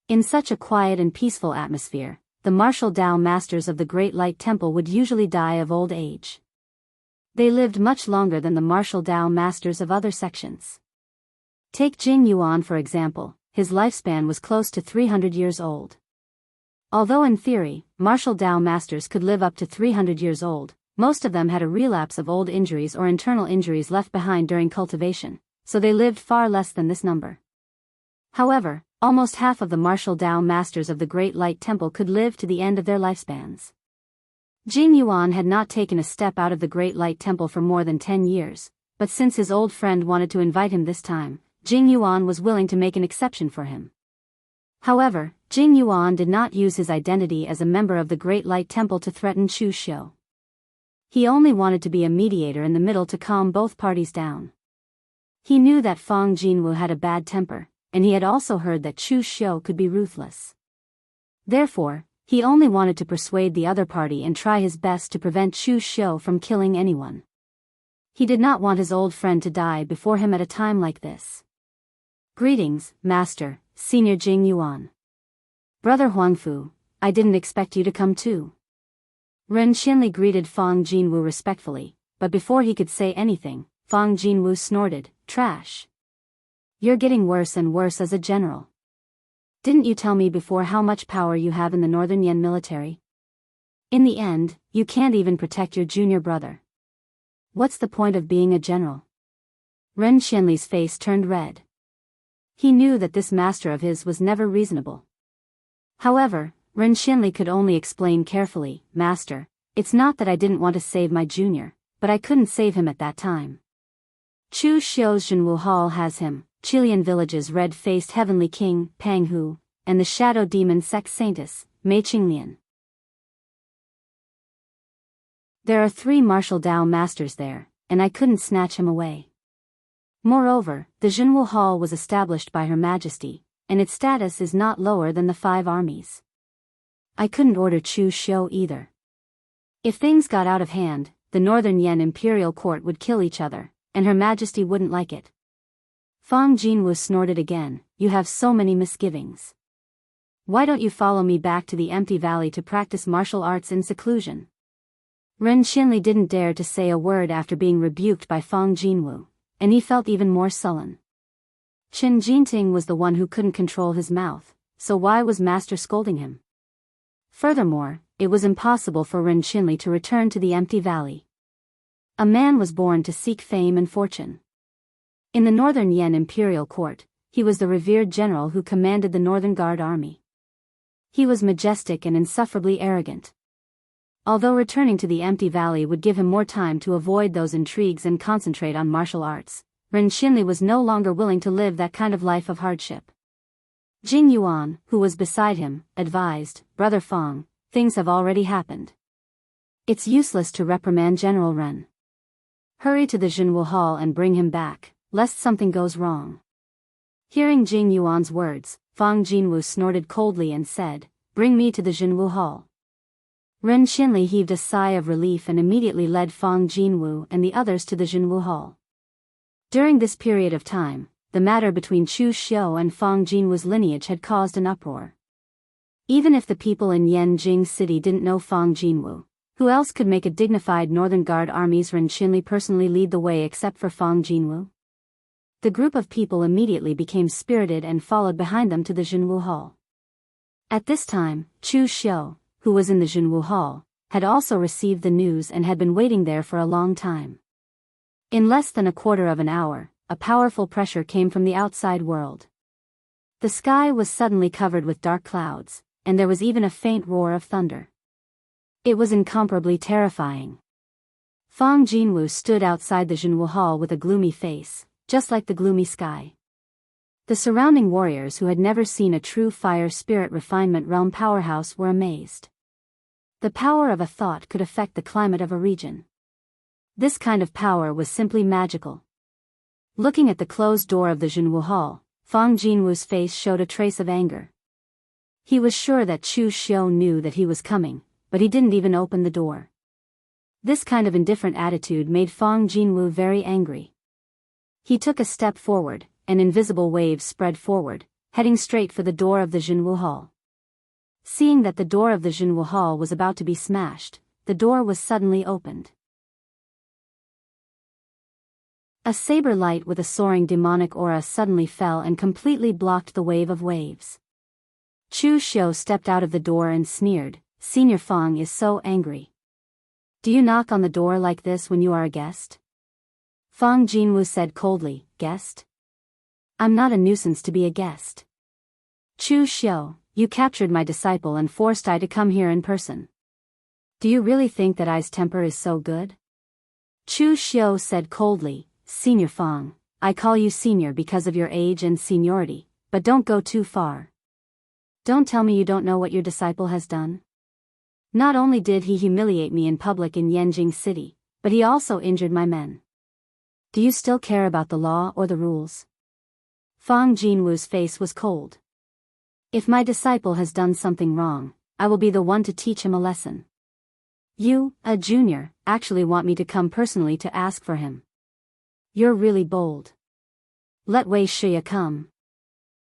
Speaker 1: In such a quiet and peaceful atmosphere, the martial Dao masters of the Great Light Temple would usually die of old age. They lived much longer than the martial Dao masters of other sections. Take Jing Yuan for example, his lifespan was close to 300 years old. Although in theory, martial Dao masters could live up to 300 years old, most of them had a relapse of old injuries or internal injuries left behind during cultivation, so they lived far less than this number. However, almost half of the martial Dao masters of the Great Light Temple could live to the end of their lifespans. Jing Yuan had not taken a step out of the Great Light Temple for more than 10 years, but since his old friend wanted to invite him this time, Jing Yuan was willing to make an exception for him. However, Jing Yuan did not use his identity as a member of the Great Light Temple to threaten Chu Xiu. He only wanted to be a mediator in the middle to calm both parties down. He knew that Fang Jinwu had a bad temper, and he had also heard that Chu Xiu could be ruthless. Therefore, he only wanted to persuade the other party and try his best to prevent Chu Xiu from killing anyone. He did not want his old friend to die before him at a time like this. Greetings, Master, Senior Jing Yuan. Brother Huangfu, I didn't expect you to come too. Ren Xinli greeted Fang Jinwu respectfully, but before he could say anything, Fang Jinwu snorted, "Trash. You're getting worse and worse as a general. Didn't you tell me before how much power you have in the Northern Yan military? In the end, you can't even protect your junior brother. What's the point of being a general?" Ren Xinli's face turned red. He knew that this master of his was never reasonable. However, Ren Xinli could only explain carefully, "Master, it's not that I didn't want to save my junior, but I couldn't save him at that time. Chu Xiu's Zhenwu Hall has him, Qilian Village's red-faced heavenly king, Pang Hu, and the shadow demon Sex Saintess, Mei Qinglian. There are 3 martial Dao masters there, and I couldn't snatch him away. Moreover, the Zhenwu Hall was established by Her Majesty, and its status is not lower than the 5 armies. I couldn't order Chu Xiu either. If things got out of hand, the Northern Yan Imperial Court would kill each other, and Her Majesty wouldn't like it." Fang Jinwu snorted again, "You have so many misgivings. Why don't you follow me back to the empty valley to practice martial arts in seclusion?" Ren Xinli didn't dare to say a word after being rebuked by Fang Jinwu, and he felt even more sullen. Qin Jinting was the one who couldn't control his mouth, so why was Master scolding him? Furthermore, it was impossible for Ren Xinli to return to the empty valley. A man was born to seek fame and fortune. In the Northern Yan Imperial Court, he was the revered general who commanded the Northern Guard Army. He was majestic and insufferably arrogant. Although returning to the empty valley would give him more time to avoid those intrigues and concentrate on martial arts, Ren Xinli was no longer willing to live that kind of life of hardship. Jing Yuan, who was beside him, advised, "Brother Fang, things have already happened. It's useless to reprimand General Ren. Hurry to the Jinwu Hall and bring him back, lest something goes wrong." Hearing Jing Yuan's words, Fang Jinwu snorted coldly and said, "Bring me to the Jinwu Hall." Ren Xinli heaved a sigh of relief and immediately led Fang Jinwu and the others to the Jinwu Hall. During this period of time, the matter between Chu Xiu and Fang Jinwu's lineage had caused an uproar. Even if the people in Yanjing City didn't know Fang Jinwu, who else could make a dignified Northern Guard army's Ren Xinli personally lead the way except for Fang Jinwu? The group of people immediately became spirited and followed behind them to the Jinwu Hall. At this time, Chu Xiu, who was in the Jinwu Hall, had also received the news and had been waiting there for a long time. In less than a quarter of an hour, a powerful pressure came from the outside world. The sky was suddenly covered with dark clouds, and there was even a faint roar of thunder. It was incomparably terrifying. Fang Jinwu stood outside the Jinwu Hall with a gloomy face, just like the gloomy sky. The surrounding warriors who had never seen a true fire spirit refinement realm powerhouse were amazed. The power of a thought could affect the climate of a region. This kind of power was simply magical. Looking at the closed door of the Jinwu Hall, Fang Jinwu's face showed a trace of anger. He was sure that Chu Xiu knew that he was coming, but he didn't even open the door. This kind of indifferent attitude made Fang Jinwu very angry. He took a step forward, and invisible waves spread forward, heading straight for the door of the Jinwu Hall. Seeing that the door of the Jinwu Hall was about to be smashed, the door was suddenly opened. A saber light with a soaring demonic aura suddenly fell and completely blocked the wave of waves. Chu Xiu stepped out of the door and sneered, "Senior Fang is so angry. Do you knock on the door like this when you are a guest?" Fang Jinwu said coldly, "Guest? I'm not a nuisance to be a guest. Chu Xiu, you captured my disciple and forced I to come here in person. Do you really think that I's temper is so good?" Chu Xiu said coldly, "Senior Fang, I call you senior because of your age and seniority, but don't go too far. Don't tell me you don't know what your disciple has done. Not only did he humiliate me in public in Yanjing City, but he also injured my men. Do you still care about the law or the rules?" Fang Jinwu's face was cold. "If my disciple has done something wrong, I will be the one to teach him a lesson. You, a junior, actually want me to come personally to ask for him. You're really bold. Let Wei Shiya come."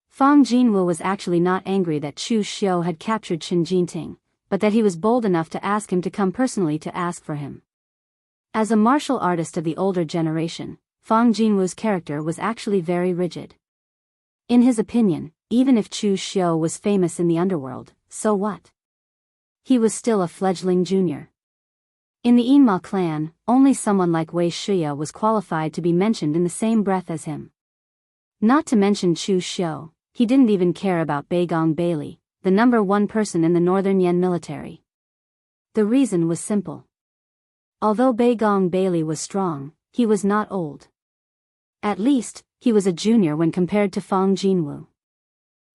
Speaker 1: Fang Jinwu was actually not angry that Chu Xiu had captured Qin Jinting, but that he was bold enough to ask him to come personally to ask for him. As a martial artist of the older generation, Fang Jinwu's character was actually very rigid. In his opinion, even if Chu Xiu was famous in the underworld, so what? He was still a fledgling junior. In the Yinma clan, only someone like Wei Shiya was qualified to be mentioned in the same breath as him. Not to mention Chu Xiu, he didn't even care about Beigong Bailey, the number one person in the Northern Yan military. The reason was simple. Although Beigong Bailey was strong, he was not old. At least, he was a junior when compared to Fang Jinwu.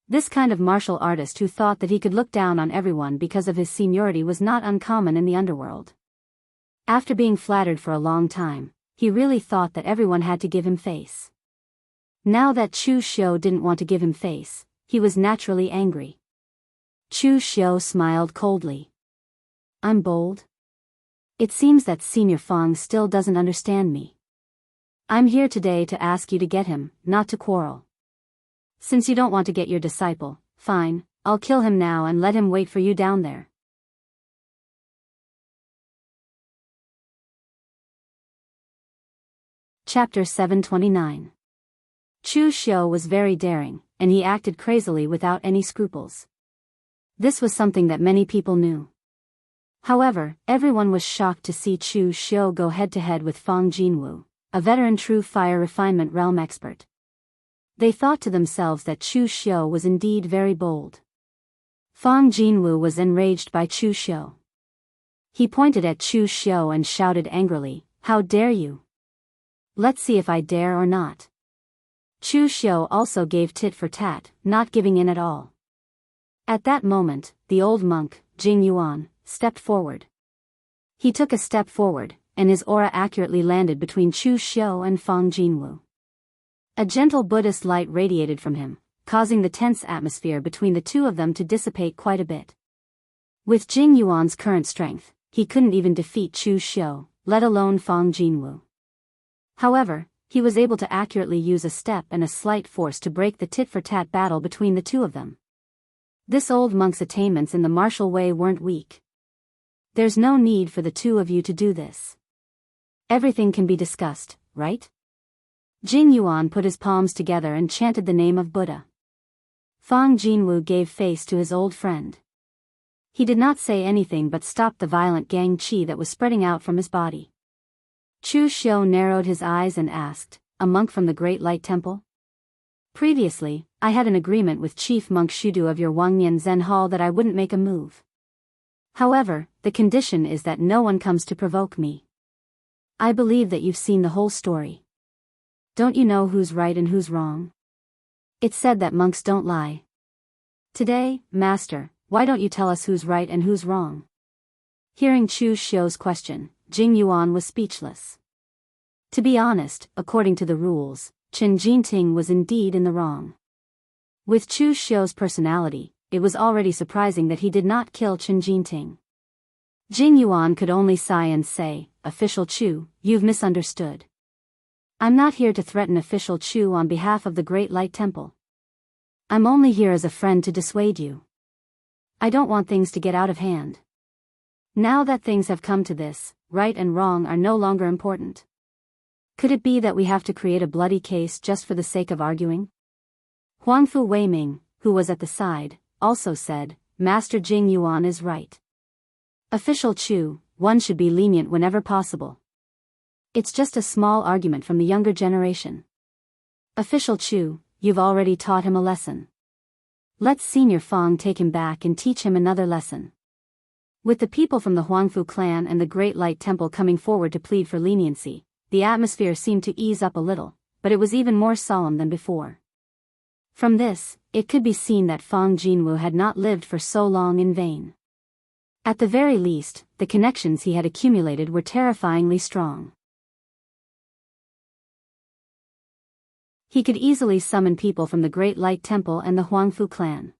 Speaker 1: This kind of martial artist who thought that he could look down on everyone because of his seniority was not uncommon in the underworld. After being flattered for a long time, he really thought that everyone had to give him face. Now that Chu Xiu didn't want to give him face, he was naturally angry. Chu Xiu smiled coldly. "I'm bold? It seems that Senior Fang still doesn't understand me. I'm here today to ask you to get him, not to quarrel. Since you don't want to get your disciple, fine, I'll kill him now and let him wait for you down there." Chapter 729. Chu Xiu was very daring, and he acted crazily without any scruples. This was something that many people knew. However, everyone was shocked to see Chu Xiu go head-to-head with Fang Jinwu, a veteran true fire refinement realm expert. They thought to themselves that Chu Xiu was indeed very bold. Fang Jinwu was enraged by Chu Xiu. He pointed at Chu Xiu and shouted angrily, "How dare you? Let's see if I dare or not." Chu Xiu also gave tit for tat, not giving in at all. At that moment, the old monk, Jing Yuan, stepped forward. He took a step forward, and his aura accurately landed between Chu Xiu and Fang Jinwu. A gentle Buddhist light radiated from him, causing the tense atmosphere between the two of them to dissipate quite a bit. With Jing Yuan's current strength, he couldn't even defeat Chu Xiu, let alone Fang Jinwu. However, he was able to accurately use a step and a slight force to break the tit-for-tat battle between the two of them. This old monk's attainments in the martial way weren't weak. There's no need for the two of you to do this. Everything can be discussed, right? Jing Yuan put his palms together and chanted the name of Buddha. Fang Jinwu gave face to his old friend. He did not say anything but stopped the violent gang qi that was spreading out from his body. Chu Xiu narrowed his eyes and asked, "A monk from the Great Light Temple? Previously, I had an agreement with Chief Monk Shudu of your Wangnian Zen Hall that I wouldn't make a move. However, the condition is that no one comes to provoke me. I believe that you've seen the whole story. Don't you know who's right and who's wrong? It's said that monks don't lie. Today, Master, why don't you tell us who's right and who's wrong?" Hearing Chu Xiu's question, Jing Yuan was speechless. To be honest, according to the rules, Chen Jinting was indeed in the wrong. With Chu Xiu's personality, it was already surprising that he did not kill Chen Jinting. Jing Yuan could only sigh and say, "Official Chu, you've misunderstood. I'm not here to threaten Official Chu on behalf of the Great Light Temple. I'm only here as a friend to dissuade you. I don't want things to get out of hand. Now that things have come to this, right and wrong are no longer important. Could it be that we have to create a bloody case just for the sake of arguing?" Huangfu Weiming, who was at the side, also said, "Master Jing Yuan is right. Official Chu, one should be lenient whenever possible. It's just a small argument from the younger generation. Official Chu, you've already taught him a lesson. Let Senior Fang take him back and teach him another lesson." With the people from the Huangfu clan and the Great Light Temple coming forward to plead for leniency, the atmosphere seemed to ease up a little, but it was even more solemn than before. From this, it could be seen that Fang Jinwu had not lived for so long in vain. At the very least, the connections he had accumulated were terrifyingly strong. He could easily summon people from the Great Light Temple and the Huangfu clan.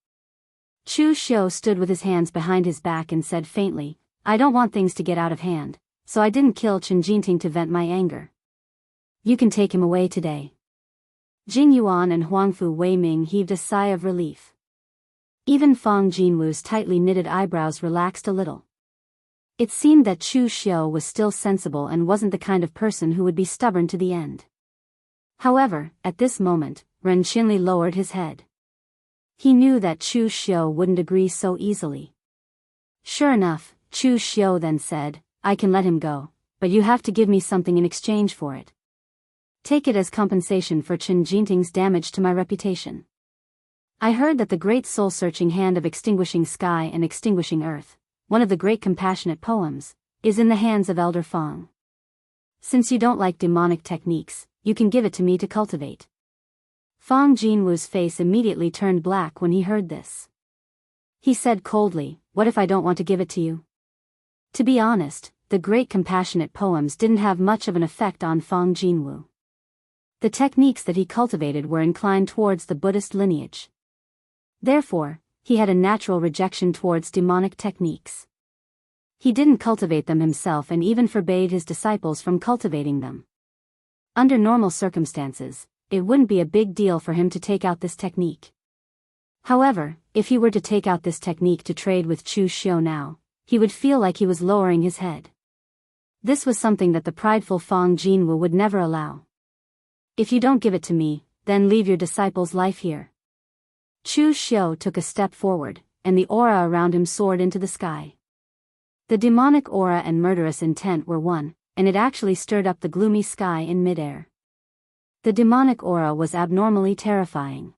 Speaker 1: Chu Xiu stood with his hands behind his back and said faintly, "I don't want things to get out of hand, so I didn't kill Chen Jinting to vent my anger. You can take him away today." Jing Yuan and Huangfu Weiming heaved a sigh of relief. Even Fang Jinwu's tightly knitted eyebrows relaxed a little. It seemed that Chu Xiu was still sensible and wasn't the kind of person who would be stubborn to the end. However, at this moment, Ren Qinli lowered his head. He knew that Chu Xiu wouldn't agree so easily. Sure enough, Chu Xiu then said, "I can let him go, but you have to give me something in exchange for it. Take it as compensation for Chen Jinting's damage to my reputation. I heard that the great soul-searching hand of extinguishing sky and extinguishing earth, one of the great compassionate poems, is in the hands of Elder Fang. Since you don't like demonic techniques, you can give it to me to cultivate." Fang Jinwu's face immediately turned black when he heard this. He said coldly, "What if I don't want to give it to you?" To be honest, the great compassionate poems didn't have much of an effect on Fang Jinwu. The techniques that he cultivated were inclined towards the Buddhist lineage. Therefore, he had a natural rejection towards demonic techniques. He didn't cultivate them himself and even forbade his disciples from cultivating them. Under normal circumstances, it wouldn't be a big deal for him to take out this technique. However, if he were to take out this technique to trade with Chu Xiu now, he would feel like he was lowering his head. This was something that the prideful Fang Jinwu would never allow. "If you don't give it to me, then leave your disciple's life here." Chu Xiu took a step forward, and the aura around him soared into the sky. The demonic aura and murderous intent were one, and it actually stirred up the gloomy sky in midair. The demonic aura was abnormally terrifying.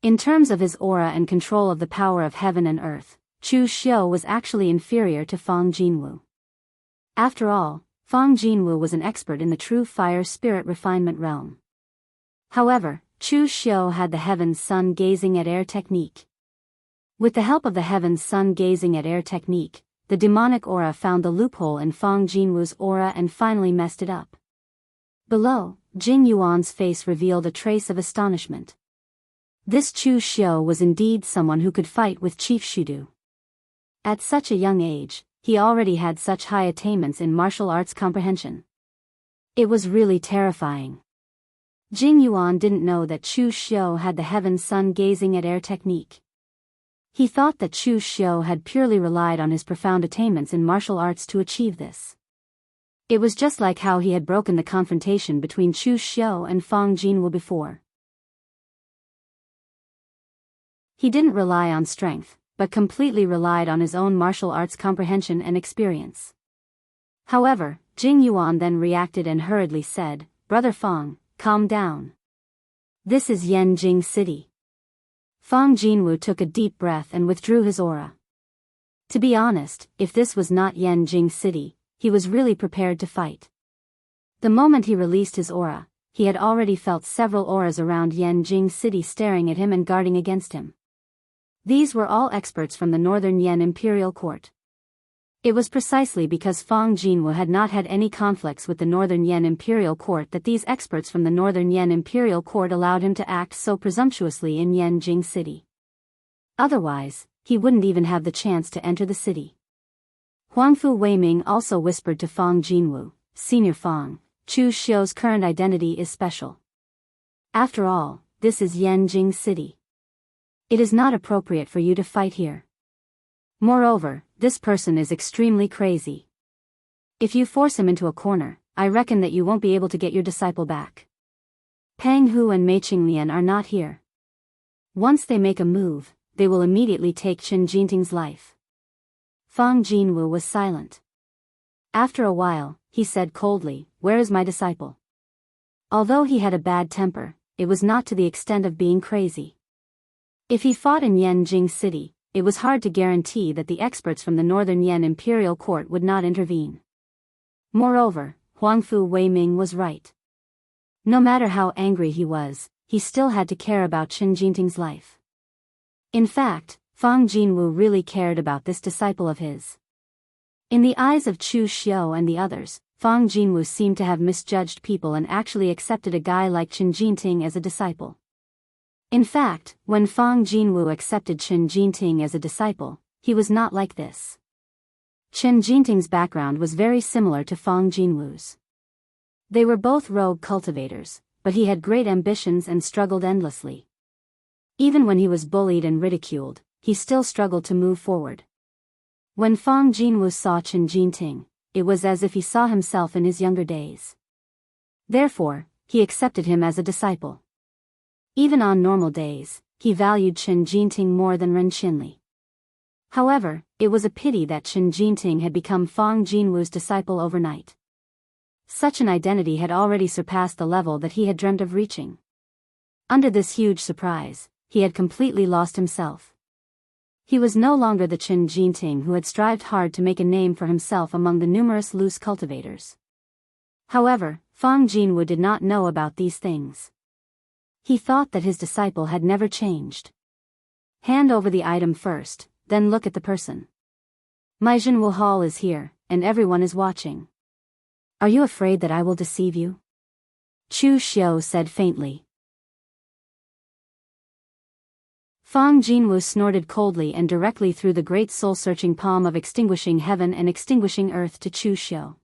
Speaker 1: In terms of his aura and control of the power of heaven and earth, Chu Xiu was actually inferior to Fang Jinwu. After all, Fang Jinwu was an expert in the true fire spirit refinement realm. However, Chu Xiu had the heaven's sun gazing at air technique. With the help of the heaven's sun gazing at air technique, the demonic aura found the loophole in Fang Jinwu's aura and finally messed it up. Below, Jing Yuan's face revealed a trace of astonishment. This Chu Xiu was indeed someone who could fight with Chief Shudu. At such a young age, he already had such high attainments in martial arts comprehension. It was really terrifying. Jing Yuan didn't know that Chu Xiu had the heaven's sun gazing at air technique. He thought that Chu Xiu had purely relied on his profound attainments in martial arts to achieve this. It was just like how he had broken the confrontation between Chu Xiu and Fang Jinwu before. He didn't rely on strength, but completely relied on his own martial arts comprehension and experience. However, Jing Yuan then reacted and hurriedly said, "Brother Fang, calm down. This is Yanjing City." Fang Jinwu took a deep breath and withdrew his aura. To be honest, if this was not Yanjing City, he was really prepared to fight. The moment he released his aura, he had already felt several auras around Yanjing City staring at him and guarding against him. These were all experts from the Northern Yan Imperial Court. It was precisely because Fang Jinwu had not had any conflicts with the Northern Yan Imperial Court that these experts from the Northern Yan Imperial Court allowed him to act so presumptuously in Yanjing City. Otherwise, he wouldn't even have the chance to enter the city. Huangfu Weiming also whispered to Fang Jinwu, "Senior Fang, Chu Xiu's current identity is special. After all, this is Yanjing City. It is not appropriate for you to fight here. Moreover, this person is extremely crazy. If you force him into a corner, I reckon that you won't be able to get your disciple back. Pang Hu and Mei Qinglian are not here. Once they make a move, they will immediately take Chen Jinting's life." Fang Jinwu was silent. After a while, he said coldly, "Where is my disciple?" Although he had a bad temper, it was not to the extent of being crazy. If he fought in Yanjing City, it was hard to guarantee that the experts from the Northern Yan Imperial Court would not intervene. Moreover, Huangfu Weiming was right. No matter how angry he was, he still had to care about Chen Jinting's life. In fact, Fang Jinwu really cared about this disciple of his. In the eyes of Chu Xiu and the others, Fang Jinwu seemed to have misjudged people and actually accepted a guy like Chen Jinting as a disciple. In fact, when Fang Jinwu accepted Chen Jinting as a disciple, he was not like this. Chen Jinting's background was very similar to Fang Jinwu's. They were both rogue cultivators, but he had great ambitions and struggled endlessly. Even when he was bullied and ridiculed, he still struggled to move forward. When Fang Jinwu saw Chen Jinting, it was as if he saw himself in his younger days. Therefore, he accepted him as a disciple. Even on normal days, he valued Chen Jinting more than Ren Qinli. However, it was a pity that Chen Jinting had become Fang Jinwu's disciple overnight. Such an identity had already surpassed the level that he had dreamt of reaching. Under this huge surprise, he had completely lost himself. He was no longer the Chen Jinting who had strived hard to make a name for himself among the numerous loose cultivators. However, Fang Jinwu did not know about these things. He thought that his disciple had never changed. Hand over the item first, then look at the person. Maijinwu Hall is here, and everyone is watching. Are you afraid that I will deceive you? Chu Xiu said faintly. Fang Jinwu snorted coldly and directly threw the great soul-searching palm of extinguishing heaven and extinguishing earth to Chu Xiu.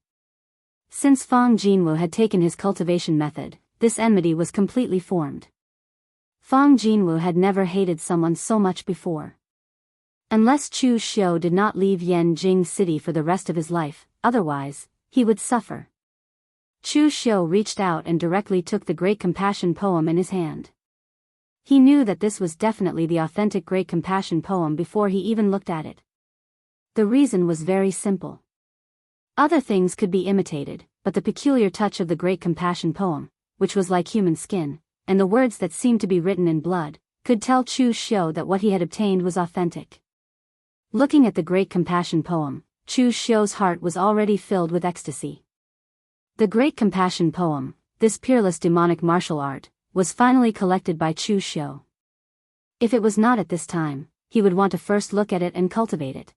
Speaker 1: Since Fang Jinwu had taken his cultivation method, this enmity was completely formed. Fang Jinwu had never hated someone so much before. Unless Chu Xiu did not leave Yanjing City for the rest of his life, otherwise, he would suffer. Chu Xiu reached out and directly took the Great Compassion poem in his hand. He knew that this was definitely the authentic Great Compassion poem before he even looked at it. The reason was very simple. Other things could be imitated, but the peculiar touch of the Great Compassion poem, which was like human skin, and the words that seemed to be written in blood, could tell Chu Xiu that what he had obtained was authentic. Looking at the Great Compassion poem, Chu Xiu's heart was already filled with ecstasy. The Great Compassion poem, this peerless demonic martial art, was finally collected by Chu Xiu. If it was not at this time, he would want to first look at it and cultivate it.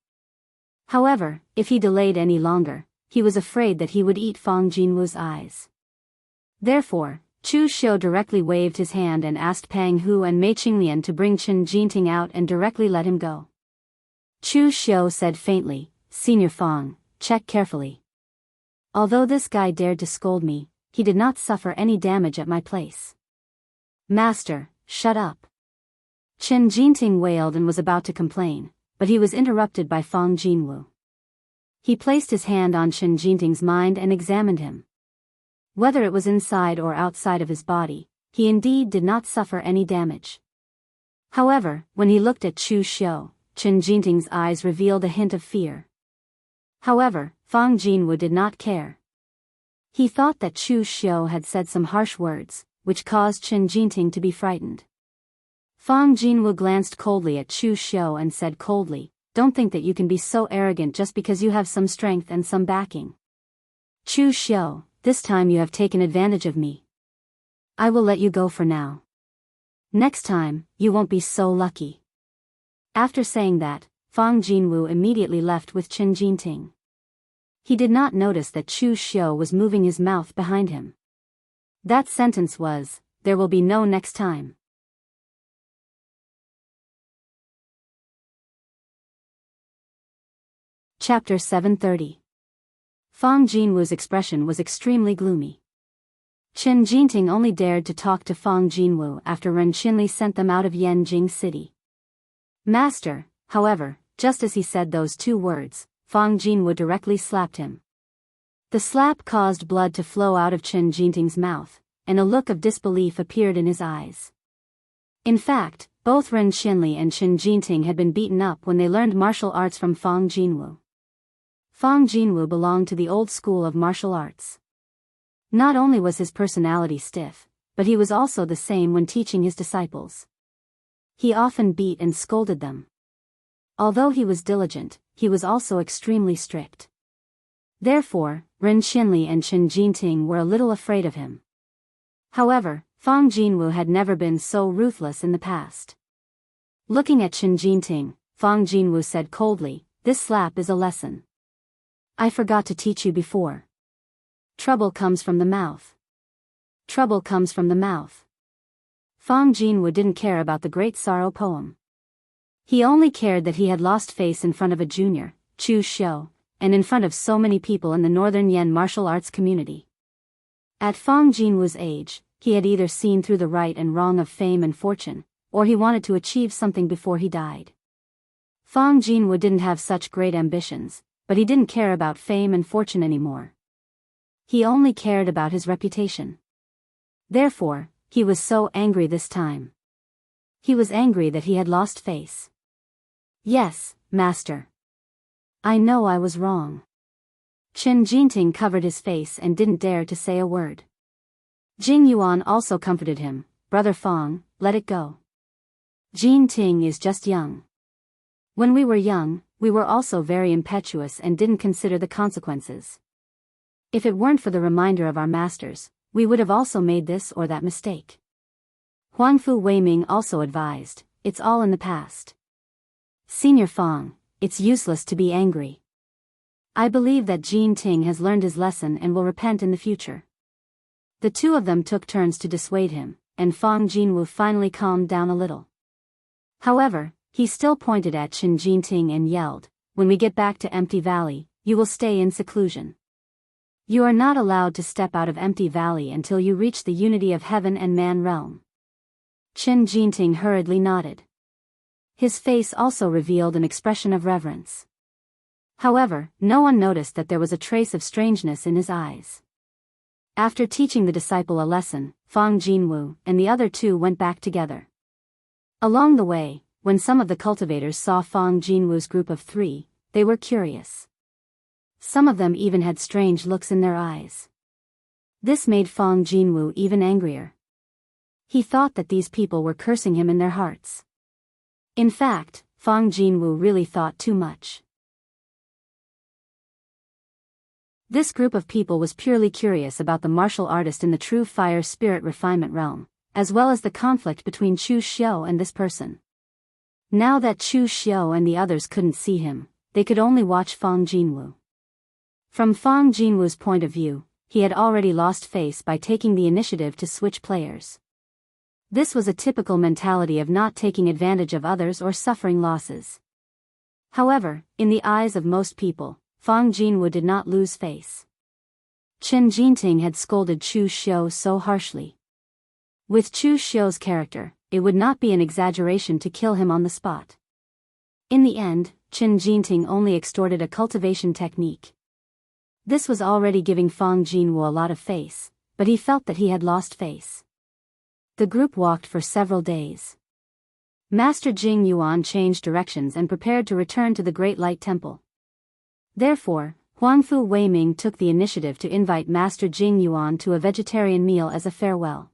Speaker 1: However, if he delayed any longer, he was afraid that he would eat Fang Jinwu's eyes. Therefore, Chu Xiu directly waved his hand and asked Pang Hu and Mei Qinglian to bring Chen Jinting out and directly let him go. Chu Xiu said faintly, "Senior Fang, check carefully. Although this guy dared to scold me, he did not suffer any damage at my place." "Master, shut up." Chen Jinting wailed and was about to complain, but he was interrupted by Fang Jinwu. He placed his hand on Chen Jinting's mind and examined him. Whether it was inside or outside of his body, he indeed did not suffer any damage. However, when he looked at Chu Xiu, Chen Jinting's eyes revealed a hint of fear. However, Fang Jinwu did not care. He thought that Chu Xiu had said some harsh words, which caused Chen Jinting to be frightened. Fang Jinwu glanced coldly at Chu Xiu and said coldly, "Don't think that you can be so arrogant just because you have some strength and some backing. Chu Xiu, this time you have taken advantage of me. I will let you go for now. Next time, you won't be so lucky." After saying that, Fang Jinwu immediately left with Chen Jinting. He did not notice that Chu Xiu was moving his mouth behind him. That sentence was, "There will be no next time." Chapter 730. Fang Jinwu's expression was extremely gloomy. Chen Jinting only dared to talk to Fang Jinwu after Ren Qinli sent them out of Yanjing City. "Master," however, just as he said those two words, Fang Jinwu directly slapped him. The slap caused blood to flow out of Chen Jinting's mouth, and a look of disbelief appeared in his eyes. In fact, both Ren Qinli and Chen Jinting had been beaten up when they learned martial arts from Fang Jinwu. Fang Jinwu belonged to the old school of martial arts. Not only was his personality stiff, but he was also the same when teaching his disciples. He often beat and scolded them. Although he was diligent, he was also extremely strict. Therefore, Ren Qinli and Chen Jinting were a little afraid of him. However, Fang Jinwu had never been so ruthless in the past. Looking at Chen Jinting, Fang Jinwu said coldly, "This slap is a lesson. I forgot to teach you before. Trouble comes from the mouth. Trouble comes from the mouth." Fang Jinwu didn't care about the Great Sorrow poem. He only cared that he had lost face in front of a junior, Chu Xiu, and in front of so many people in the Northern Yan martial arts community. At Fang Jinwu's age, he had either seen through the right and wrong of fame and fortune, or he wanted to achieve something before he died. Fang Jinwu didn't have such great ambitions, but he didn't care about fame and fortune anymore. He only cared about his reputation. Therefore, he was so angry this time. He was angry that he had lost face. "Yes, master. I know I was wrong." Chen Jinting covered his face and didn't dare to say a word. Jing Yuan also comforted him, "Brother Fang, let it go. Jinting is just young. When we were young, we were also very impetuous and didn't consider the consequences. If it weren't for the reminder of our masters, we would have also made this or that mistake." Huangfu Weiming also advised, "It's all in the past. Senior Fang, it's useless to be angry. I believe that Jin Ting has learned his lesson and will repent in the future." The two of them took turns to dissuade him, and Fang Jinwu finally calmed down a little. However, he still pointed at Chen Jinting and yelled, "When we get back to Empty Valley, you will stay in seclusion. You are not allowed to step out of Empty Valley until you reach the unity of heaven and man realm." Chen Jinting hurriedly nodded. His face also revealed an expression of reverence. However, no one noticed that there was a trace of strangeness in his eyes. After teaching the disciple a lesson, Fang Jinwu and the other two went back together. Along the way, when some of the cultivators saw Fang Jinwu's group of three, they were curious. Some of them even had strange looks in their eyes. This made Fang Jinwu even angrier. He thought that these people were cursing him in their hearts. In fact, Fang Jinwu really thought too much. This group of people was purely curious about the martial artist in the true fire spirit refinement realm, as well as the conflict between Chu Xiu and this person. Now that Chu Xiu and the others couldn't see him, they could only watch Fang Jinwu. From Fang Jinwu's point of view, he had already lost face by taking the initiative to switch players. This was a typical mentality of not taking advantage of others or suffering losses. However, in the eyes of most people, Fang Jinwu did not lose face. Chen Jinting had scolded Chu Xiu so harshly. With Chu Xiu's character, it would not be an exaggeration to kill him on the spot. In the end, Chen Jinting only extorted a cultivation technique. This was already giving Fang Jinwu a lot of face, but he felt that he had lost face. The group walked for several days. Master Jing Yuan changed directions and prepared to return to the Great Light Temple. Therefore, Huangfu Weiming took the initiative to invite Master Jing Yuan to a vegetarian meal as a farewell.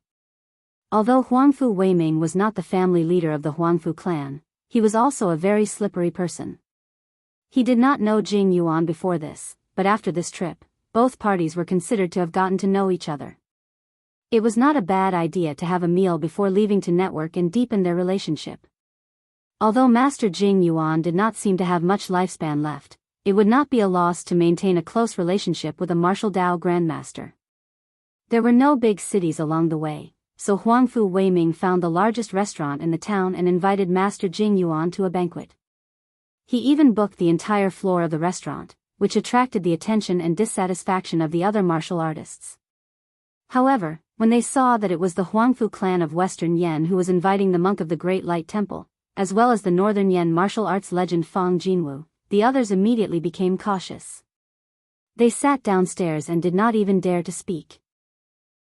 Speaker 1: Although Huangfu Weiming was not the family leader of the Huangfu clan, he was also a very slippery person. He did not know Jing Yuan before this, but after this trip, both parties were considered to have gotten to know each other. It was not a bad idea to have a meal before leaving to network and deepen their relationship. Although Master Jing Yuan did not seem to have much lifespan left, it would not be a loss to maintain a close relationship with a martial Dao grandmaster. There were no big cities along the way, so Huangfu Weiming found the largest restaurant in the town and invited Master Jing Yuan to a banquet. He even booked the entire floor of the restaurant, which attracted the attention and dissatisfaction of the other martial artists. However, when they saw that it was the Huangfu clan of Western Yan who was inviting the monk of the Great Light Temple, as well as the Northern Yan martial arts legend Fang Jinwu, the others immediately became cautious. They sat downstairs and did not even dare to speak.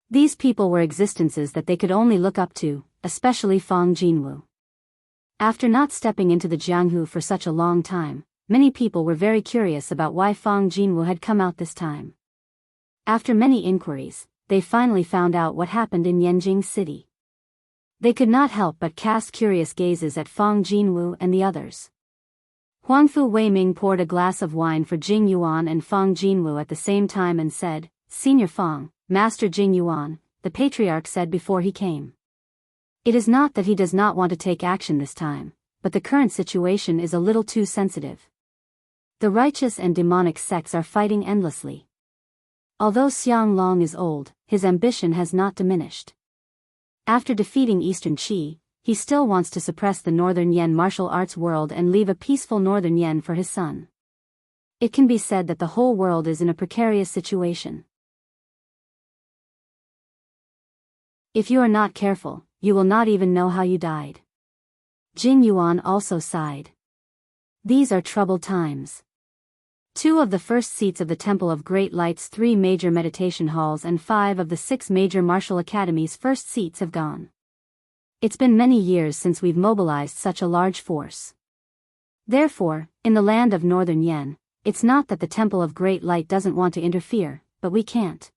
Speaker 1: These people were existences that they could only look up to, especially Fang Jinwu. After not stepping into the Jianghu for such a long time, many people were very curious about why Fang Jinwu had come out this time. After many inquiries, they finally found out what happened in Yanjing City. They could not help but cast curious gazes at Fang Jinwu and the others. Huangfu Weiming poured a glass of wine for Jing Yuan and Fang Jinwu at the same time and said, "Senior Fang, Master Jing Yuan," the patriarch said before he came. "It is not that he does not want to take action this time, but the current situation is a little too sensitive. The righteous and demonic sects are fighting endlessly. Although Xiang Long is old, his ambition has not diminished. After defeating Eastern Qi, he still wants to suppress the Northern Yan martial arts world and leave a peaceful Northern Yan for his son. It can be said that the whole world is in a precarious situation. If you are not careful, you will not even know how you died." Jing Yuan also sighed. These are troubled times. 2 of the first seats of the Temple of Great Light's 3 major meditation halls and 5 of the 6 major martial academies' first seats have gone. It's been many years since we've mobilized such a large force. Therefore, in the land of Northern Yan, it's not that the Temple of Great Light doesn't want to interfere, but we can't.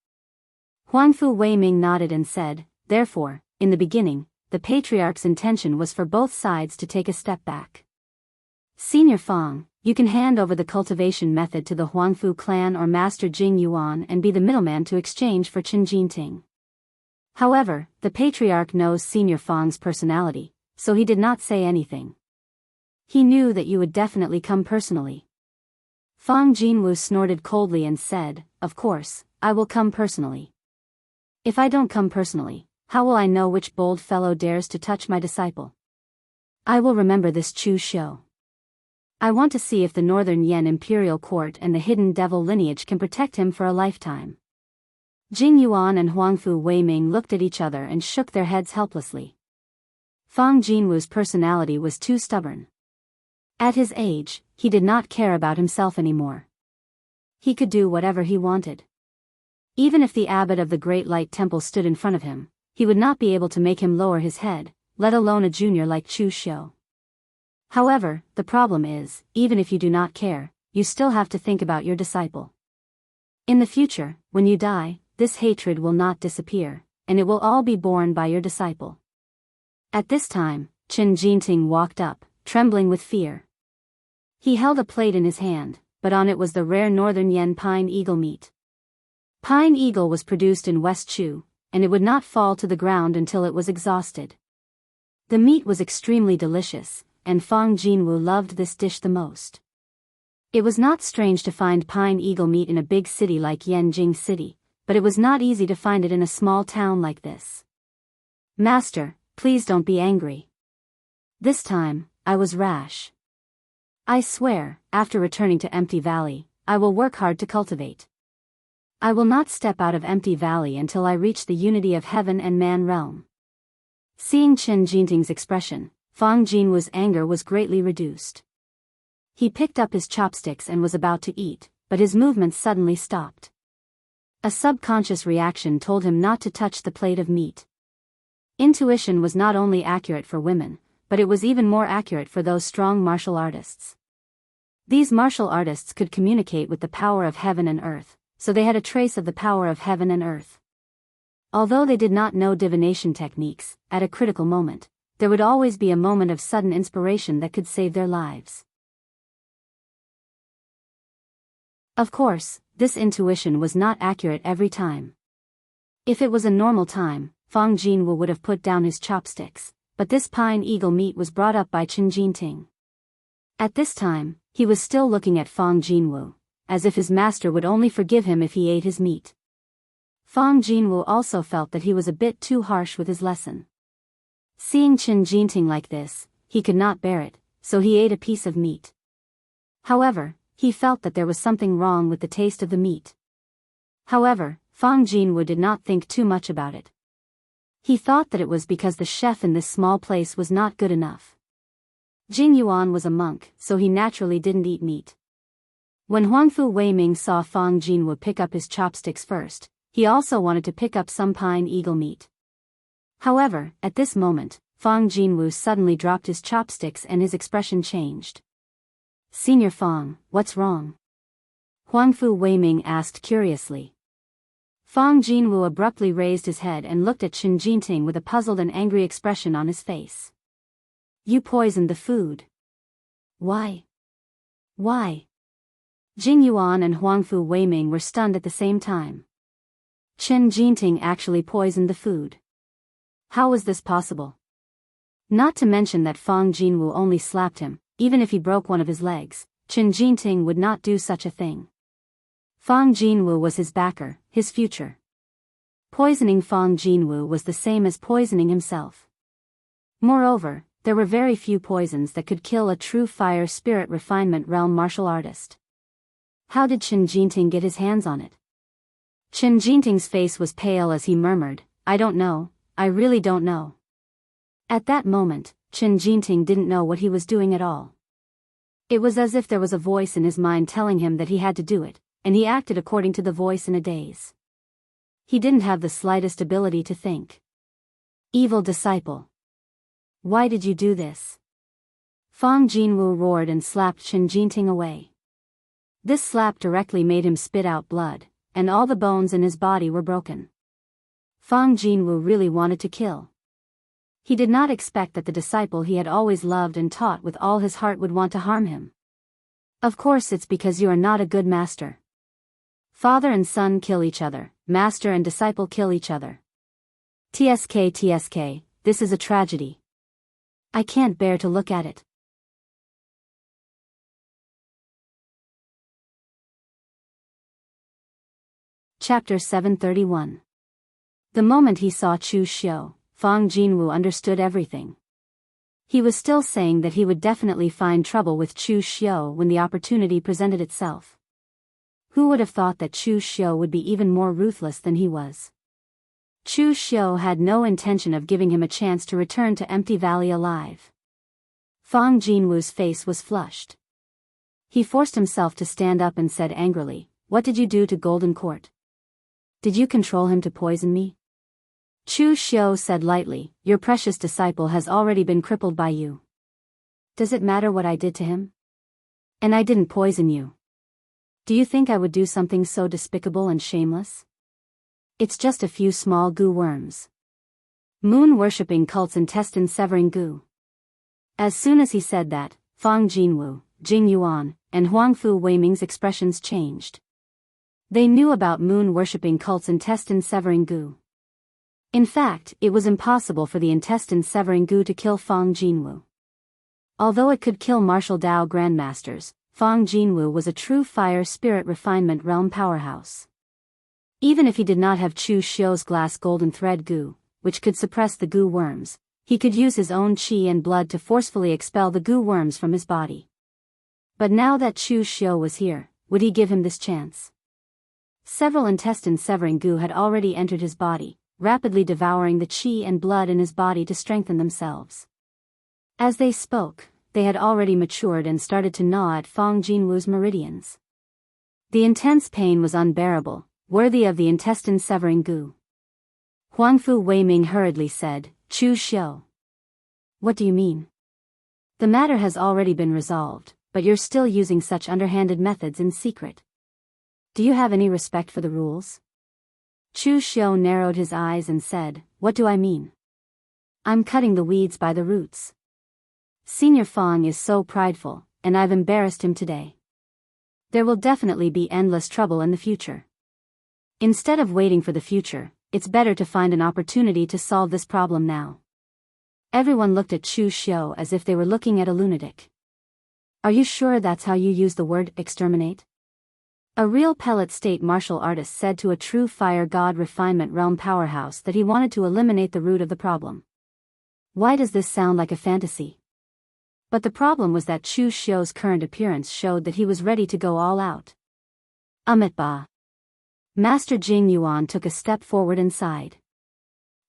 Speaker 1: Huangfu Weiming nodded and said, "Therefore, in the beginning, the patriarch's intention was for both sides to take a step back. Senior Fang, you can hand over the cultivation method to the Huangfu clan or Master Jing Yuan and be the middleman to exchange for Chen Jinting." However, the patriarch knows Senior Fang's personality, so he did not say anything. He knew that you would definitely come personally. Fang Jinwu snorted coldly and said, "Of course, I will come personally. If I don't come personally, how will I know which bold fellow dares to touch my disciple? I will remember this Chu Xiu. I want to see if the Northern Yan Imperial Court and the Hidden Devil lineage can protect him for a lifetime." Jing Yuan and Huangfu Weiming looked at each other and shook their heads helplessly. Fang Jinwu's personality was too stubborn. At his age, he did not care about himself anymore. He could do whatever he wanted. Even if the abbot of the Great Light Temple stood in front of him, he would not be able to make him lower his head, let alone a junior like Chu Xiu. However, the problem is, even if you do not care, you still have to think about your disciple. In the future, when you die, this hatred will not disappear, and it will all be borne by your disciple. At this time, Chen Jinting walked up, trembling with fear. He held a plate in his hand, but on it was the rare northern yen pine eagle meat. Pine eagle was produced in West Chu, and it would not fall to the ground until it was exhausted. The meat was extremely delicious, and Fang Jinwu loved this dish the most. It was not strange to find pine eagle meat in a big city like Yanjing City, but it was not easy to find it in a small town like this. Master, please don't be angry. This time, I was rash. I swear, after returning to Empty Valley, I will work hard to cultivate. I will not step out of Empty Valley until I reach the unity of heaven and man realm. Seeing Chen Jinting's expression, Fang Jinwu's anger was greatly reduced. He picked up his chopsticks and was about to eat, but his movements suddenly stopped. A subconscious reaction told him not to touch the plate of meat. Intuition was not only accurate for women, but it was even more accurate for those strong martial artists. These martial artists could communicate with the power of heaven and earth, so they had a trace of the power of heaven and earth. Although they did not know divination techniques, at a critical moment, there would always be a moment of sudden inspiration that could save their lives. Of course, this intuition was not accurate every time. If it was a normal time, Fang Jinwu would have put down his chopsticks, but this pine eagle meat was brought up by Chen Jinting. At this time, he was still looking at Fang Jinwu, as if his master would only forgive him if he ate his meat. Fang Jinwu also felt that he was a bit too harsh with his lesson. Seeing Chen Jinting like this, he could not bear it, so he ate a piece of meat. However, he felt that there was something wrong with the taste of the meat. However, Fang Jinwu did not think too much about it. He thought that it was because the chef in this small place was not good enough. Jing Yuan was a monk, so he naturally didn't eat meat. When Huangfu Weiming saw Fang Jinwu pick up his chopsticks first, he also wanted to pick up some pine eagle meat. However, at this moment, Fang Jinwu suddenly dropped his chopsticks and his expression changed. "Senior Fang, what's wrong?" Huangfu Weiming asked curiously. Fang Jinwu abruptly raised his head and looked at Chen Jinting with a puzzled and angry expression on his face. "You poisoned the food." "Why? Why?" Jing Yuan and Huangfu Weiming were stunned at the same time. Chen Jinting actually poisoned the food. How was this possible? Not to mention that Fang Jinwu only slapped him. Even if he broke one of his legs, Chen Jinting would not do such a thing. Fang Jinwu was his backer, his future. Poisoning Fang Jinwu was the same as poisoning himself. Moreover, there were very few poisons that could kill a true fire spirit refinement realm martial artist. How did Chen Jinting get his hands on it? Chen Jinting's face was pale as he murmured, "I don't know, I really don't know." At that moment, Chen Jinting didn't know what he was doing at all. It was as if there was a voice in his mind telling him that he had to do it, and he acted according to the voice in a daze. He didn't have the slightest ability to think. Evil disciple. Why did you do this? Fang Jinwu roared and slapped Chen Jinting away. This slap directly made him spit out blood, and all the bones in his body were broken. Fang Jinwu really wanted to kill. He did not expect that the disciple he had always loved and taught with all his heart would want to harm him. Of course it's because you are not a good master. Father and son kill each other, master and disciple kill each other. TSK, this is a tragedy. I can't bear to look at it. Chapter 731. The moment he saw Chu Xiu, Fang Jinwu understood everything. He was still saying that he would definitely find trouble with Chu Xiu when the opportunity presented itself. Who would have thought that Chu Xiu would be even more ruthless than he was? Chu Xiu had no intention of giving him a chance to return to Empty Valley alive. Fang Jinwu's face was flushed. He forced himself to stand up and said angrily, "What did you do to Golden Court? Did you control him to poison me?" Chu Xiu said lightly, "Your precious disciple has already been crippled by you. Does it matter what I did to him? And I didn't poison you. Do you think I would do something so despicable and shameless? It's just a few small goo worms. Moon-worshipping cult's intestine-severing goo. As soon as he said that, Fang Jinwu, Jing Yuan, and Huangfu Weiming's expressions changed. They knew about moon-worshipping cults intestine-severing goo. In fact, it was impossible for the intestine-severing goo to kill Fang Jinwu. Although it could kill martial Dao grandmasters, Fang Jinwu was a true fire spirit refinement realm powerhouse. Even if he did not have Chu Xiu's glass golden thread goo, which could suppress the goo worms, he could use his own qi and blood to forcefully expel the goo worms from his body. But now that Chu Xiu was here, would he give him this chance? Several intestine-severing goo had already entered his body, rapidly devouring the qi and blood in his body to strengthen themselves. As they spoke, they had already matured and started to gnaw at Fang Jinwu's meridians. The intense pain was unbearable, worthy of the intestine-severing goo. Huangfu Weiming hurriedly said, "Chu Xiu. What do you mean? The matter has already been resolved, but you're still using such underhanded methods in secret. Do you have any respect for the rules?" Chu Xiu narrowed his eyes and said, "What do I mean? I'm cutting the weeds by the roots. Senior Fang is so prideful, and I've embarrassed him today. There will definitely be endless trouble in the future. Instead of waiting for the future, it's better to find an opportunity to solve this problem now." Everyone looked at Chu Xiu as if they were looking at a lunatic. "Are you sure that's how you use the word exterminate?" A real pellet state martial artist said to a true fire god refinement realm powerhouse that he wanted to eliminate the root of the problem. Why does this sound like a fantasy? But the problem was that Chu Xiu's current appearance showed that he was ready to go all out. Ba. Master Jing Yuan took a step forward and sighed.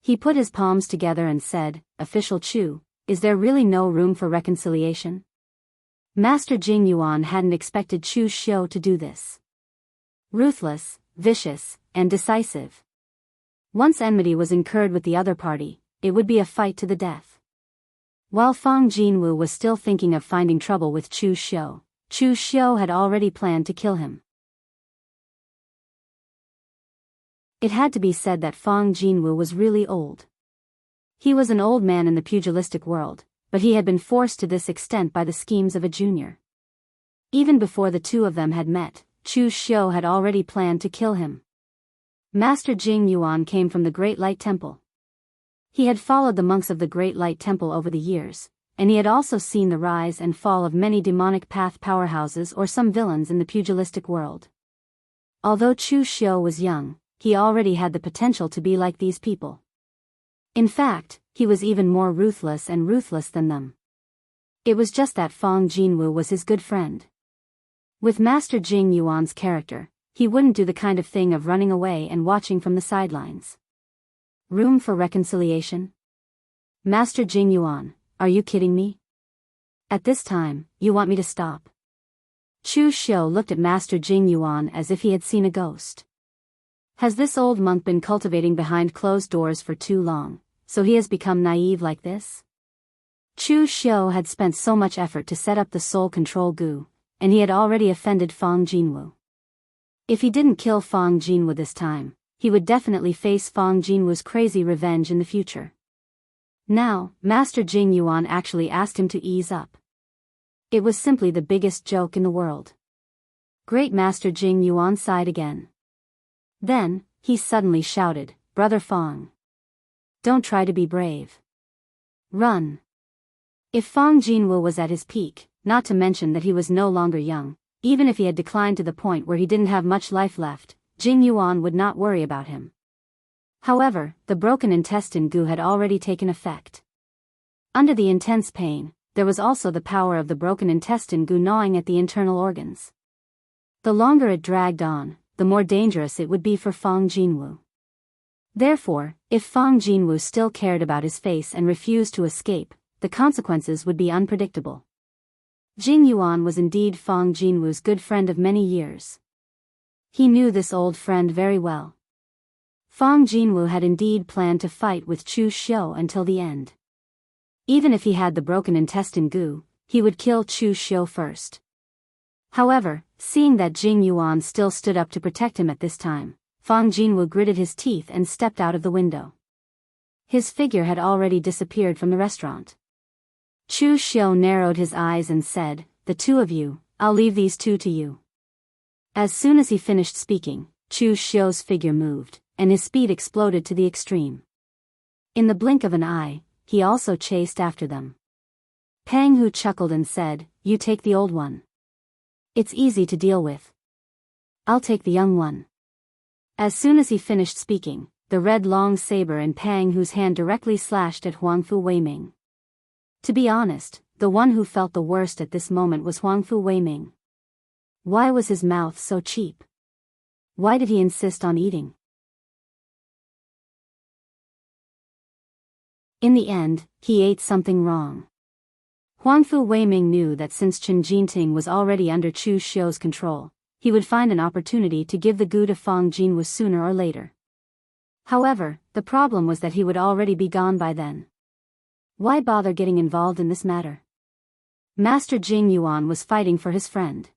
Speaker 1: He put his palms together and said, "Official Chu, is there really no room for reconciliation?" Master Jing Yuan hadn't expected Chu Xiu to do this. Ruthless, vicious, and decisive. Once enmity was incurred with the other party, it would be a fight to the death. While Fang Jinwu was still thinking of finding trouble with Chu Xiu had already planned to kill him. It had to be said that Fang Jinwu was really old. He was an old man in the pugilistic world, but he had been forced to this extent by the schemes of a junior. Even before the two of them had met, Chu Xiu had already planned to kill him. Master Jing Yuan came from the Great Light Temple. He had followed the monks of the Great Light Temple over the years, and he had also seen the rise and fall of many demonic path powerhouses or some villains in the pugilistic world. Although Chu Xiu was young, he already had the potential to be like these people. In fact, he was even more ruthless than them. It was just that Fang Jinwu was his good friend. With Master Jing Yuan's character, he wouldn't do the kind of thing of running away and watching from the sidelines. Room for reconciliation? Master Jing Yuan, are you kidding me? At this time, you want me to stop? Chu Xiu looked at Master Jing Yuan as if he had seen a ghost. Has this old monk been cultivating behind closed doors for too long, so he has become naive like this? Chu Xiu had spent so much effort to set up the soul control goo, and he had already offended Fang Jinwu. If he didn't kill Fang Jinwu this time, he would definitely face Fang Jinwu's crazy revenge in the future. Now, Master Jing Yuan actually asked him to ease up. It was simply the biggest joke in the world. Great Master Jing Yuan sighed again. Then, he suddenly shouted, "Brother Fang. Don't try to be brave. Run." If Fang Jinwu was at his peak, not to mention that he was no longer young, even if he had declined to the point where he didn't have much life left, Jing Yuan would not worry about him. However, the broken intestine goo had already taken effect. Under the intense pain, there was also the power of the broken intestine goo gnawing at the internal organs. The longer it dragged on, the more dangerous it would be for Fang Jinwu. Therefore, if Fang Jinwu still cared about his face and refused to escape, the consequences would be unpredictable. Jing Yuan was indeed Fang Jinwu's good friend of many years. He knew this old friend very well. Fang Jinwu had indeed planned to fight with Chu Xiu until the end. Even if he had the broken intestine goo, he would kill Chu Xiu first. However, seeing that Jing Yuan still stood up to protect him at this time, Fang Jinwu gritted his teeth and stepped out of the window. His figure had already disappeared from the restaurant. Chu Xiu narrowed his eyes and said, "The two of you, I'll leave these two to you." As soon as he finished speaking, Chu Xiu's figure moved, and his speed exploded to the extreme. In the blink of an eye, he also chased after them. Pang Hu chuckled and said, "You take the old one. It's easy to deal with. I'll take the young one." As soon as he finished speaking, the red long saber in Pang Hu's hand directly slashed at Huangfu Weiming. To be honest, the one who felt the worst at this moment was Huangfu Weiming. Why was his mouth so cheap? Why did he insist on eating? In the end, he ate something wrong. Huangfu Weiming knew that since Chen Jinting was already under Chu Xiu's control, he would find an opportunity to give the gu to Fang Jinwu sooner or later. However, the problem was that he would already be gone by then. Why bother getting involved in this matter? Master Jing Yuan was fighting for his friend.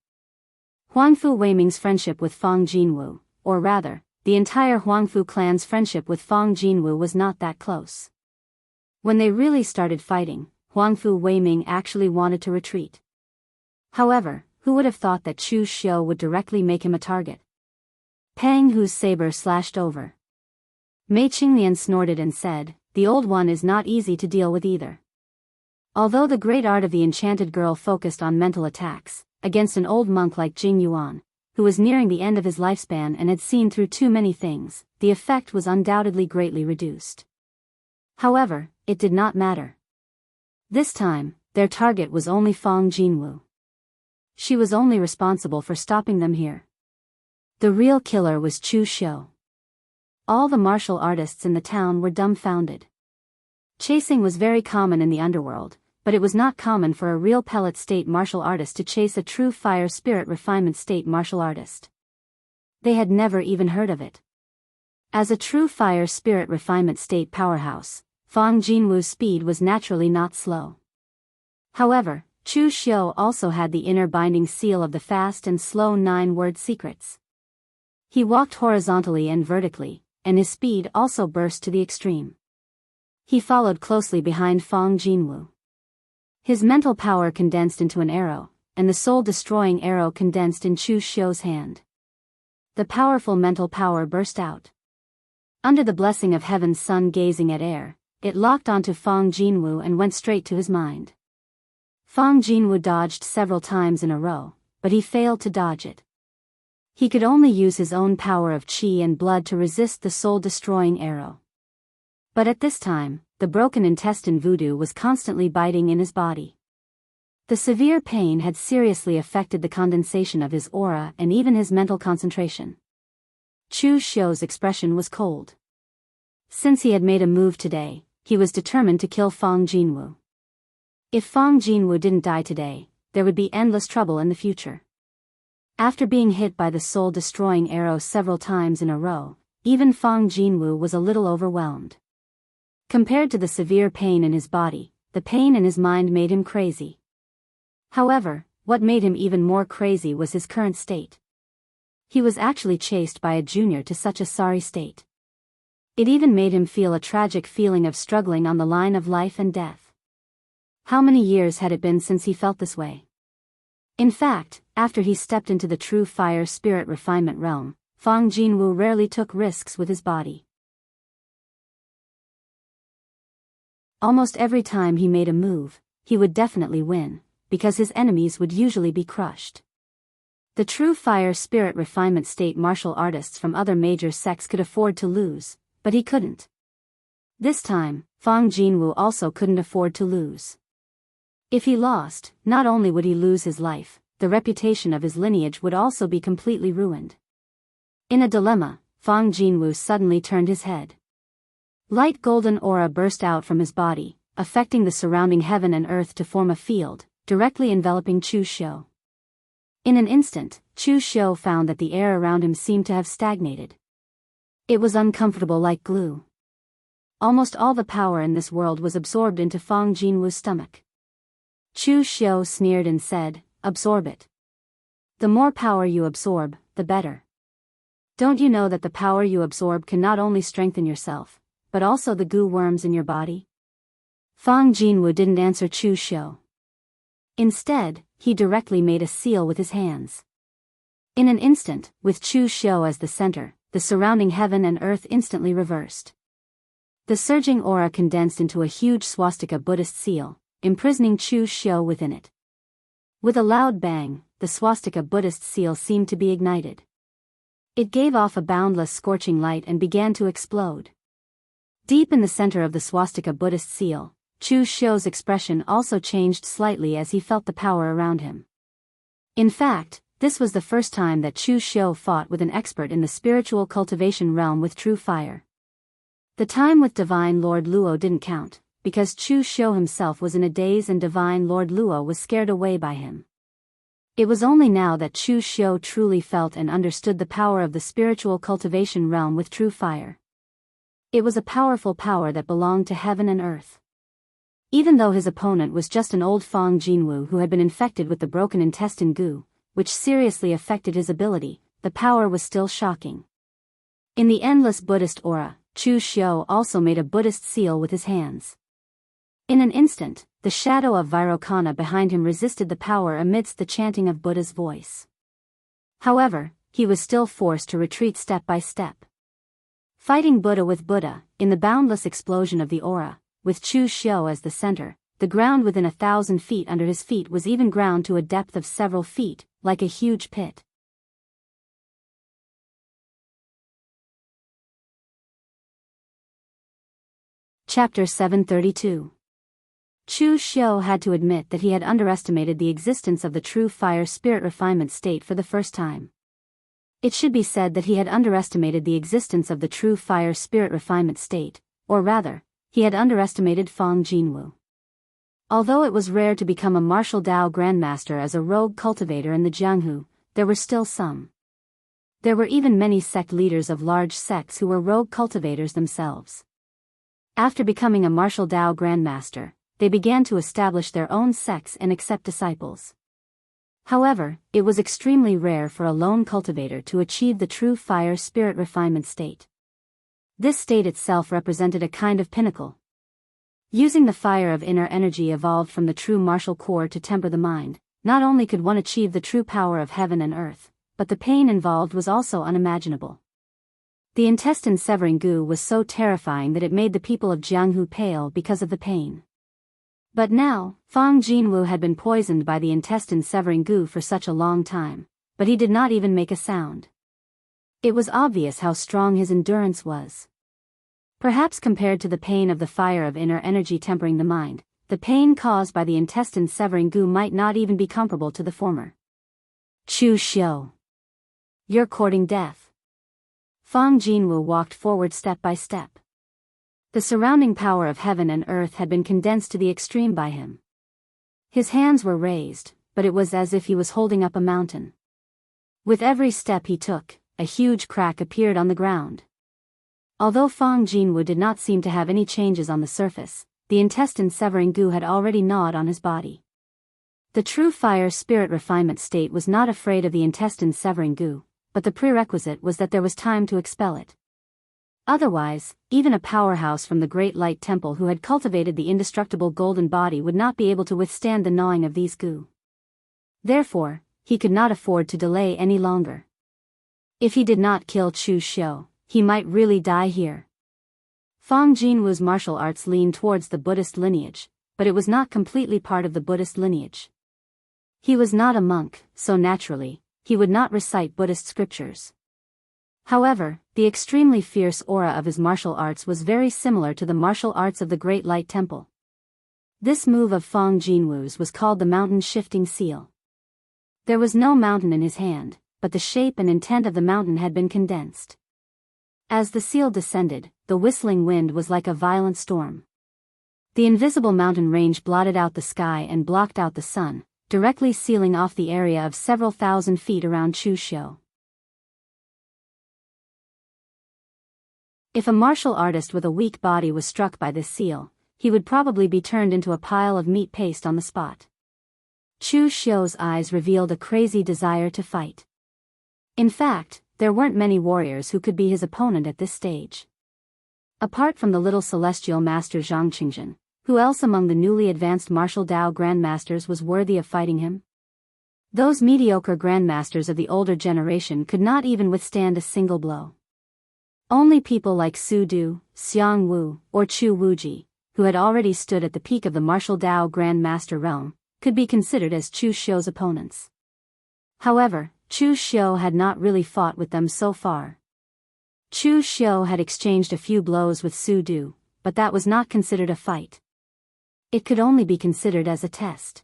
Speaker 1: Huangfu Weiming's friendship with Fang Jinwu, or rather, the entire Huangfu clan's friendship with Fang Jinwu was not that close. When they really started fighting, Huangfu Weiming actually wanted to retreat. However, who would have thought that Chu Xiu would directly make him a target? Pang Hu's saber slashed over. Mei Qinglian snorted and said, "The old one is not easy to deal with either." Although the great art of the enchanted girl focused on mental attacks, against an old monk like Jing Yuan, who was nearing the end of his lifespan and had seen through too many things, the effect was undoubtedly greatly reduced. However, it did not matter. This time, their target was only Fang Jinwu. She was only responsible for stopping them here. The real killer was Chu Xiu. All the martial artists in the town were dumbfounded. Chasing was very common in the underworld, but it was not common for a real pellet state martial artist to chase a true fire spirit refinement state martial artist. They had never even heard of it. As a true fire spirit refinement state powerhouse, Fang Jinwu's speed was naturally not slow. However, Chu Xiu also had the inner binding seal of the fast and slow 9-word secrets. He walked horizontally and vertically, and his speed also burst to the extreme. He followed closely behind Fang Jinwu. His mental power condensed into an arrow, and the soul-destroying arrow condensed in Chu Xiu's hand. The powerful mental power burst out. Under the blessing of heaven's sun gazing at air, it locked onto Fang Jinwu and went straight to his mind. Fang Jinwu dodged several times in a row, but he failed to dodge it. He could only use his own power of qi and blood to resist the soul-destroying arrow. But at this time, the broken intestine voodoo was constantly biting in his body. The severe pain had seriously affected the condensation of his aura and even his mental concentration. Chu Xiu's expression was cold. Since he had made a move today, he was determined to kill Fang Jinwu. If Fang Jinwu didn't die today, there would be endless trouble in the future. After being hit by the soul-destroying arrow several times in a row, even Fang Jinwu was a little overwhelmed. Compared to the severe pain in his body, the pain in his mind made him crazy. However, what made him even more crazy was his current state. He was actually chased by a junior to such a sorry state. It even made him feel a tragic feeling of struggling on the line of life and death. How many years had it been since he felt this way? In fact, after he stepped into the true fire spirit refinement realm, Fang Jinwu rarely took risks with his body. Almost every time he made a move, he would definitely win, because his enemies would usually be crushed. The true fire spirit refinement state martial artists from other major sects could afford to lose, but he couldn't. This time, Fang Jinwu also couldn't afford to lose. If he lost, not only would he lose his life, the reputation of his lineage would also be completely ruined. In a dilemma, Fang Jinwu suddenly turned his head. Light golden aura burst out from his body, affecting the surrounding heaven and earth to form a field, directly enveloping Chu Xiu. In an instant, Chu Xiu found that the air around him seemed to have stagnated. It was uncomfortable like glue. Almost all the power in this world was absorbed into Fang Jinwu's stomach. Chu Xiu sneered and said, "Absorb it. The more power you absorb, the better. Don't you know that the power you absorb can not only strengthen yourself, but also the goo worms in your body?" Fang Jinwu didn't answer Chu Xiu. Instead, he directly made a seal with his hands. In an instant, with Chu Xiu as the center, the surrounding heaven and earth instantly reversed. The surging aura condensed into a huge swastika Buddhist seal, imprisoning Chu Xiu within it. With a loud bang, the swastika Buddhist seal seemed to be ignited. It gave off a boundless scorching light and began to explode. Deep in the center of the swastika Buddhist seal, Chu Xiu's expression also changed slightly as he felt the power around him. In fact, this was the first time that Chu Xiu fought with an expert in the spiritual cultivation realm with true fire. The time with Divine Lord Luo didn't count, because Chu Xiu himself was in a daze and Divine Lord Luo was scared away by him. It was only now that Chu Xiu truly felt and understood the power of the spiritual cultivation realm with true fire. It was a powerful power that belonged to heaven and earth. Even though his opponent was just an old Fang Jinwu who had been infected with the broken intestine goo, which seriously affected his ability, the power was still shocking. In the endless Buddhist aura, Chu Xiu also made a Buddhist seal with his hands. In an instant, the shadow of Vairocana behind him resisted the power amidst the chanting of Buddha's voice. However, he was still forced to retreat step by step. Fighting Buddha with Buddha, in the boundless explosion of the aura, with Chu Xiu as the center, the ground within 1,000 feet under his feet was even ground to a depth of several feet, like a huge pit. Chapter 732. Chu Xiu had to admit that he had underestimated the existence of the true fire spirit refinement state for the first time. It should be said that he had underestimated the existence of the true fire spirit refinement state, or rather, he had underestimated Fang Jinwu. Although it was rare to become a martial Dao grandmaster as a rogue cultivator in the Jianghu, there were still some. There were even many sect leaders of large sects who were rogue cultivators themselves. After becoming a martial Dao grandmaster, they began to establish their own sects and accept disciples. However, it was extremely rare for a lone cultivator to achieve the true fire spirit refinement state. This state itself represented a kind of pinnacle. Using the fire of inner energy evolved from the true martial core to temper the mind, not only could one achieve the true power of heaven and earth, but the pain involved was also unimaginable. The intestine-severing goo was so terrifying that it made the people of Jianghu pale because of the pain. But now, Fang Jinwu had been poisoned by the intestine-severing goo for such a long time, but he did not even make a sound. It was obvious how strong his endurance was. Perhaps compared to the pain of the fire of inner energy tempering the mind, the pain caused by the intestine-severing goo might not even be comparable to the former. Chu Xiu. You're courting death. Fang Jinwu walked forward step by step. The surrounding power of heaven and earth had been condensed to the extreme by him. His hands were raised, but it was as if he was holding up a mountain. With every step he took, a huge crack appeared on the ground. Although Fang Jinwu did not seem to have any changes on the surface, the intestine-severing goo had already gnawed on his body. The true fire spirit refinement state was not afraid of the intestine-severing goo, but the prerequisite was that there was time to expel it. Otherwise, even a powerhouse from the Great Light Temple who had cultivated the indestructible golden body would not be able to withstand the gnawing of these goo. Therefore, he could not afford to delay any longer. If he did not kill Chu Xiu, he might really die here. Fang Jinwu's martial arts leaned towards the Buddhist lineage, but it was not completely part of the Buddhist lineage. He was not a monk, so naturally, he would not recite Buddhist scriptures. However, the extremely fierce aura of his martial arts was very similar to the martial arts of the Great Light Temple. This move of Fang Jinwu's was called the Mountain Shifting Seal. There was no mountain in his hand, but the shape and intent of the mountain had been condensed. As the seal descended, the whistling wind was like a violent storm. The invisible mountain range blotted out the sky and blocked out the sun, directly sealing off the area of several thousand feet around Chu Xiu. If a martial artist with a weak body was struck by this seal, he would probably be turned into a pile of meat paste on the spot. Chu Xiu's eyes revealed a crazy desire to fight. In fact, there weren't many warriors who could be his opponent at this stage. Apart from the little celestial master Zhang Qingzhen, Who else among the newly advanced martial Dao grandmasters was worthy of fighting him? Those mediocre grandmasters of the older generation could not even withstand a single blow. Only people like Su Du, Xiang Wu, or Chu Wuji, who had already stood at the peak of the martial Dao grandmaster realm, could be considered as Chu Xiu's opponents. However, Chu Xiu had not really fought with them so far. Chu Xiu had exchanged a few blows with Su Du, but that was not considered a fight. It could only be considered as a test.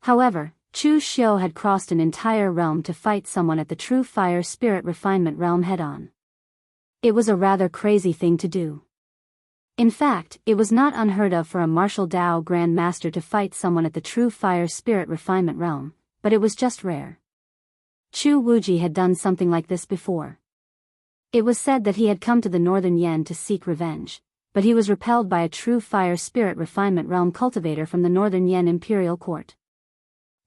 Speaker 1: However, Chu Xiu had crossed an entire realm to fight someone at the true fire spirit refinement realm head-on. It was a rather crazy thing to do. In fact, it was not unheard of for a martial Dao grandmaster to fight someone at the true fire spirit refinement realm, but it was just rare. Chu Wuji had done something like this before. It was said that he had come to the Northern Yen to seek revenge, but he was repelled by a true fire spirit refinement realm cultivator from the Northern Yen imperial court.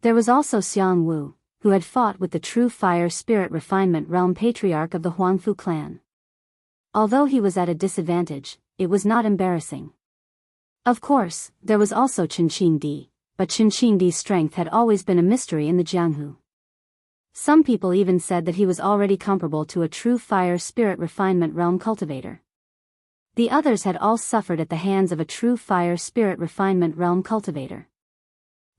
Speaker 1: There was also Xiang Wu, who had fought with the true fire spirit refinement realm patriarch of the Huangfu clan. Although he was at a disadvantage, it was not embarrassing. Of course, there was also Qinqing Di, but Qinqing Di's strength had always been a mystery in the Jianghu. Some people even said that he was already comparable to a true fire spirit refinement realm cultivator. The others had all suffered at the hands of a true fire spirit refinement realm cultivator.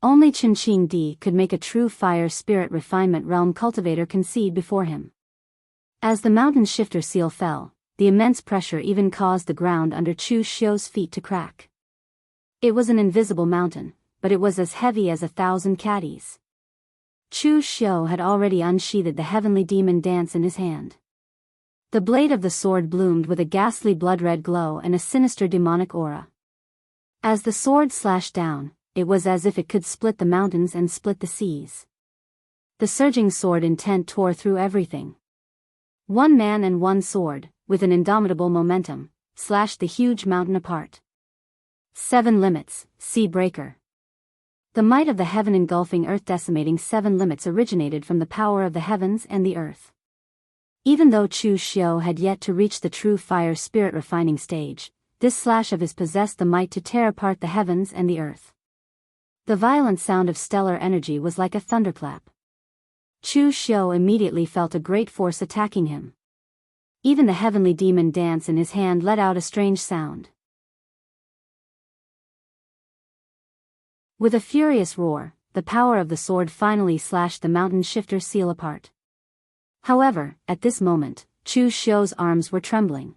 Speaker 1: Only Qinqing Di could make a true fire spirit refinement realm cultivator concede before him. As the mountain shifter seal fell, the immense pressure even caused the ground under Chu Xiu's feet to crack. It was an invisible mountain, but it was as heavy as 1,000 caddies. Chu Xiu had already unsheathed the heavenly demon dance in his hand. The blade of the sword bloomed with a ghastly blood-red glow and a sinister demonic aura. As the sword slashed down, it was as if it could split the mountains and split the seas. The surging sword intent tore through everything. One man and one sword, with an indomitable momentum, slashed the huge mountain apart. 7 limits, Sea Breaker. The might of the heaven engulfing earth decimating 7 limits originated from the power of the heavens and the earth. Even though Chu Xiu had yet to reach the true fire spirit refining stage, this slash of his possessed the might to tear apart the heavens and the earth. The violent sound of stellar energy was like a thunderclap. Chu Xiu immediately felt a great force attacking him. Even the heavenly demon dance in his hand let out a strange sound. With a furious roar, the power of the sword finally slashed the mountain shifter seal apart. However, at this moment, Chu Xiu's arms were trembling.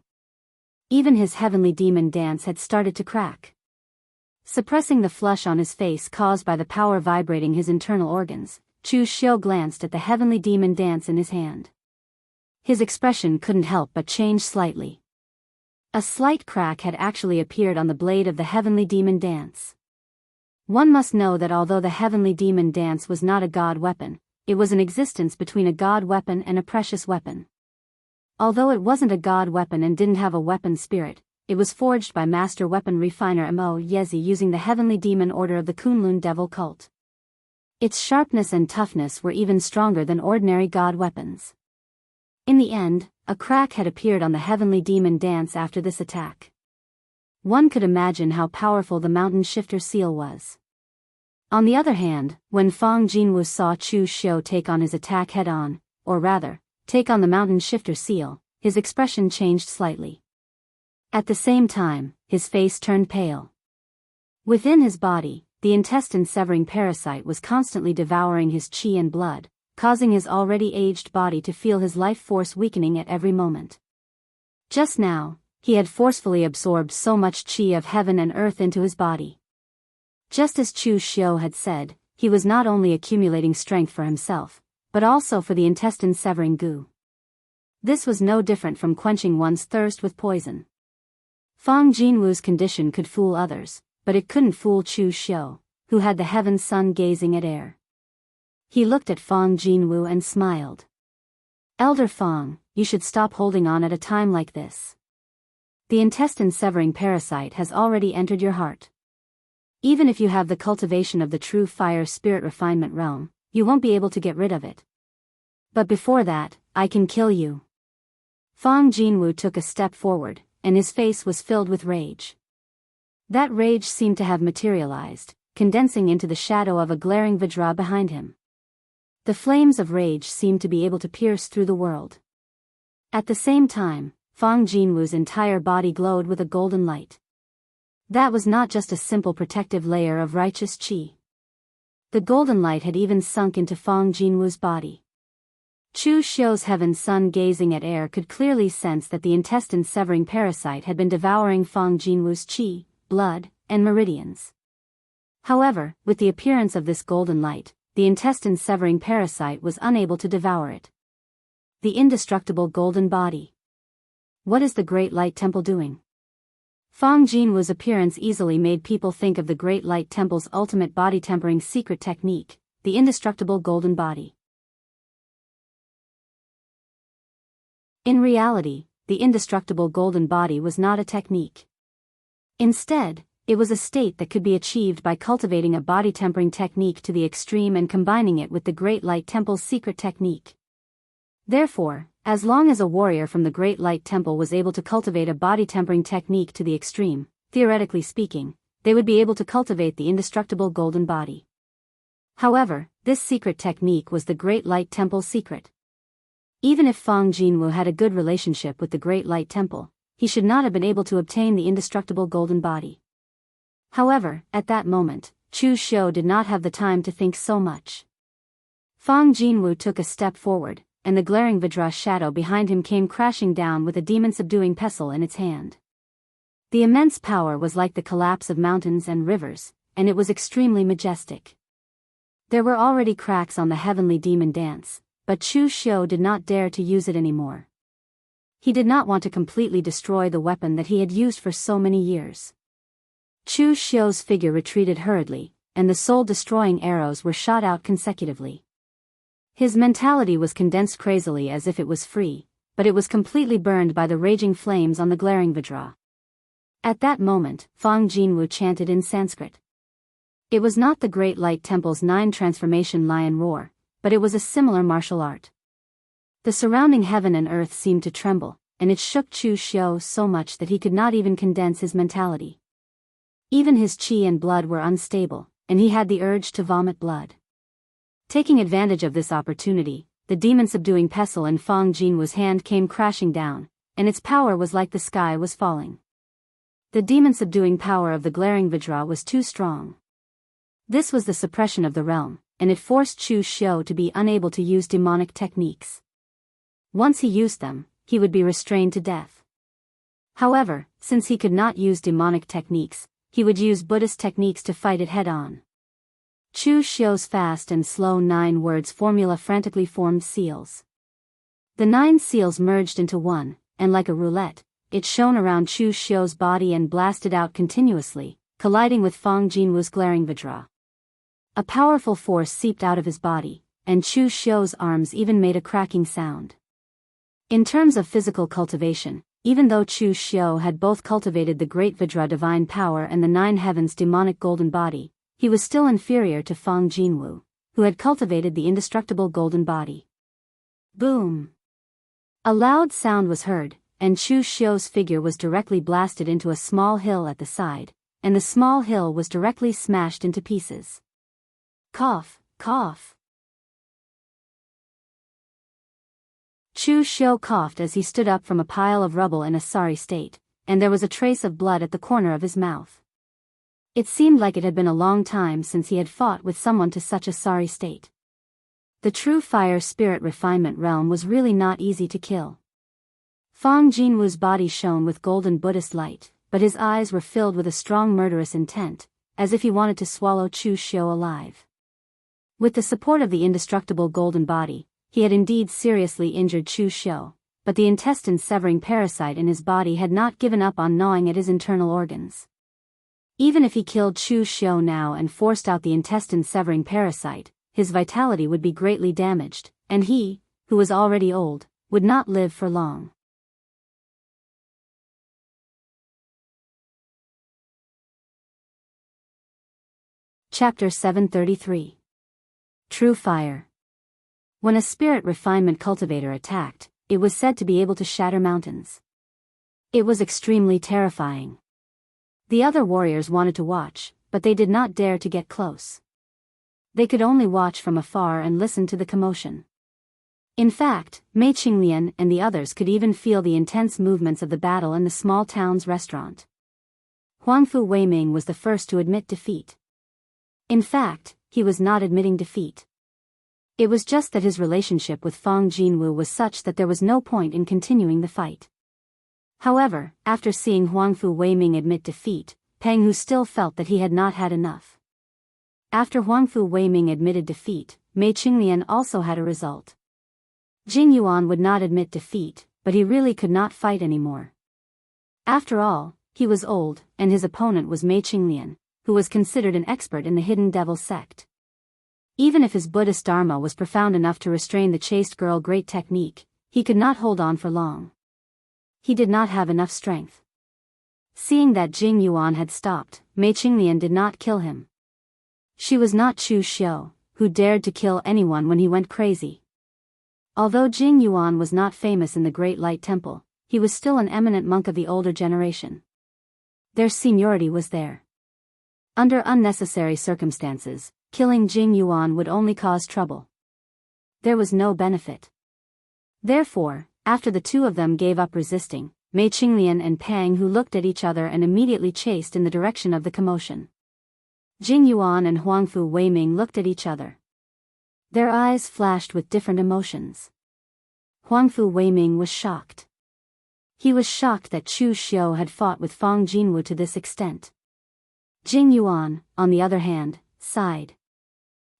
Speaker 1: Even his heavenly demon dance had started to crack. Suppressing the flush on his face caused by the power vibrating his internal organs, Chu Xiu glanced at the heavenly demon dance in his hand. His expression couldn't help but change slightly. A slight crack had actually appeared on the blade of the heavenly demon dance. One must know that although the heavenly demon dance was not a god weapon, it was an existence between a god weapon and a precious weapon. Although it wasn't a god weapon and didn't have a weapon spirit, it was forged by master weapon refiner Mo Yezi using the heavenly demon order of the Kunlun devil cult. Its sharpness and toughness were even stronger than ordinary god weapons. In the end, a crack had appeared on the heavenly demon dance after this attack. One could imagine how powerful the mountain shifter seal was. On the other hand, when Fang Jinwu saw Chu Xiu take on his attack head-on, or rather, take on the mountain shifter seal, his expression changed slightly. At the same time, his face turned pale. Within his body, the intestine-severing parasite was constantly devouring his qi and blood, causing his already aged body to feel his life force weakening at every moment. Just now, he had forcefully absorbed so much qi of heaven and earth into his body. Just as Chu Xiu had said, he was not only accumulating strength for himself, but also for the intestine-severing goo. This was no different from quenching one's thirst with poison. Fang Jinwu's condition could fool others, but it couldn't fool Chu Xiu, who had the heaven sun gazing at air. He looked at Fang Jinwu and smiled. "Elder Fang, you should stop holding on at a time like this. The intestine-severing parasite has already entered your heart. Even if you have the cultivation of the true fire spirit refinement realm, you won't be able to get rid of it. But before that, I can kill you." Fang Jinwu took a step forward, and his face was filled with rage. That rage seemed to have materialized, condensing into the shadow of a glaring Vajra behind him. The flames of rage seemed to be able to pierce through the world. At the same time, Fang Jinwu's entire body glowed with a golden light. That was not just a simple protective layer of righteous qi. The golden light had even sunk into Fang Jinwu's body. Chu Xiu's heaven sun gazing at air could clearly sense that the intestine-severing parasite had been devouring Fang Jinwu's qi, blood, and meridians. However, with the appearance of this golden light, the intestine-severing parasite was unable to devour it. The indestructible golden body. What is the Great Light Temple doing? Fang Jinwu's appearance easily made people think of the Great Light Temple's ultimate body-tempering secret technique, the indestructible golden body. In reality, the indestructible golden body was not a technique. Instead, it was a state that could be achieved by cultivating a body-tempering technique to the extreme and combining it with the Great Light Temple's secret technique. Therefore, as long as a warrior from the Great Light Temple was able to cultivate a body-tempering technique to the extreme, theoretically speaking, they would be able to cultivate the indestructible golden body. However, this secret technique was the Great Light Temple's secret. Even if Fang Jinwu had a good relationship with the Great Light Temple, he should not have been able to obtain the indestructible golden body. However, at that moment, Chu Xiu did not have the time to think so much. Fang Jinwu took a step forward, and the glaring Vajra shadow behind him came crashing down with a demon-subduing pestle in its hand. The immense power was like the collapse of mountains and rivers, and it was extremely majestic. There were already cracks on the heavenly demon dance, but Chu Xiu did not dare to use it anymore. He did not want to completely destroy the weapon that he had used for so many years. Chu Xiu's figure retreated hurriedly, and the soul-destroying arrows were shot out consecutively. His mentality was condensed crazily as if it was free, but it was completely burned by the raging flames on the glaring Vajra. At that moment, Fang Jinwu chanted in Sanskrit. It was not the Great Light Temple's 9-transformation lion roar, but it was a similar martial art. The surrounding heaven and earth seemed to tremble, and it shook Chu Xiu so much that he could not even condense his mentality. Even his qi and blood were unstable, and he had the urge to vomit blood. Taking advantage of this opportunity, the demon-subduing pestle in Fang Jinwu's hand came crashing down, and its power was like the sky was falling. The demon-subduing power of the glaring Vajra was too strong. This was the suppression of the realm, and it forced Chu Xiu to be unable to use demonic techniques. Once he used them, he would be restrained to death. However, since he could not use demonic techniques, he would use Buddhist techniques to fight it head-on. Chu Xiu's fast and slow 9-words formula frantically formed seals. The 9 seals merged into one, and like a roulette, it shone around Chu Xiu's body and blasted out continuously, colliding with Fang Jinwu's glaring Vajra. A powerful force seeped out of his body, and Chu Xiu's arms even made a cracking sound. In terms of physical cultivation, even though Chu Xiu had both cultivated the Great Vajra divine power and the 9 heavens demonic golden body, he was still inferior to Fang Jinwu, who had cultivated the indestructible golden body. Boom! A loud sound was heard, and Chu Xiu's figure was directly blasted into a small hill at the side, and the small hill was directly smashed into pieces. Cough, cough. Chu Xiu coughed as he stood up from a pile of rubble in a sorry state, and there was a trace of blood at the corner of his mouth. It seemed like it had been a long time since he had fought with someone to such a sorry state. The true fire spirit refinement realm was really not easy to kill. Fang Jinwu's body shone with golden Buddhist light, but his eyes were filled with a strong murderous intent, as if he wanted to swallow Chu Xiu alive. With the support of the indestructible golden body, he had indeed seriously injured Chu Xiu, but the intestine-severing parasite in his body had not given up on gnawing at his internal organs. Even if he killed Chu Xiu now and forced out the intestine-severing parasite, his vitality would be greatly damaged, and he, who was already old, would not live for long. Chapter 733. True Fire. When a spirit refinement cultivator attacked, it was said to be able to shatter mountains. It was extremely terrifying. The other warriors wanted to watch, but they did not dare to get close. They could only watch from afar and listen to the commotion. In fact, Mei Qinglian and the others could even feel the intense movements of the battle in the small town's restaurant. Huangfu Weiming was the first to admit defeat. In fact, he was not admitting defeat. It was just that his relationship with Fang Jinwu was such that there was no point in continuing the fight. However, after seeing Huangfu Weiming admit defeat, Peng Hu still felt that he had not had enough. After Huangfu Weiming admitted defeat, Mei Qinglian also had a result. Jing Yuan would not admit defeat, but he really could not fight anymore. After all, he was old, and his opponent was Mei Qinglian, who was considered an expert in the Hidden Devil sect. Even if his Buddhist dharma was profound enough to restrain the chaste girl great technique, he could not hold on for long. He did not have enough strength. Seeing that Jing Yuan had stopped, Mei Qinglian did not kill him. She was not Chu Xiu, who dared to kill anyone when he went crazy. Although Jing Yuan was not famous in the Great Light Temple, he was still an eminent monk of the older generation. Their seniority was there. Under unnecessary circumstances, killing Jing Yuan would only cause trouble. There was no benefit. Therefore, after the two of them gave up resisting, Mei Qinglian and Pang Hu looked at each other and immediately chased in the direction of the commotion. Jing Yuan and Huangfu Weiming looked at each other. Their eyes flashed with different emotions. Huangfu Weiming was shocked. He was shocked that Chu Xiu had fought with Fang Jinwu to this extent. Jing Yuan, on the other hand, sighed.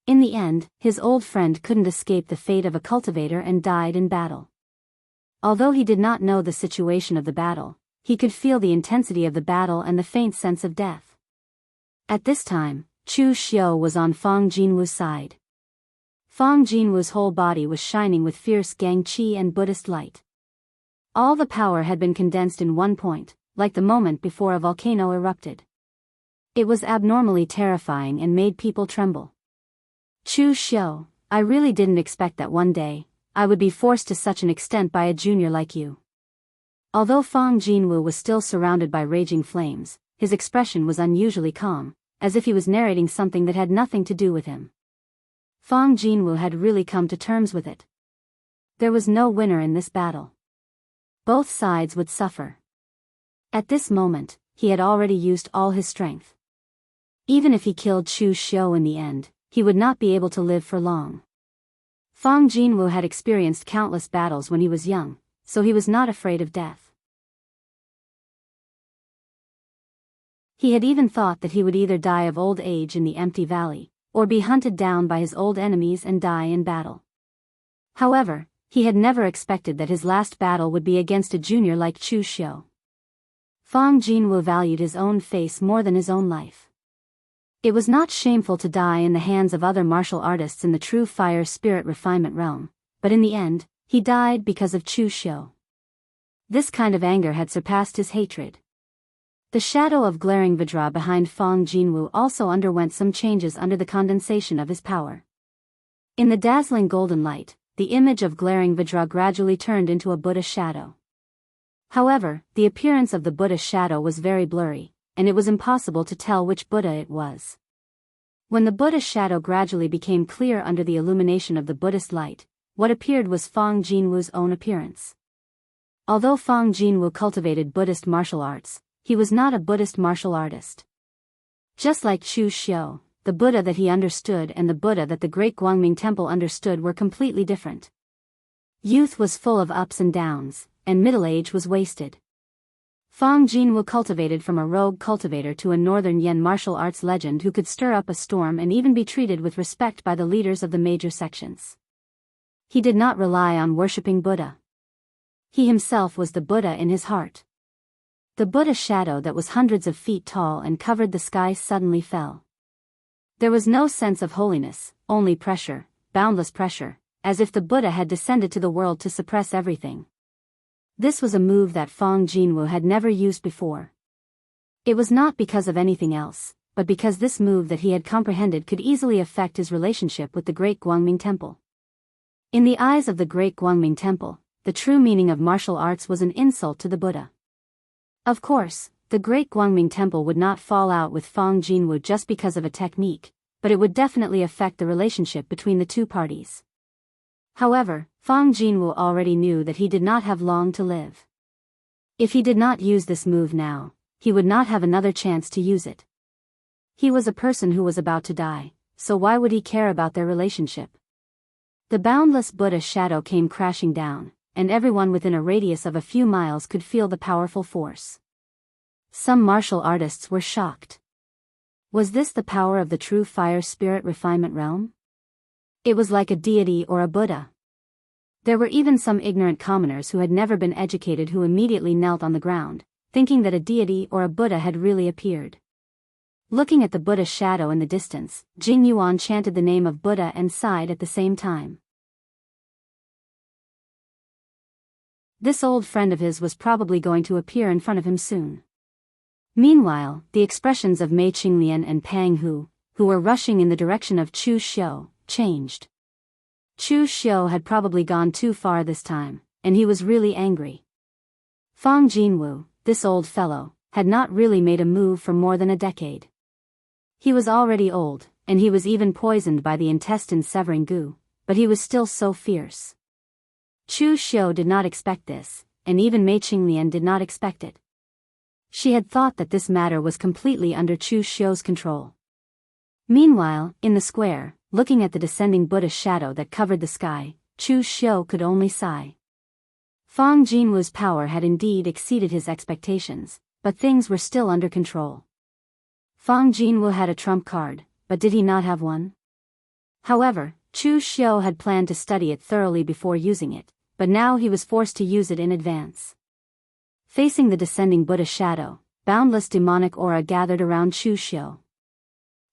Speaker 1: In the end, his old friend couldn't escape the fate of a cultivator and died in battle. Although he did not know the situation of the battle, he could feel the intensity of the battle and the faint sense of death. At this time, Chu Xiu was on Fang Jinwu's side. Fang Jinwu's whole body was shining with fierce Gang Qi and Buddhist light. All the power had been condensed in one point, like the moment before a volcano erupted. It was abnormally terrifying and made people tremble. Chu Xiu, I really didn't expect that one day, I would be forced to such an extent by a junior like you. Although Fang Jinwu was still surrounded by raging flames, his expression was unusually calm, as if he was narrating something that had nothing to do with him. Fang Jinwu had really come to terms with it. There was no winner in this battle. Both sides would suffer. At this moment, he had already used all his strength. Even if he killed Chu Xiu in the end, he would not be able to live for long. Fang Jinwu had experienced countless battles when he was young, so he was not afraid of death. He had even thought that he would either die of old age in the empty valley, or be hunted down by his old enemies and die in battle. However, he had never expected that his last battle would be against a junior like Chu Xiu. Fang Jinwu valued his own face more than his own life. It was not shameful to die in the hands of other martial artists in the true fire spirit refinement realm, but in the end, he died because of Chu Xiu. This kind of anger had surpassed his hatred. The shadow of glaring Vidra behind Fang Jinwu also underwent some changes under the condensation of his power. In the dazzling golden light, the image of glaring Vidra gradually turned into a Buddha shadow. However, the appearance of the Buddha shadow was very blurry, and it was impossible to tell which Buddha it was. When the Buddha shadow gradually became clear under the illumination of the Buddhist light, what appeared was Fang Jinwu's own appearance. Although Fang Jinwu cultivated Buddhist martial arts, he was not a Buddhist martial artist. Just like Chu Xiu, the Buddha that he understood and the Buddha that the Great Guangming Temple understood were completely different. Youth was full of ups and downs, and middle age was wasted. Fang Jinwu cultivated from a rogue cultivator to a northern Yen martial arts legend who could stir up a storm and even be treated with respect by the leaders of the major sections. He did not rely on worshipping Buddha. He himself was the Buddha in his heart. The Buddha shadow that was hundreds of feet tall and covered the sky suddenly fell. There was no sense of holiness, only pressure, boundless pressure, as if the Buddha had descended to the world to suppress everything. This was a move that Fang Jinwu had never used before. It was not because of anything else, but because this move that he had comprehended could easily affect his relationship with the Great Guangming Temple. In the eyes of the Great Guangming Temple, the true meaning of martial arts was an insult to the Buddha. Of course, The Great Guangming Temple would not fall out with Fang Jinwu just because of a technique, but it would definitely affect the relationship between the two parties. However, Fang Jinwu already knew that he did not have long to live. If he did not use this move now, he would not have another chance to use it. He was a person who was about to die, so why would he care about their relationship? The boundless Buddha shadow came crashing down, and everyone within a radius of a few miles could feel the powerful force. Some martial artists were shocked. Was this the power of the true fire spirit refinement realm? It was like a deity or a Buddha. There were even some ignorant commoners who had never been educated who immediately knelt on the ground, thinking that a deity or a Buddha had really appeared. Looking at the Buddha shadow in the distance, Jing Yuan chanted the name of Buddha and sighed at the same time. This old friend of his was probably going to appear in front of him soon. Meanwhile, the expressions of Mei Qinglian and Pang Hu, who were rushing in the direction of Chu Xiu, changed. Chu Xiu had probably gone too far this time, and he was really angry. Fang Jinwu, this old fellow, had not really made a move for more than a decade. He was already old, and he was even poisoned by the intestine-severing goo, but he was still so fierce. Chu Xiu did not expect this, and even Mei Qinglian did not expect it. She had thought that this matter was completely under Chu Xiu's control. Meanwhile, in the square, looking at the descending Buddha shadow that covered the sky, Chu Xiu could only sigh. Fang Jinwu's power had indeed exceeded his expectations, but things were still under control. Fang Jinwu had a trump card, but did he not have one? However, Chu Xiu had planned to study it thoroughly before using it, but now he was forced to use it in advance. Facing the descending Buddha shadow, boundless demonic aura gathered around Chu Xiu.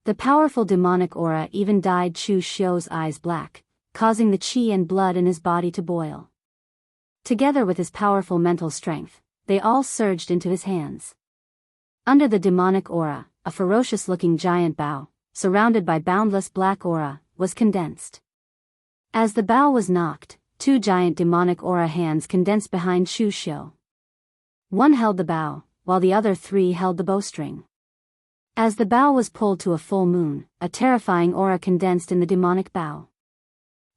Speaker 1: The powerful demonic aura even dyed Chu Xiu's eyes black, causing the qi and blood in his body to boil. Together with his powerful mental strength, they all surged into his hands. Under the demonic aura, a ferocious-looking giant bow, surrounded by boundless black aura, was condensed. As the bow was knocked, two giant demonic aura hands condensed behind Chu Xiu. One held the bow, while the other three held the bowstring. As the bow was pulled to a full moon, a terrifying aura condensed in the demonic bow.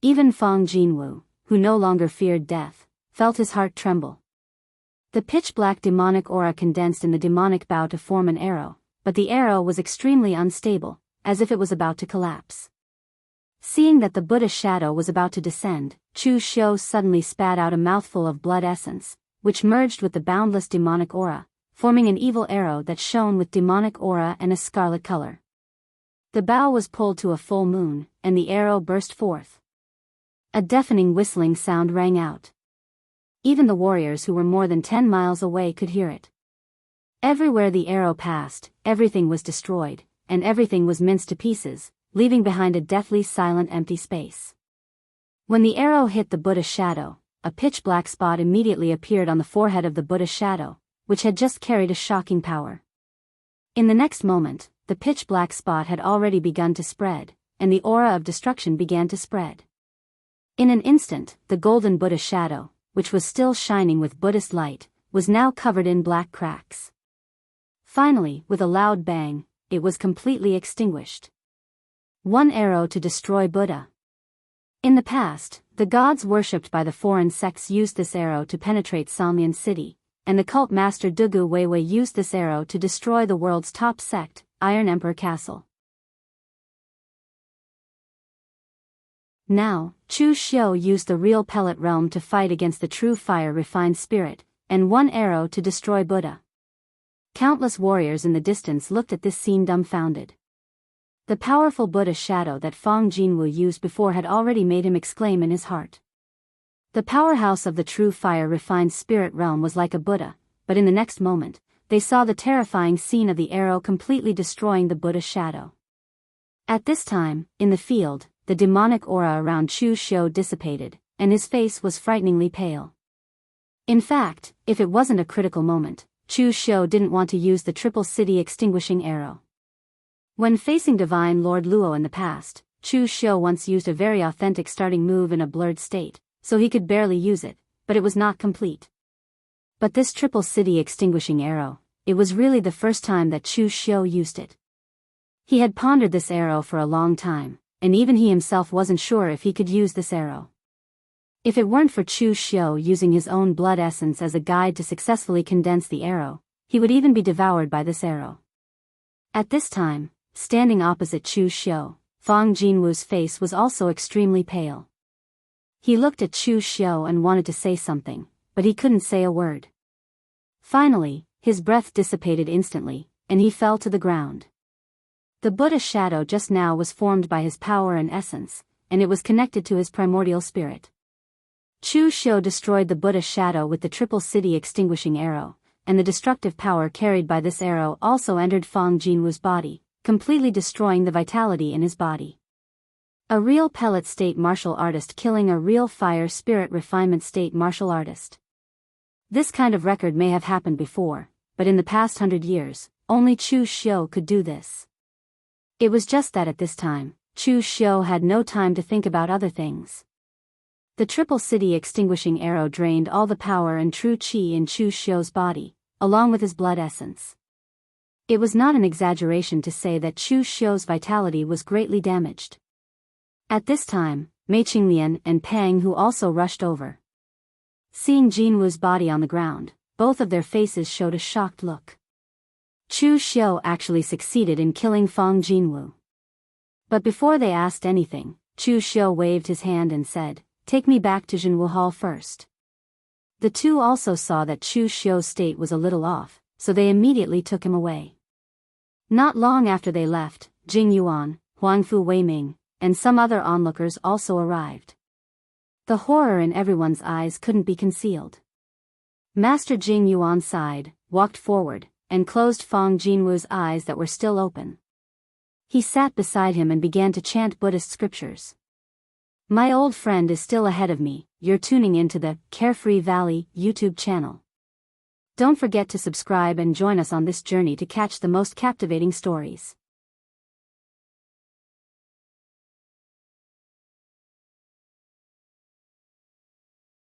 Speaker 1: Even Fang Jinwu, who no longer feared death, felt his heart tremble. The pitch-black demonic aura condensed in the demonic bow to form an arrow, but the arrow was extremely unstable, as if it was about to collapse. Seeing that the Buddha shadow was about to descend, Chu Xiu suddenly spat out a mouthful of blood essence, which merged with the boundless demonic aura, forming an evil arrow that shone with demonic aura and a scarlet color. The bow was pulled to a full moon, and the arrow burst forth. A deafening whistling sound rang out. Even the warriors who were more than 10 miles away could hear it. Everywhere the arrow passed, everything was destroyed, and everything was minced to pieces, leaving behind a deathly silent empty space. When the arrow hit the Buddha shadow, a pitch-black spot immediately appeared on the forehead of the Buddha shadow, which had just carried a shocking power. In the next moment, the pitch-black spot had already begun to spread, and the aura of destruction began to spread. In an instant, the golden Buddha shadow, which was still shining with Buddhist light, was now covered in black cracks. Finally, with a loud bang, it was completely extinguished. One arrow to destroy Buddha. In the past, the gods worshipped by the foreign sects used this arrow to penetrate Samyan city, and the cult master Dugu Weiwei used this arrow to destroy the world's top sect, Iron Emperor Castle. Now, Chu Xiu used the real pellet realm to fight against the true fire refined spirit, and one arrow to destroy Buddha. Countless warriors in the distance looked at this scene dumbfounded. The powerful Buddha shadow that Fang Jinwu used before had already made him exclaim in his heart. The powerhouse of the true fire refined spirit realm was like a Buddha, but in the next moment, they saw the terrifying scene of the arrow completely destroying the Buddha shadow. At this time, in the field, the demonic aura around Chu Xiu dissipated, and his face was frighteningly pale. In fact, if it wasn't a critical moment, Chu Xiu didn't want to use the triple city extinguishing arrow. When facing Divine Lord Luo in the past, Chu Xiu once used a very authentic starting move in a blurred state, so he could barely use it, but it was not complete. But this triple city extinguishing arrow, it was really the first time that Chu Xiu used it. He had pondered this arrow for a long time, and even he himself wasn't sure if he could use this arrow. If it weren't for Chu Xiu using his own blood essence as a guide to successfully condense the arrow, he would even be devoured by this arrow. At this time, standing opposite Chu Xiu, Fang Jinwu's face was also extremely pale. He looked at Chu Xiu and wanted to say something, but he couldn't say a word. Finally, his breath dissipated instantly, and he fell to the ground. The Buddha shadow just now was formed by his power and essence, and it was connected to his primordial spirit. Chu Xiu destroyed the Buddha shadow with the triple city extinguishing arrow, and the destructive power carried by this arrow also entered Fang Jinwu's body, completely destroying the vitality in his body. A real pellet state martial artist killing a real fire spirit refinement state martial artist. This kind of record may have happened before, but in the past 100 years, only Chu Xiu could do this. It was just that at this time, Chu Xiu had no time to think about other things. The triple city extinguishing arrow drained all the power and true qi in Chu Xiu's body, along with his blood essence. It was not an exaggeration to say that Chu Xiu's vitality was greatly damaged. At this time, Mei Qinglian and Pang Hu also rushed over. Seeing Jinwu's body on the ground, both of their faces showed a shocked look. Chu Xiu actually succeeded in killing Fang Jinwu. But before they asked anything, Chu Xiu waved his hand and said, "Take me back to Jinwu Hall first." The two also saw that Chu Xiu's state was a little off, so they immediately took him away. Not long after they left, Jing Yuan, Huangfu Weiming, and some other onlookers also arrived. The horror in everyone's eyes couldn't be concealed. Master Jing Yuan sighed, walked forward, and closed Fang Jinwu's eyes that were still open. He sat beside him and began to chant Buddhist scriptures. "My old friend is still ahead of me. You're tuning into the Carefree Valley YouTube channel. Don't forget to subscribe and join us on this journey to catch the most captivating stories.